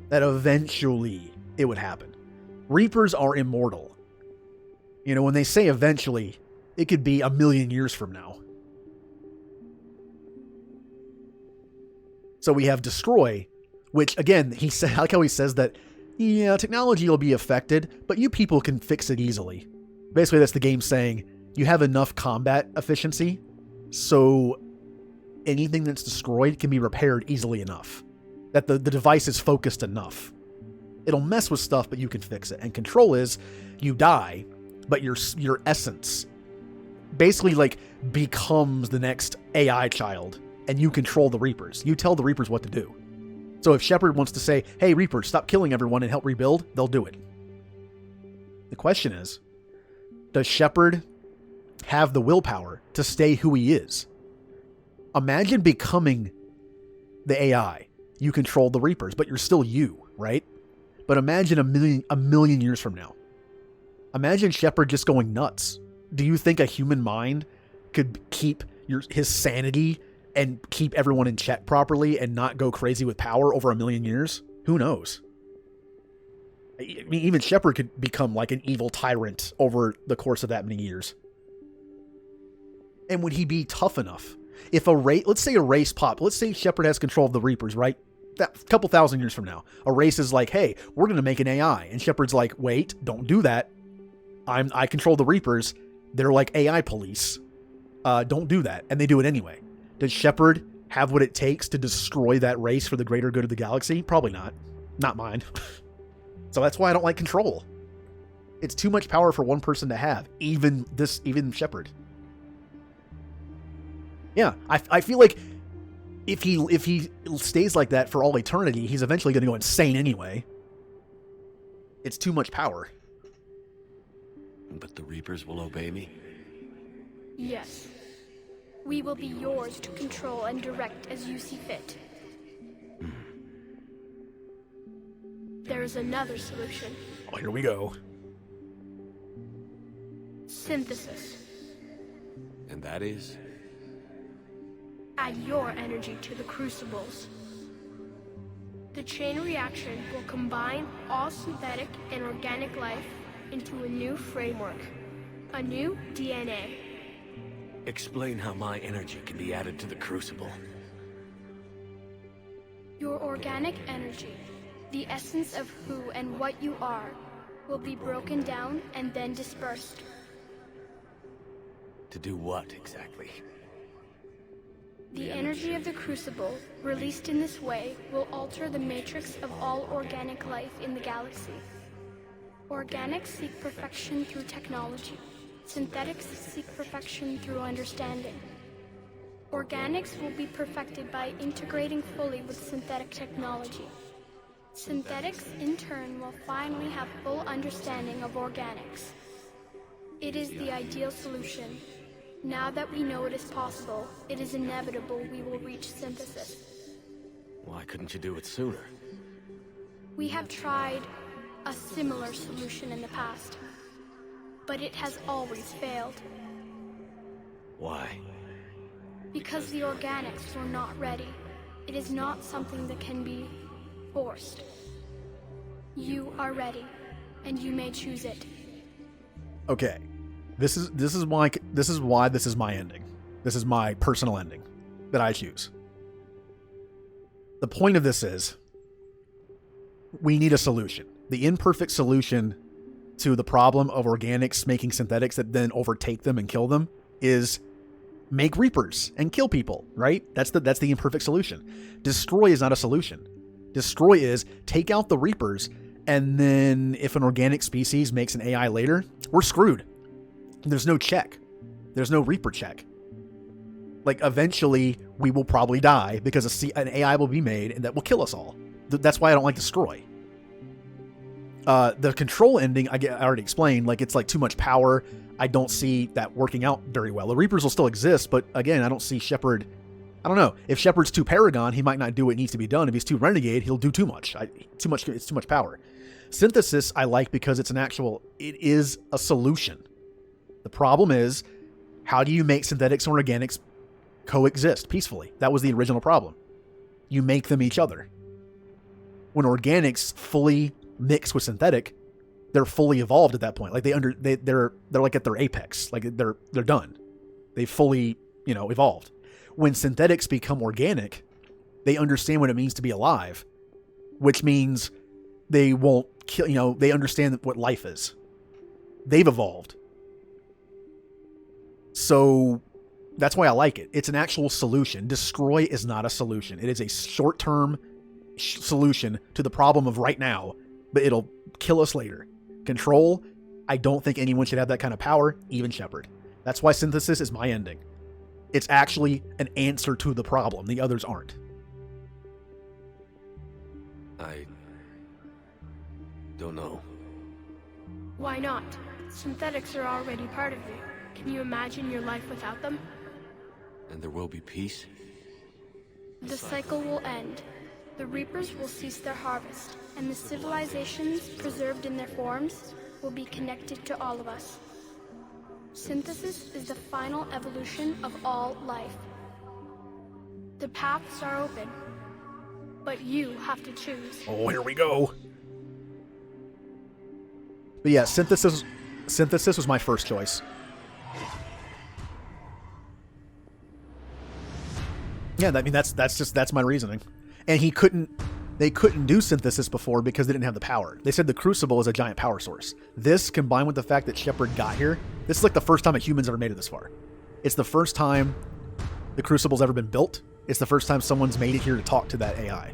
That eventually it would happen. Reapers are immortal. You know, when they say eventually, it could be 1,000,000 years from now. So we have Destroy, which again, I like how he says that, yeah, technology will be affected, but you people can fix it easily. Basically, that's the game saying you have enough combat efficiency, so anything that's destroyed can be repaired easily enough. That the device is focused enough. It'll mess with stuff, but you can fix it. And Control is, you die, but your essence basically like becomes the next AI child, and you control the Reapers. You tell the Reapers what to do. So if Shepard wants to say, hey, Reaper, stop killing everyone and help rebuild, they'll do it. The question is, does Shepard have the willpower to stay who he is? Imagine becoming the AI. You control the Reapers, but you're still you, right? But imagine a million years from now. Imagine Shepard just going nuts. Do you think a human mind could keep his sanity and keep everyone in check properly and not go crazy with power over a million years? Who knows? I mean, even Shepard could become like an evil tyrant over the course of that many years. And would he be tough enough? If let's say Shepard has control of the Reapers, right? That couple thousand years from now, a race is like, hey, we're going to make an AI. And Shepard's like, wait, don't do that. I control the Reapers. They're like AI police. Don't do that. And they do it anyway. Does Shepard have what it takes to destroy that race for the greater good of the galaxy? Probably not. Not mine. So that's why I don't like control. It's too much power for one person to have. Even Shepard. Yeah, I feel like if he stays like that for all eternity, he's eventually going to go insane anyway. It's too much power. But the Reapers will obey me? Yes. We will be yours to control and direct as you see fit. There is another solution. Oh, here we go. Synthesis. And that is? Add your energy to the crucibles. The chain reaction will combine all synthetic and organic life into a new framework, a new DNA. Explain how my energy can be added to the crucible. Your organic energy, the essence of who and what you are, will be broken down and then dispersed. To do what exactly? The energy of the crucible, released in this way, will alter the matrix of all organic life in the galaxy. Organics seek perfection through technology. Synthetics seek perfection through understanding. Organics will be perfected by integrating fully with synthetic technology. Synthetics, in turn, will finally have full understanding of organics. It is the ideal solution. Now that we know it is possible, it is inevitable we will reach synthesis. Why couldn't you do it sooner? We have tried a similar solution in the past, but it has always failed. Why? Because the organics were not ready. It is not something that can be forced. You are ready, and you may choose it. Okay. This is why this is my ending. This is my personal ending that I choose. The point of this is we need a solution. The imperfect solution to the problem of organics making synthetics that then overtake them and kill them is make Reapers and kill people, right? That's the imperfect solution. Destroy is not a solution. Destroy is take out the Reapers, and then if an organic species makes an AI later, we're screwed. There's no check. There's no Reaper check. Like, eventually, we will probably die because an AI will be made and that will kill us all. That's why I don't like Destroy. The Control ending, I already explained, like, it's like too much power. I don't see that working out very well. The Reapers will still exist, but again, I don't see Shepard. I don't know. If Shepard's too Paragon, he might not do what needs to be done. If he's too Renegade, he'll do too much. It's too much power. Synthesis, I like because it is a solution. The problem is, how do you make synthetics and organics coexist peacefully? That was the original problem. You make them each other. When organics fully mix with synthetic, they're fully evolved at that point. Like they're like at their apex. Like they're done. They fully, evolved. When synthetics become organic, they understand what it means to be alive, which means they won't kill, they understand what life is. They've evolved. So that's why I like it. It's an actual solution. Destroy is not a solution. It is a short-term solution to the problem of right now, but it'll kill us later. Control, I don't think anyone should have that kind of power, even Shepard. That's why Synthesis is my ending. It's actually an answer to the problem. The others aren't. I don't know. Why not? Synthetics are already part of you. Can you imagine your life without them? And there will be peace? The cycle will end. The Reapers will cease their harvest, and the civilizations preserved in their forms will be connected to all of us. Synthesis is the final evolution of all life. The paths are open, but you have to choose. Oh, here we go. But yeah, synthesis was my first choice. Yeah, I mean that's my reasoning. And they couldn't do synthesis before because they didn't have the power. They said the Crucible is a giant power source. This, combined with the fact that Shepard got here, this is like the first time a human's ever made it this far. It's the first time the Crucible's ever been built. It's the first time someone's made it here to talk to that AI.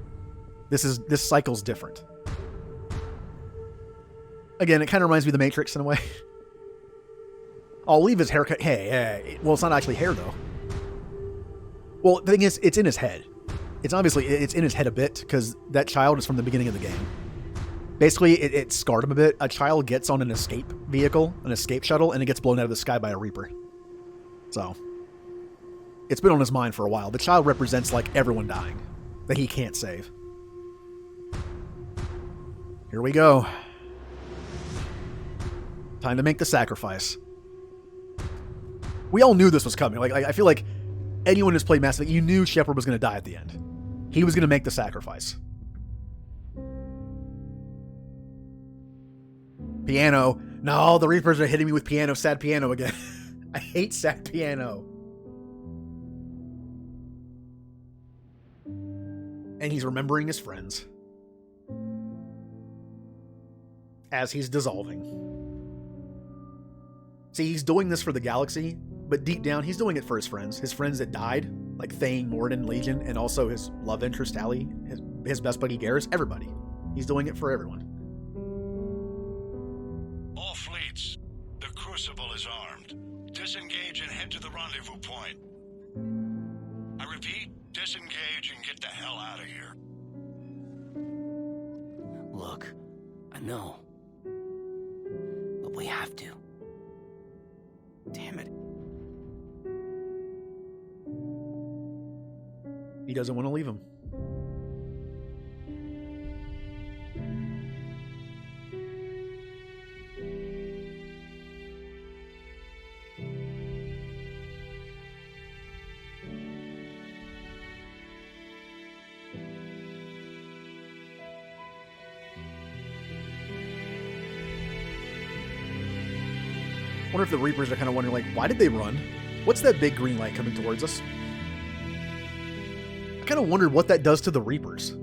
This cycle's different. Again, it kind of reminds me of the Matrix in a way. I'll leave his haircut. Hey, well, it's not actually hair though. Well, the thing is, it's in his head. It's in his head a bit because that child is from the beginning of the game. Basically, it scarred him a bit. A child gets on an escape vehicle, an escape shuttle, and it gets blown out of the sky by a Reaper. So, it's been on his mind for a while. The child represents like everyone dying that he can't save. Here we go. Time to make the sacrifice. We all knew this was coming. Like I feel like anyone who's played Mass Effect, you knew Shepard was going to die at the end. He was going to make the sacrifice. Piano. No, the Reapers are hitting me with piano. Sad piano again. I hate sad piano. And he's remembering his friends as he's dissolving. See, he's doing this for the galaxy, but deep down, he's doing it for his friends that died, like Thane, Morden, Legion, and also his love interest, Tali, his best buddy, Garrus, everybody. He's doing it for everyone. All fleets, the Crucible is armed. Disengage and head to the rendezvous point. I repeat, disengage and get the hell out of here. Look, I know, but we have to. Damn it. He doesn't want to leave him. I wonder if the Reapers are kind of wondering, like, why did they run? What's that big green light coming towards us? I kind of wondered what that does to the Reapers.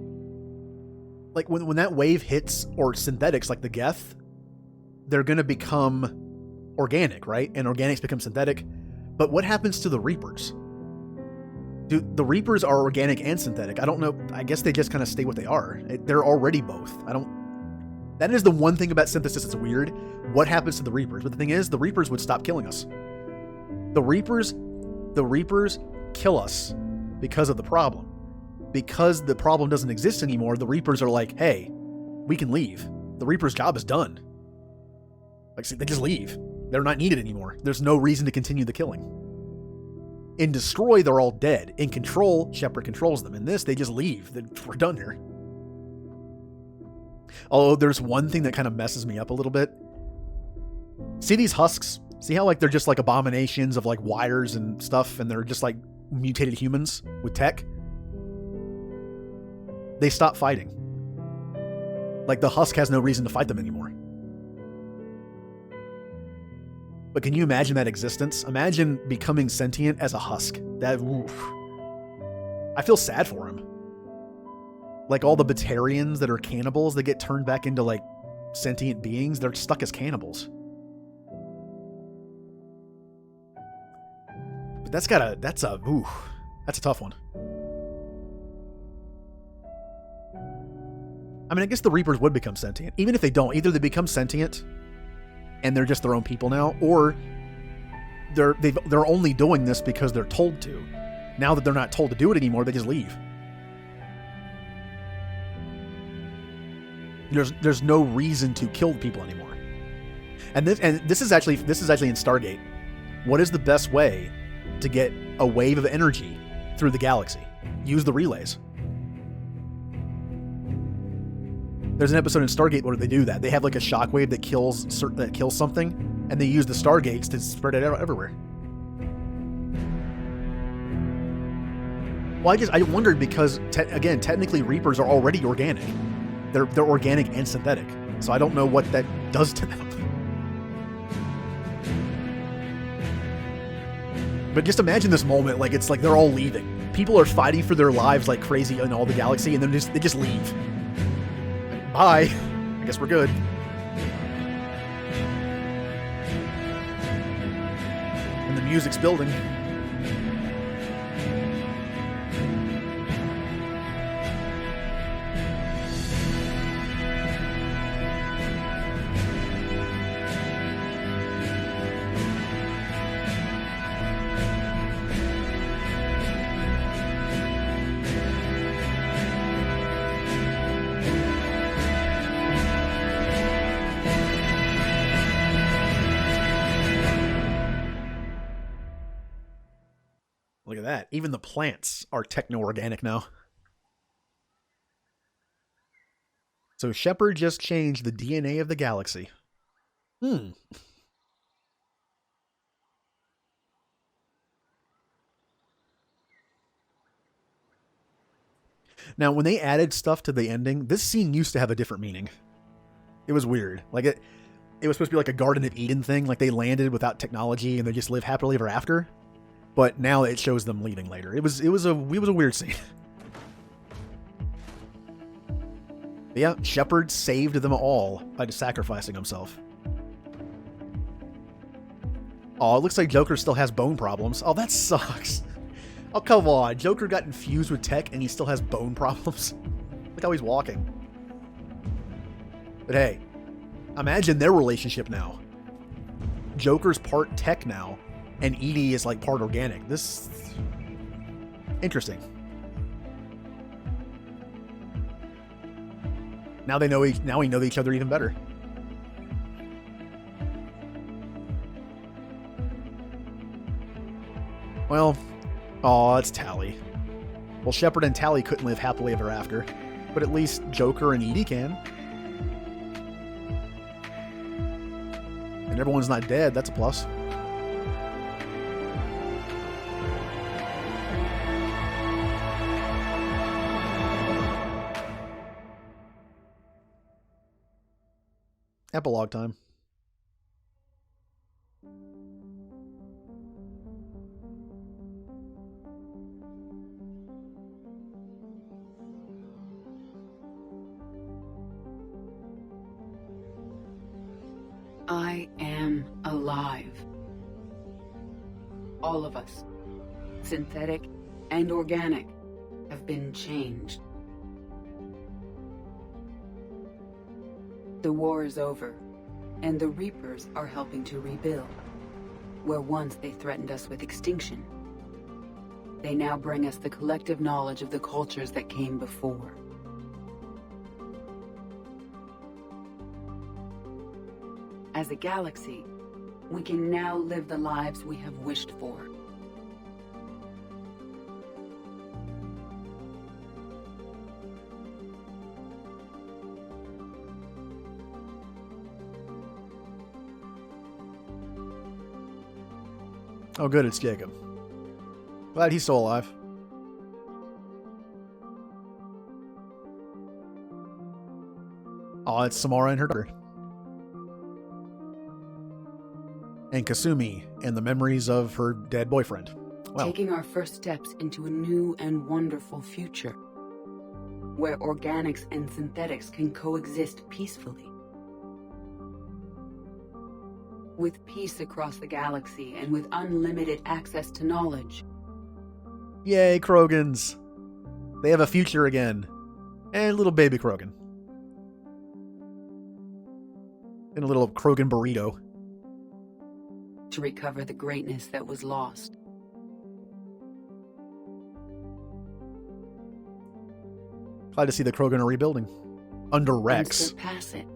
Like, when that wave hits, or synthetics, like the Geth, they're going to become organic, right? And organics become synthetic. But what happens to the Reapers? Dude, the Reapers are organic and synthetic. I don't know. I guess they just kind of stay what they are. They're already both. That is the one thing about synthesis that's weird. What happens to the Reapers? But the thing is, the Reapers would stop killing us. The Reapers kill us because of the problem. Because the problem doesn't exist anymore, the Reapers are like, hey, we can leave. The Reapers' job is done. Like, they just leave. They're not needed anymore. There's no reason to continue the killing. In Destroy, they're all dead. In Control, Shepard controls them. In this, they just leave. We're done here. Although there's one thing that kind of messes me up a little bit. See these husks? See how like they're just like abominations of like wires and stuff, and they're just like mutated humans with tech? They stop fighting. Like the husk has no reason to fight them anymore. But can you imagine that existence? Imagine becoming sentient as a husk. Oof. I feel sad for him. Like all the Batarians that are cannibals that get turned back into like sentient beings, they're stuck as cannibals. But that's a tough one. I mean, I guess the Reapers would become sentient. Even if they don't, either they become sentient and they're just their own people now, or they're only doing this because they're told to. Now that they're not told to do it anymore, they just leave. There's no reason to kill people anymore. And this is actually in Stargate. What is the best way to get a wave of energy through the galaxy? Use the relays. There's an episode in Stargate where they do that. They have like a shockwave that kills something, and they use the Stargates to spread it everywhere. Well, I wondered because again, technically Reapers are already organic. They're organic and synthetic, so I don't know what that does to them. But just imagine this moment, like it's like they're all leaving. People are fighting for their lives like crazy in all the galaxy, and then they just leave. Bye. I guess we're good. And the music's building. Look at that. Even the plants are techno-organic now. So Shepard just changed the DNA of the galaxy. Now, when they added stuff to the ending, this scene used to have a different meaning. It was weird. Like it was supposed to be like a Garden of Eden thing, like they landed without technology and they just live happily ever after. But now it shows them leaving later. It was a weird scene. But yeah, Shepard saved them all by just sacrificing himself. Oh, it looks like Joker still has bone problems. Oh, that sucks. Oh, come on. Joker got infused with tech and he still has bone problems. Look how he's walking. But hey, imagine their relationship now. Joker's part tech now, and Edie is like part organic. This interesting. Now we know each other even better. Well, oh, it's Tally. Well, Shepard and Tally couldn't live happily ever after, but at least Joker and Edie can. And everyone's not dead. That's a plus. Epilogue time. I am alive. All of us, synthetic and organic, have been changed. The war is over, and the Reapers are helping to rebuild. Where once they threatened us with extinction, they now bring us the collective knowledge of the cultures that came before. As a galaxy, we can now live the lives we have wished for. Oh, good, it's Jacob. Glad he's still alive. Oh, it's Samara and her daughter. And Kasumi and the memories of her dead boyfriend. Wow. Taking our first steps into a new and wonderful future, where organics and synthetics can coexist peacefully. With peace across the galaxy and with unlimited access to knowledge. Yay, Krogans. They have a future again. And little baby Krogan. And a little Krogan burrito. To recover the greatness that was lost. Glad to see the Krogan are rebuilding. Under and Rex. surpass it.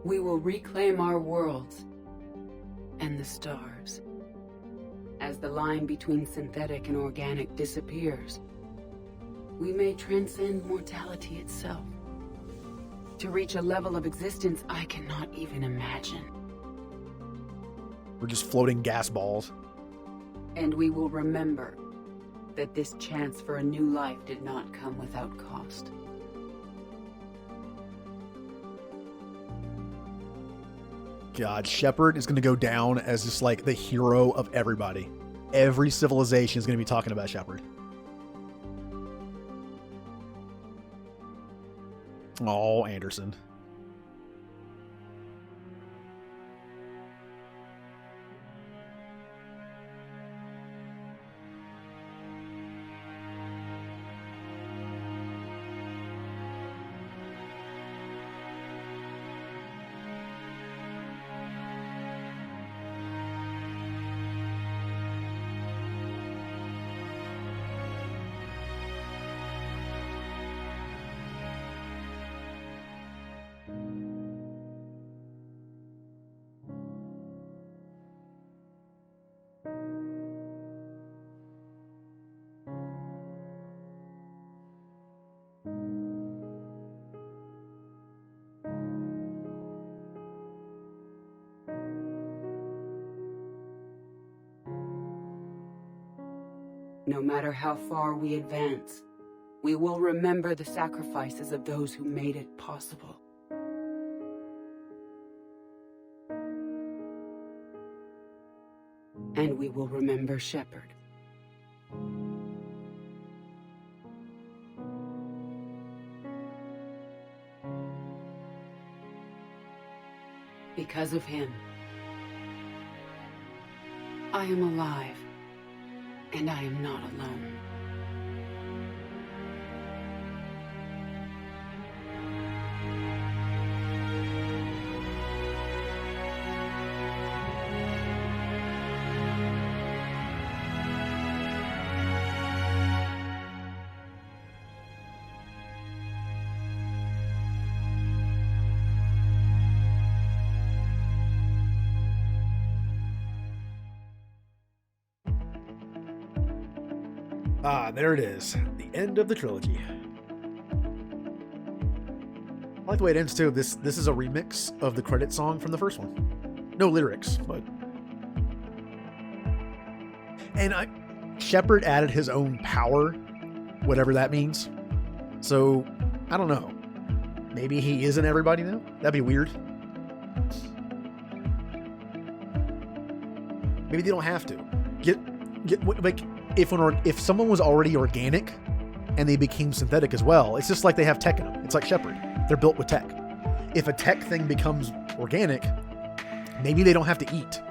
We will reclaim our worlds and the stars. As the line between synthetic and organic disappears, we may transcend mortality itself. To reach a level of existence I cannot even imagine. We're just floating gas balls. And we will remember that this chance for a new life did not come without cost. God, Shepard is going to go down as just like the hero of everybody. Every civilization is going to be talking about Shepard. Oh, Anderson. No matter how far we advance, we will remember the sacrifices of those who made it possible. And we will remember Shepard. Because of him, I am alive, and I am not alone. Ah, there it is. The end of the trilogy. I like the way it ends too. This is a remix of the credit song from the first one. No lyrics, but... And Shepard added his own power, whatever that means. So, I don't know. Maybe he isn't everybody now? That'd be weird. Maybe they don't have to. If someone was already organic and they became synthetic as well, it's just like they have tech in them. It's like Shepard. They're built with tech. If a tech thing becomes organic, maybe they don't have to eat.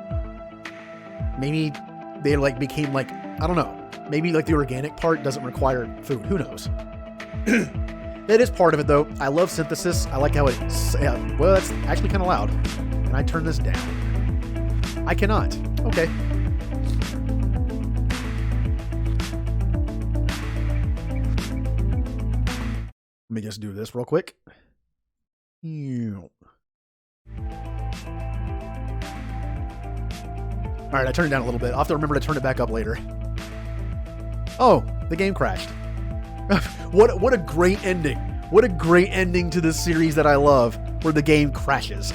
Maybe they became I don't know. Maybe the organic part doesn't require food. Who knows? That is part of it though. I love synthesis. I like how well, that's actually kind of loud. Can I turn this down? I cannot. Okay. Let me just do this real quick. All right, I turned it down a little bit. I'll have to remember to turn it back up later. Oh, the game crashed. What a great ending. What a great ending to this series that I love, where the game crashes.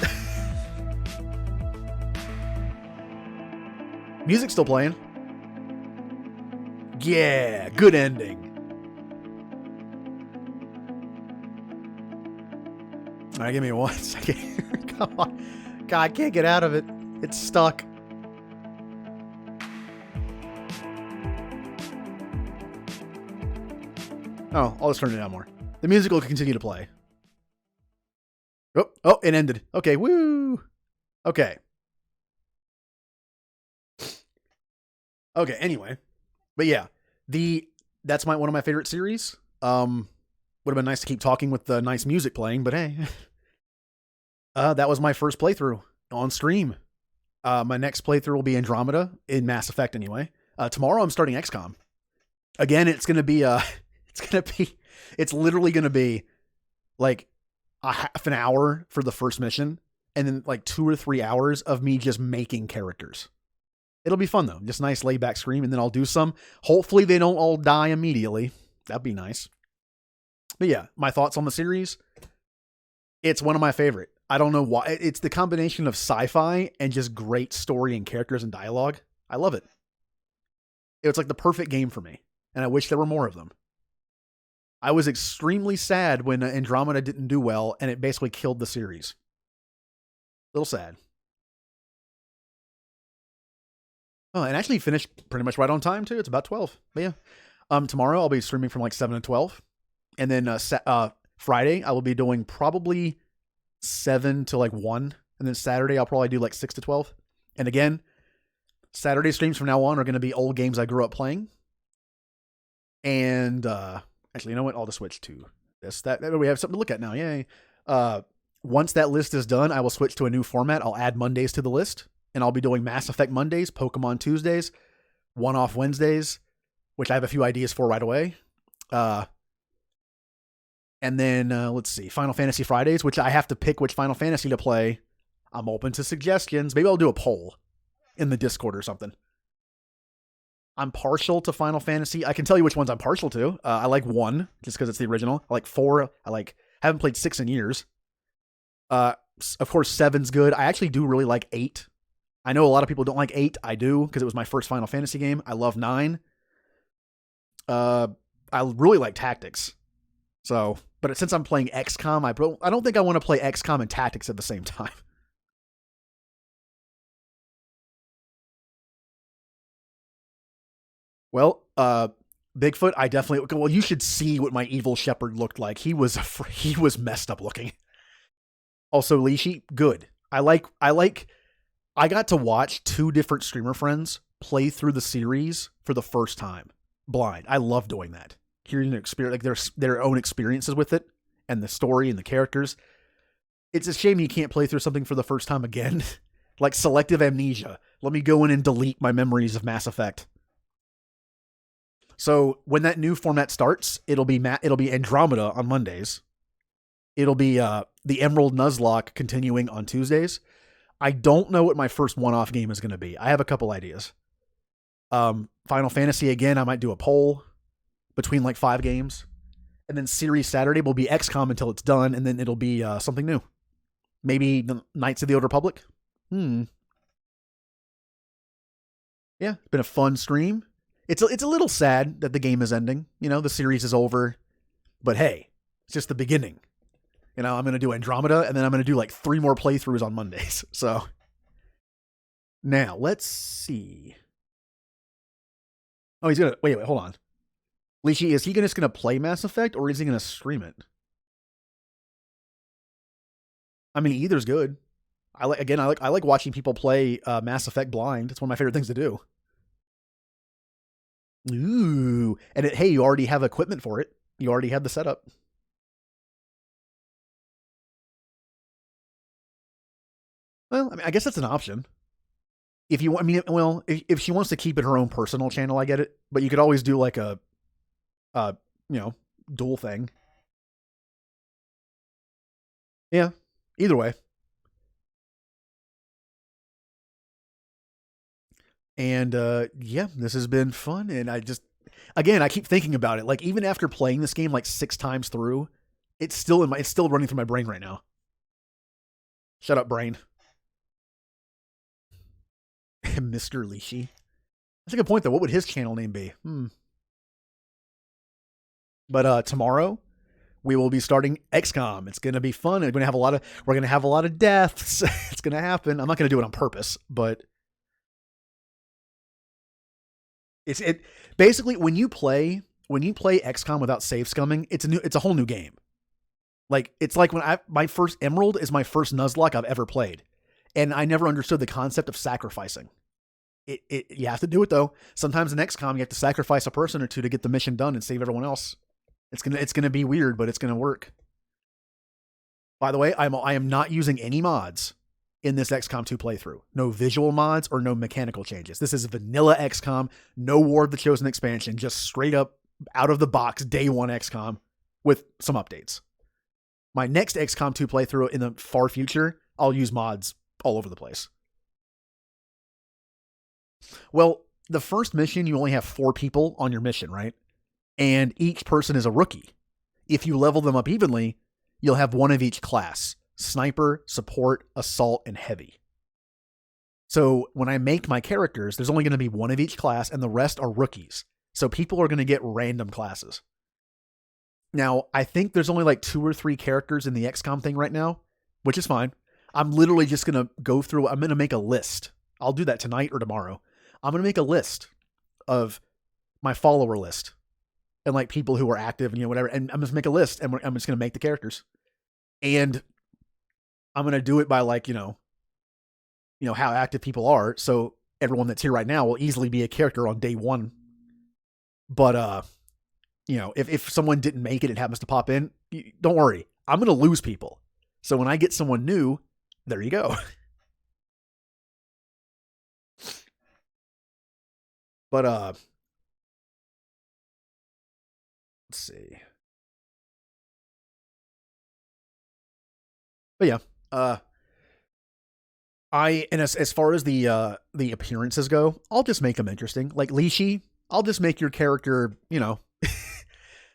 Music's still playing. Yeah, good ending. All right, give me 1 second. Come on. God, I can't get out of it. It's stuck. Oh, I'll just turn it down more. The music will continue to play. Oh, it ended. Okay, woo. Okay. Okay, anyway. But yeah, that's one of my favorite series. Would have been nice to keep talking with the nice music playing, but hey. That was my first playthrough on stream. My next playthrough will be Andromeda in Mass Effect anyway. Tomorrow I'm starting XCOM. Again, it's literally gonna be like a half an hour for the first mission, and then like 2 or 3 hours of me just making characters. It'll be fun though. Just nice laid back stream, and then I'll do some. Hopefully they don't all die immediately. That'd be nice. But yeah, my thoughts on the series. It's one of my favorite. I don't know why. It's the combination of sci-fi and just great story and characters and dialogue. I love it. It's like the perfect game for me, and I wish there were more of them. I was extremely sad when Andromeda didn't do well, and it basically killed the series. A little sad. Oh, and actually finished pretty much right on time too. It's about 12. But yeah, tomorrow I'll be streaming from like 7 to 12, and then Friday I will be doing probably 7 to like 1, and then Saturday I'll probably do like 6 to 12. And again, Saturday streams from now on are going to be old games I grew up playing. And actually, you know what? I'll just switch to this. That we have something to look at now. Yay! Once that list is done, I will switch to a new format. I'll add Mondays to the list, and I'll be doing Mass Effect Mondays, Pokemon Tuesdays, One-Off Wednesdays, which I have a few ideas for right away. And then, let's see, Final Fantasy Fridays, which I have to pick which Final Fantasy to play. I'm open to suggestions. Maybe I'll do a poll in the Discord or something. I'm partial to Final Fantasy. I can tell you which ones I'm partial to. I like 1, just because it's the original. I like 4. Haven't played 6 in years. Of course, 7's good. I actually do really like 8. I know a lot of people don't like 8. I do, because it was my first Final Fantasy game. I love 9. I really like Tactics. So, but since I'm playing XCOM, I don't think I want to play XCOM and Tactics at the same time. Well, Bigfoot, I definitely. Well, you should see what my evil shepherd looked like. He was messed up looking. Also, Lishi, good. I got to watch 2 different streamer friends play through the series for the first time, blind. I love doing that. Hearing their experience, like their own experiences with it, and the story and the characters. It's a shame you can't play through something for the first time again. Like selective amnesia. Let me go in and delete my memories of Mass Effect. So when that new format starts, it'll be Andromeda on Mondays. It'll be the Emerald Nuzlocke continuing on Tuesdays. I don't know what my first one-off game is going to be. I have a couple ideas. Final Fantasy again. I might do a poll between like 5 games, and then Series Saturday will be XCOM until it's done, and then it'll be something new. Maybe the Knights of the Old Republic. Yeah, it's been a fun stream. It's a little sad that the game is ending. You know, the series is over, but hey, it's just the beginning. You know, I'm going to do Andromeda, and then I'm going to do like 3 more playthroughs on Mondays. So now let's see. Oh, he's going to, wait, hold on. Lishi, is he just going to play Mass Effect, or is he going to stream it? I mean, either's good. I like watching people play Mass Effect blind. It's one of my favorite things to do. Ooh, and hey, you already have equipment for it. You already have the setup. Well, I mean, I guess that's an option. If you want, I mean, well, if she wants to keep it her own personal channel, I get it. But you could always do like a dual thing. Yeah, either way. And yeah, this has been fun. And I keep thinking about it. Like even after playing this game like 6 times through, it's still running through my brain right now. Shut up, brain. Mr. Lishi. That's a good point though. What would his channel name be? But tomorrow we will be starting XCOM. It's gonna be fun. We're gonna have a lot of deaths. It's gonna happen. I'm not gonna do it on purpose, but it basically when you play XCOM without save scumming, it's a whole new game. Like it's like when my first Emerald is my first Nuzlocke I've ever played, and I never understood the concept of sacrificing. You have to do it though. Sometimes in XCOM you have to sacrifice a person or 2 to get the mission done and save everyone else. It's gonna be weird, but it's gonna work. By the way, I am not using any mods in this XCOM 2 playthrough. No visual mods or no mechanical changes. This is vanilla XCOM, no War of the Chosen expansion, just straight up out of the box day one XCOM with some updates. My next XCOM 2 playthrough in the far future, I'll use mods all over the place. Well, the first mission, you only have 4 people on your mission, right? And each person is a rookie. If you level them up evenly, you'll have one of each class: sniper, support, assault, and heavy. So when I make my characters, there's only going to be one of each class, and the rest are rookies. So people are going to get random classes. Now, I think there's only like 2 or 3 characters in the XCOM thing right now, which is fine. I'm literally just going to go through, I'm going to make a list. I'll do that tonight or tomorrow. I'm going to make a list of my follower list and like people who are active and, whatever. And I'm just make a list and I'm just going to make the characters. And I'm going to do it by like, how active people are. So everyone that's here right now will easily be a character on day one. But, if someone didn't make it, it happens to pop in, don't worry. I'm going to lose people. So when I get someone new, there you go. But, let's see. But yeah, as far as the appearances go, I'll just make them interesting. Like Lishi, I'll just make your character,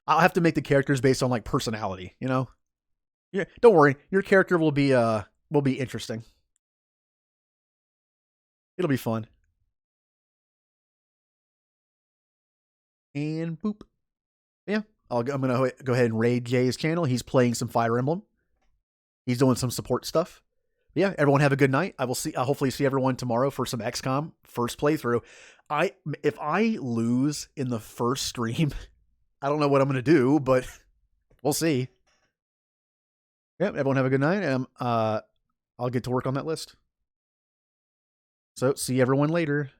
I'll have to make the characters based on like personality, Yeah, don't worry. Your character will be interesting. It'll be fun. And boop. Yeah, I'm going to go ahead and raid Jay's channel. He's playing some Fire Emblem. He's doing some support stuff. But yeah, everyone have a good night. I'll hopefully see everyone tomorrow for some XCOM first playthrough. If I lose in the first stream, I don't know what I'm going to do, but we'll see. Yeah, everyone have a good night, and I'll get to work on that list. So, see everyone later.